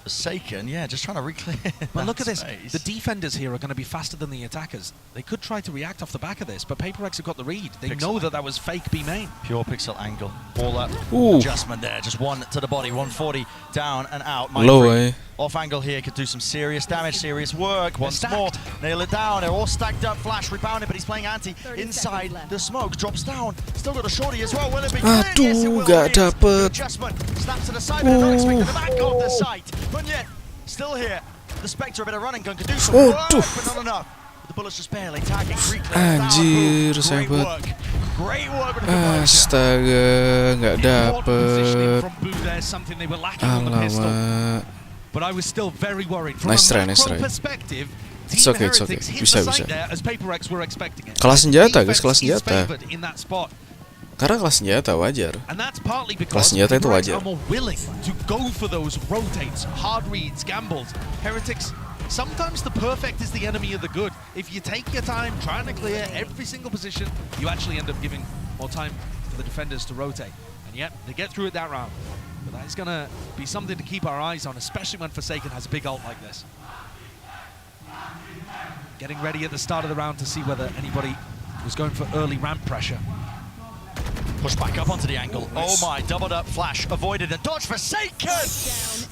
Forsaken. Yeah, just trying to reclear. But look at this. The defenders here are going to be faster than the attackers. They could try to react off the back of this, but PaperX have got the read. They know that was fake B main. Pure pixel angle. Ball up. Adjustment there. Just one to the body. 140 down and out. Low, Off angle here could do some serious damage, serious work. Once more, nail it down. They're all stacked up. Flash rebounded, but he's playing anti inside the smoke. Drops down. Still got a shorty as well. Will it be clear? Yes, it will. Adjustment. Snaps to the side, but not expecting the back of the site. But yet, still here. The Spectre, a bit of running gun, could do some work, but not enough. The bullets just barely tagging. Anjir, sahabat. Great work with the composure. Astaga, nggak dapet. Alamak. But I was still very worried from nice try. Perspective. It's okay. Bisa. Kelas senjata, guys, kelas senjata. Karena kelas senjata wajar. Kelas senjata itu wajar. Willing to go for those rotates, hard reads, gambles. Heretics, sometimes the perfect is the enemy of the good. If you take your time trying to clear every single position, you actually end up giving more time for the defenders to rotate. And yet, they get through it that round. But that is going to be something to keep our eyes on, especially when Forsaken has a big ult like this. Getting ready at the start of the round to see whether anybody was going for early ramp pressure. Push back up onto the angle. Oh my, doubled up flash, avoided and dodge Forsaken!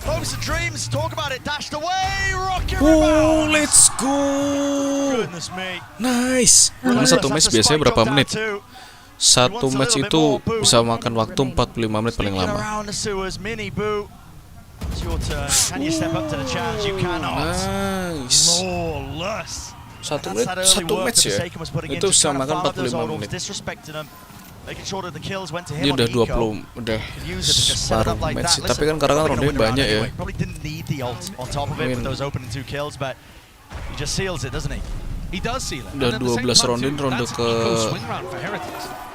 Hopes and dreams, talk about it, dashed away, rocket rebound! Let's go! Goodness me. Nice! Karena satu match biasanya berapa menit? Satu match itu bisa makan waktu 45 menit paling lama. Nice. Satu match ya. Itu bisa makan 45 menit. Making sure that the kills went to Ini him on udah eco. 20, udah Use it to just set it separuh up like match that. sih. Tapi kan karena kan ronde banyak ya. Probably didn't need the ult on top of it with those opening 2 kills, but he just seals it, doesn't he? He does seal it. Udah 12 ronde, ronde ke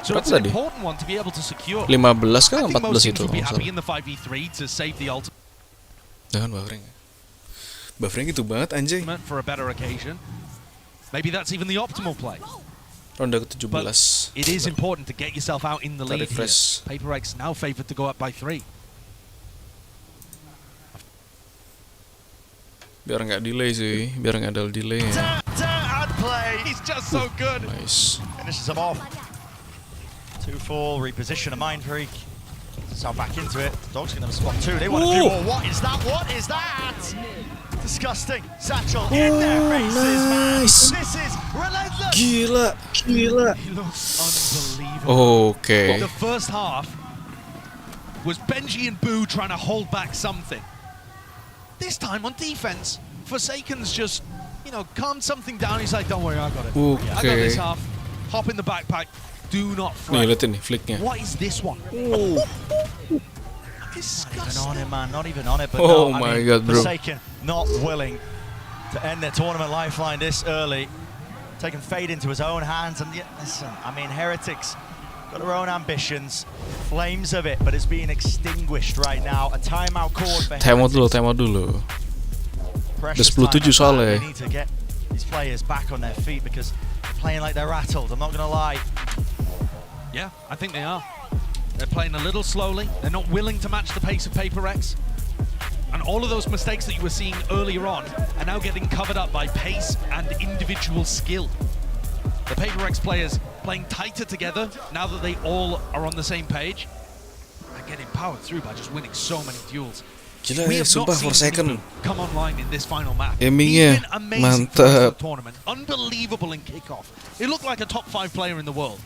So berapa it's an tadi? important one to be able to secure. 15 kan I think 14 most itu. teams would be Oh, happy sorry. in the 5v3 to save the ultimate Jangan buffering. Buffering gitu banget anjing. for a better occasion. Maybe that's even the optimal play. Ronde ke-17. But it is important to get yourself out in the lead here. Refresh. PaperX now favored to go up by 3. Biar nggak delay sih, biar nggak ada delay ya. Play. He's just so good. Nice. Finishes him off. 2-4, reposition a Mind Freak. So back into it. Dog's gonna spot 2. They want to do more. What is that? What is that? Disgusting. Satchel in their faces, man. Nice. This is relentless. Gila. He looks unbelievable. Okay. The first half was Benji and Boo trying to hold back something. This time on defense, Forsaken's just, calmed something down. He's like, don't worry, I got it. I got this half. Hop in the backpack. Do not fret. Nih, liatin nih flicknya. What is this one? Not even on it, man. Not even on it. But Oh no, my God, bro. Forsaken not willing to end their tournament lifeline this early. Taking fate into his own hands. And yet, listen, Heretics got their own ambitions. Flames of it, but it's being extinguished right now. A timeout called for Timeout Heretics. dulu. Precious Udah 10-7 time, soalnya. They need to get these players back on their feet because they're playing like they're rattled. I'm not going to lie. Yeah, I think they are. They're playing a little slowly. They're not willing to match the pace of PaperX. And all of those mistakes that you were seeing earlier on are now getting covered up by pace and individual skill. The PaperX players playing tighter together now that they all are on the same page and getting powered through by just winning so many duels. Gila We ya, have not sumpah seen Forsaken. Minibu come online in this final map. Aimingnya He's been amazing for the mantap. tournament. Unbelievable in kickoff. He looked like a top 5 player in the world.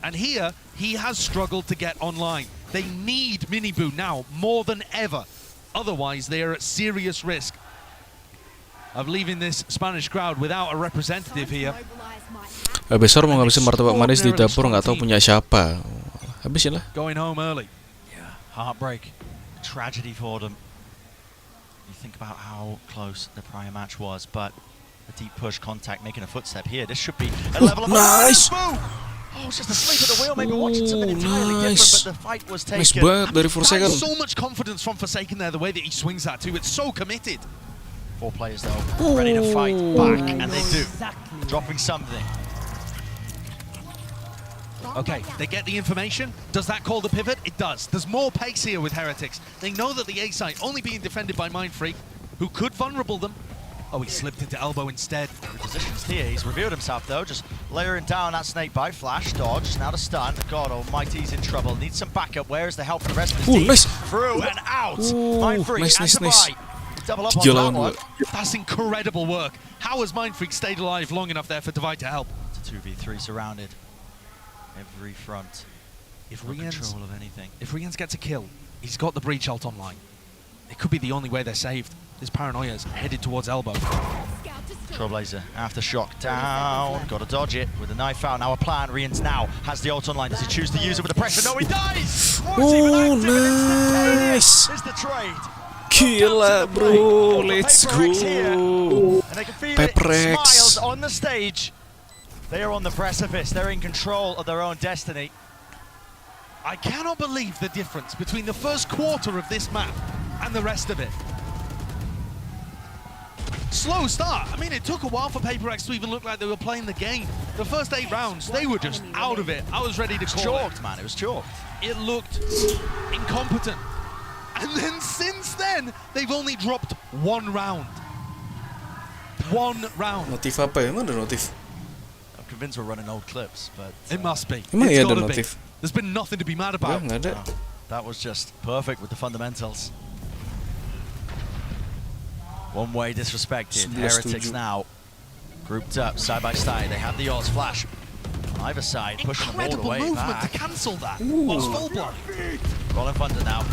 And here, he has struggled to get online. They need Minibu now more than ever. Otherwise, they are at serious risk of leaving this Spanish crowd without a representative here. Besar mau ngabisin martabak manis di dapur, nggak tahu punya siapa. Habisin lah. Going home early. Yeah, heartbreak. Tragedy for them. You think about how close the prior match was, but a deep push, contact, making a footstep here. This should be a level of... Nice! Oh, it's just asleep at the wheel, maybe watching something entirely different, but the fight was taken. Nice banget dari That Forsaken. is so much confidence from Forsaken there, the way that he swings that too. It's so committed. 4 players though, ready to fight back, and they do. Dropping something. Okay, they get the information. Does that call the pivot? It does. There's more pace here with Heretics. They know that the A site only being defended by Mind Freak, who could vulnerable them. Oh, he slipped into elbow instead. Positions here. He's revealed himself though, just layering down that snake bite. Flash, dodge, now to stun. God almighty, he's in trouble. Needs some backup. Where's the help for the rest of his team? Nice. Through and out. Ooh, Mind Freak nice, and nice. Double up on Tiga that lawan one. dua. That's incredible work. How has Mind Freak stayed alive long enough there for Divide to help? It's a 2v3 surrounded. Every front. If No Rians control of anything. gets a kill, he's got the breach ult online. It could be the only way they're saved. This Paranoia's headed towards elbow. Trailblazer, aftershock down. Got to dodge it with a knife out. Now a plan. Rians now has the ult online. Does he choose to use it with the pressure? No, he dies! Oh, nice! Is the trade. Gila bro, let's go. And they can feel it. PaperX. Smiles on the stage. They are on the precipice. They're in control of their own destiny. I cannot believe the difference between the first quarter of this map and the rest of it. Slow start. I mean, it took a while for PaperX to even look like they were playing the game. The first 8 rounds, they were just out of it. I was ready to call it. Chalked, man. It was chalked. It looked incompetent. And then since then, they've only dropped 1 round. 1 round. Notif apa ya? Emang ada notif? I'm convinced we're running old clips, but... It must be. Emang It's iya ada gotta be. notif? There's been nothing to be mad about. Nggak ada. That was just perfect with the fundamentals. One-way disrespected. Heretics now grouped up side by side. They have the odds flash on either side, pushing them all the Incredible way movement back. to cancel that. What's full blood? Rolling Thunder now.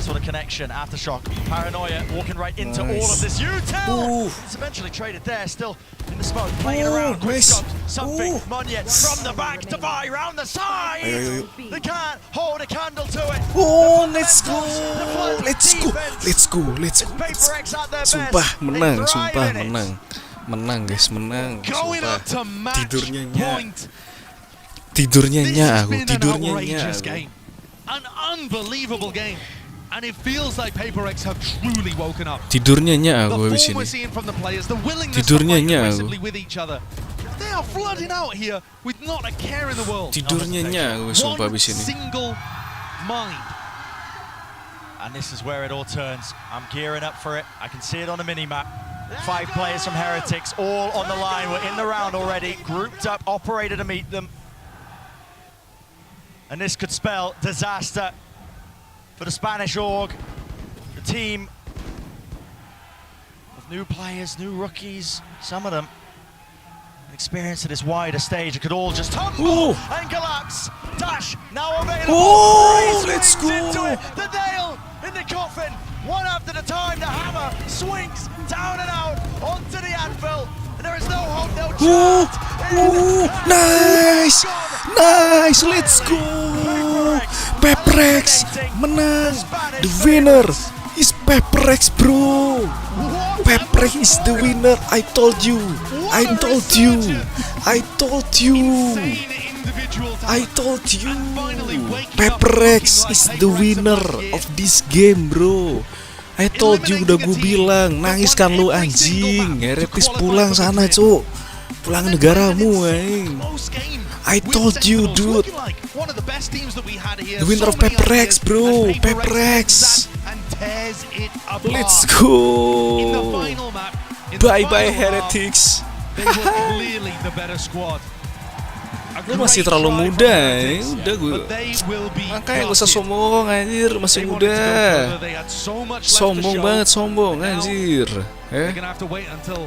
sort of connection. Aftershock, paranoia, walking right into all of this. Util! It's eventually traded there, still in the smoke, playing around. Quick shot, something. Monye from the back to buy round the side. They can't hold a candle to it. Oh, let's go. Sumpah menang, menang guys, menang. Sumpah. Tidurnya aku. An unbelievable game. And it feels like PaperX have truly woken up. Tidurnya aku habis ini. Tidurnya aku. They are flooding out here with not a care in the world. Tidurnya aku sumpah habis ini. Single mind. And this is where it all turns. I'm gearing up for it. I can see it on the mini-map. 5 players from Heretics, all on the line. We're in the round already, grouped up, operator to meet them. And this could spell disaster for the Spanish org, the team of new players, new rookies, some of them experience at this wider stage. It could all just tumble and collapse. Dash now available. Let's go. Into it. The nail in the coffin. One after the time, the hammer swings down and out onto the anvil. And there is no hope, no chance. Nice, let's go. PaperX menang. The winner is PaperX, bro. PaperX is the winner. I told you. PaperX is the winner of this game, bro. I told you, udah gue bilang. Nangis kan lu anjing. Heretics pulang sana, cuk. Pulang negaramu, anjing. I told you, dude. The winner of PaperX, bro. PaperX. Let's go. Bye-bye, Heretics. Lu masih terlalu muda, ya. Udah gue. Makanya gak usah sombong, anjir. Masih muda. Sombong banget, sombong, anjir.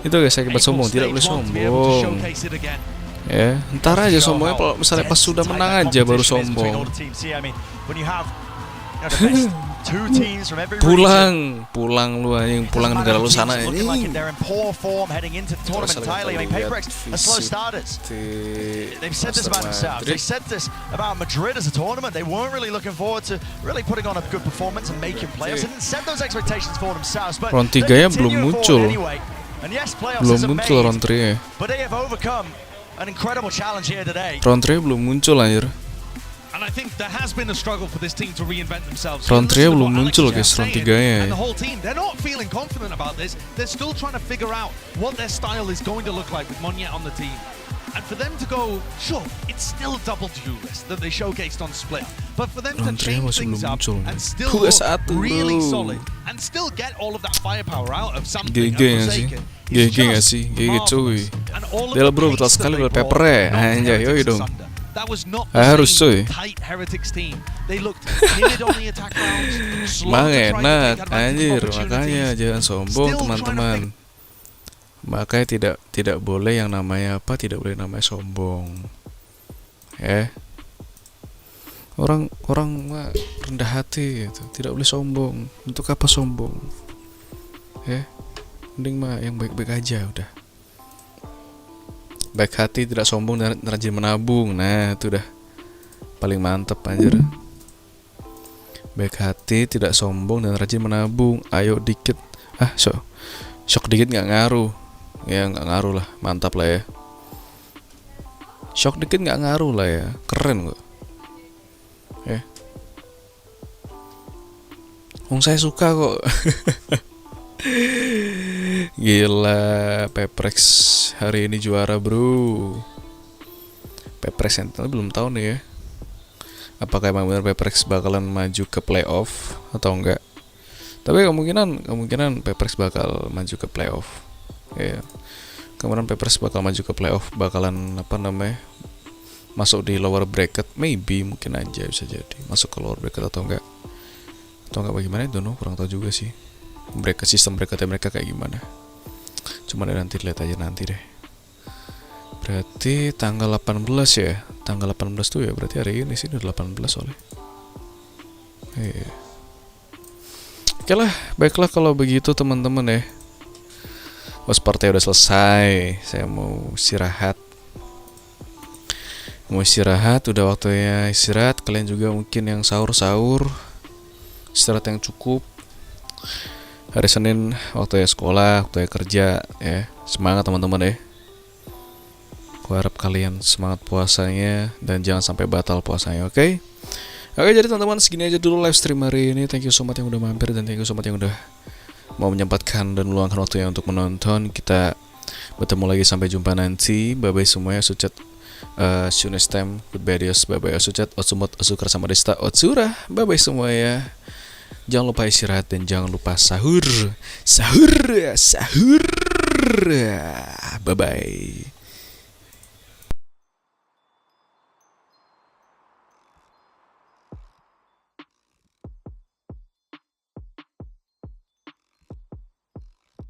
Itu guys, saya akibat sombong. Tidak boleh sombong. Ya, ntar aja sombongnya kalau misalnya pas sudah menang aja baru sombong. Pulang lu anjing, pulang negara lu sana anjing. They've said this about themselves. They said this about Madrid as a tournament. They weren't really looking forward to really putting on a good performance and making playoffs. They didn't set those expectations for themselves. But round 3-nya belum muncul. Belum muncul round 3-nya. But they have overcome an incredible challenge here today. Round 3 belum muncul anjir. And I think there has been a struggle for this team to reinvent themselves. Round 3 belum muncul guys, round 3-nya. And the whole team, they're not feeling confident about this. They're still trying to figure out what their style is going to look like with Monye on the team. And for them to go, sure, it's still a double duel list that they showcased on Split. But for them to change things up and still look really solid and still get all of that firepower out of something GG gak sih? GG cuy. Del bro, betul sekali buat paper ya. Anjay, yoi dong. Harus cuy. Emang enak, anjir. Makanya jangan sombong teman-teman. Makanya tidak boleh yang namanya apa? Tidak boleh namanya sombong. Orang mah rendah hati gitu. Tidak boleh sombong. Untuk apa sombong? Mending mah yang baik-baik aja udah. Baik hati, tidak sombong, dan rajin menabung. Nah, itu udah paling mantep anjir. Baik hati, tidak sombong, dan rajin menabung. Ayo dikit. Shock dikit nggak ngaruh. Ya nggak ngaruh lah, mantap lah ya. Shock dikit nggak ngaruh lah ya, keren kok. Saya suka kok. Gila, PaperX hari ini juara bro. PaperX Sentinel belum tahu nih ya, apakah emang benar PaperX bakalan maju ke playoff atau enggak. Tapi kemungkinan PaperX bakal maju ke playoff. Kemudian PaperX bakal maju ke playoff, bakalan masuk di lower bracket, maybe, mungkin aja bisa jadi masuk ke lower bracket atau enggak bagaimana itu, kurang tahu juga sih. Sistem bracketnya mereka kayak gimana. Cuma nanti lihat aja nanti deh. Berarti tanggal 18 ya. Tanggal 18 tuh ya berarti hari ini sih udah 18 soalnya. Oke lah, baiklah kalau begitu teman-teman ya. Watch party udah selesai. Saya mau istirahat. Udah waktunya istirahat. Kalian juga mungkin yang sahur-sahur, istirahat yang cukup. Hari Senin waktunya sekolah, waktunya kerja ya. Semangat teman-teman ya. Aku harap kalian semangat puasanya dan jangan sampai batal puasanya, oke? Oke, jadi teman-teman segini aja dulu live stream hari ini. Thank you so much yang udah mampir dan thank you so much yang udah mau menyempatkan dan meluangkan waktunya untuk menonton. Kita bertemu lagi, sampai jumpa nanti. Bye bye semuanya. Sucet see you next time. Goodbye adios. Bye bye sucet. Otsumot osukar sama desta otsura. Bye bye semuanya. Jangan lupa istirahat dan jangan lupa sahur. Sahur. Bye bye.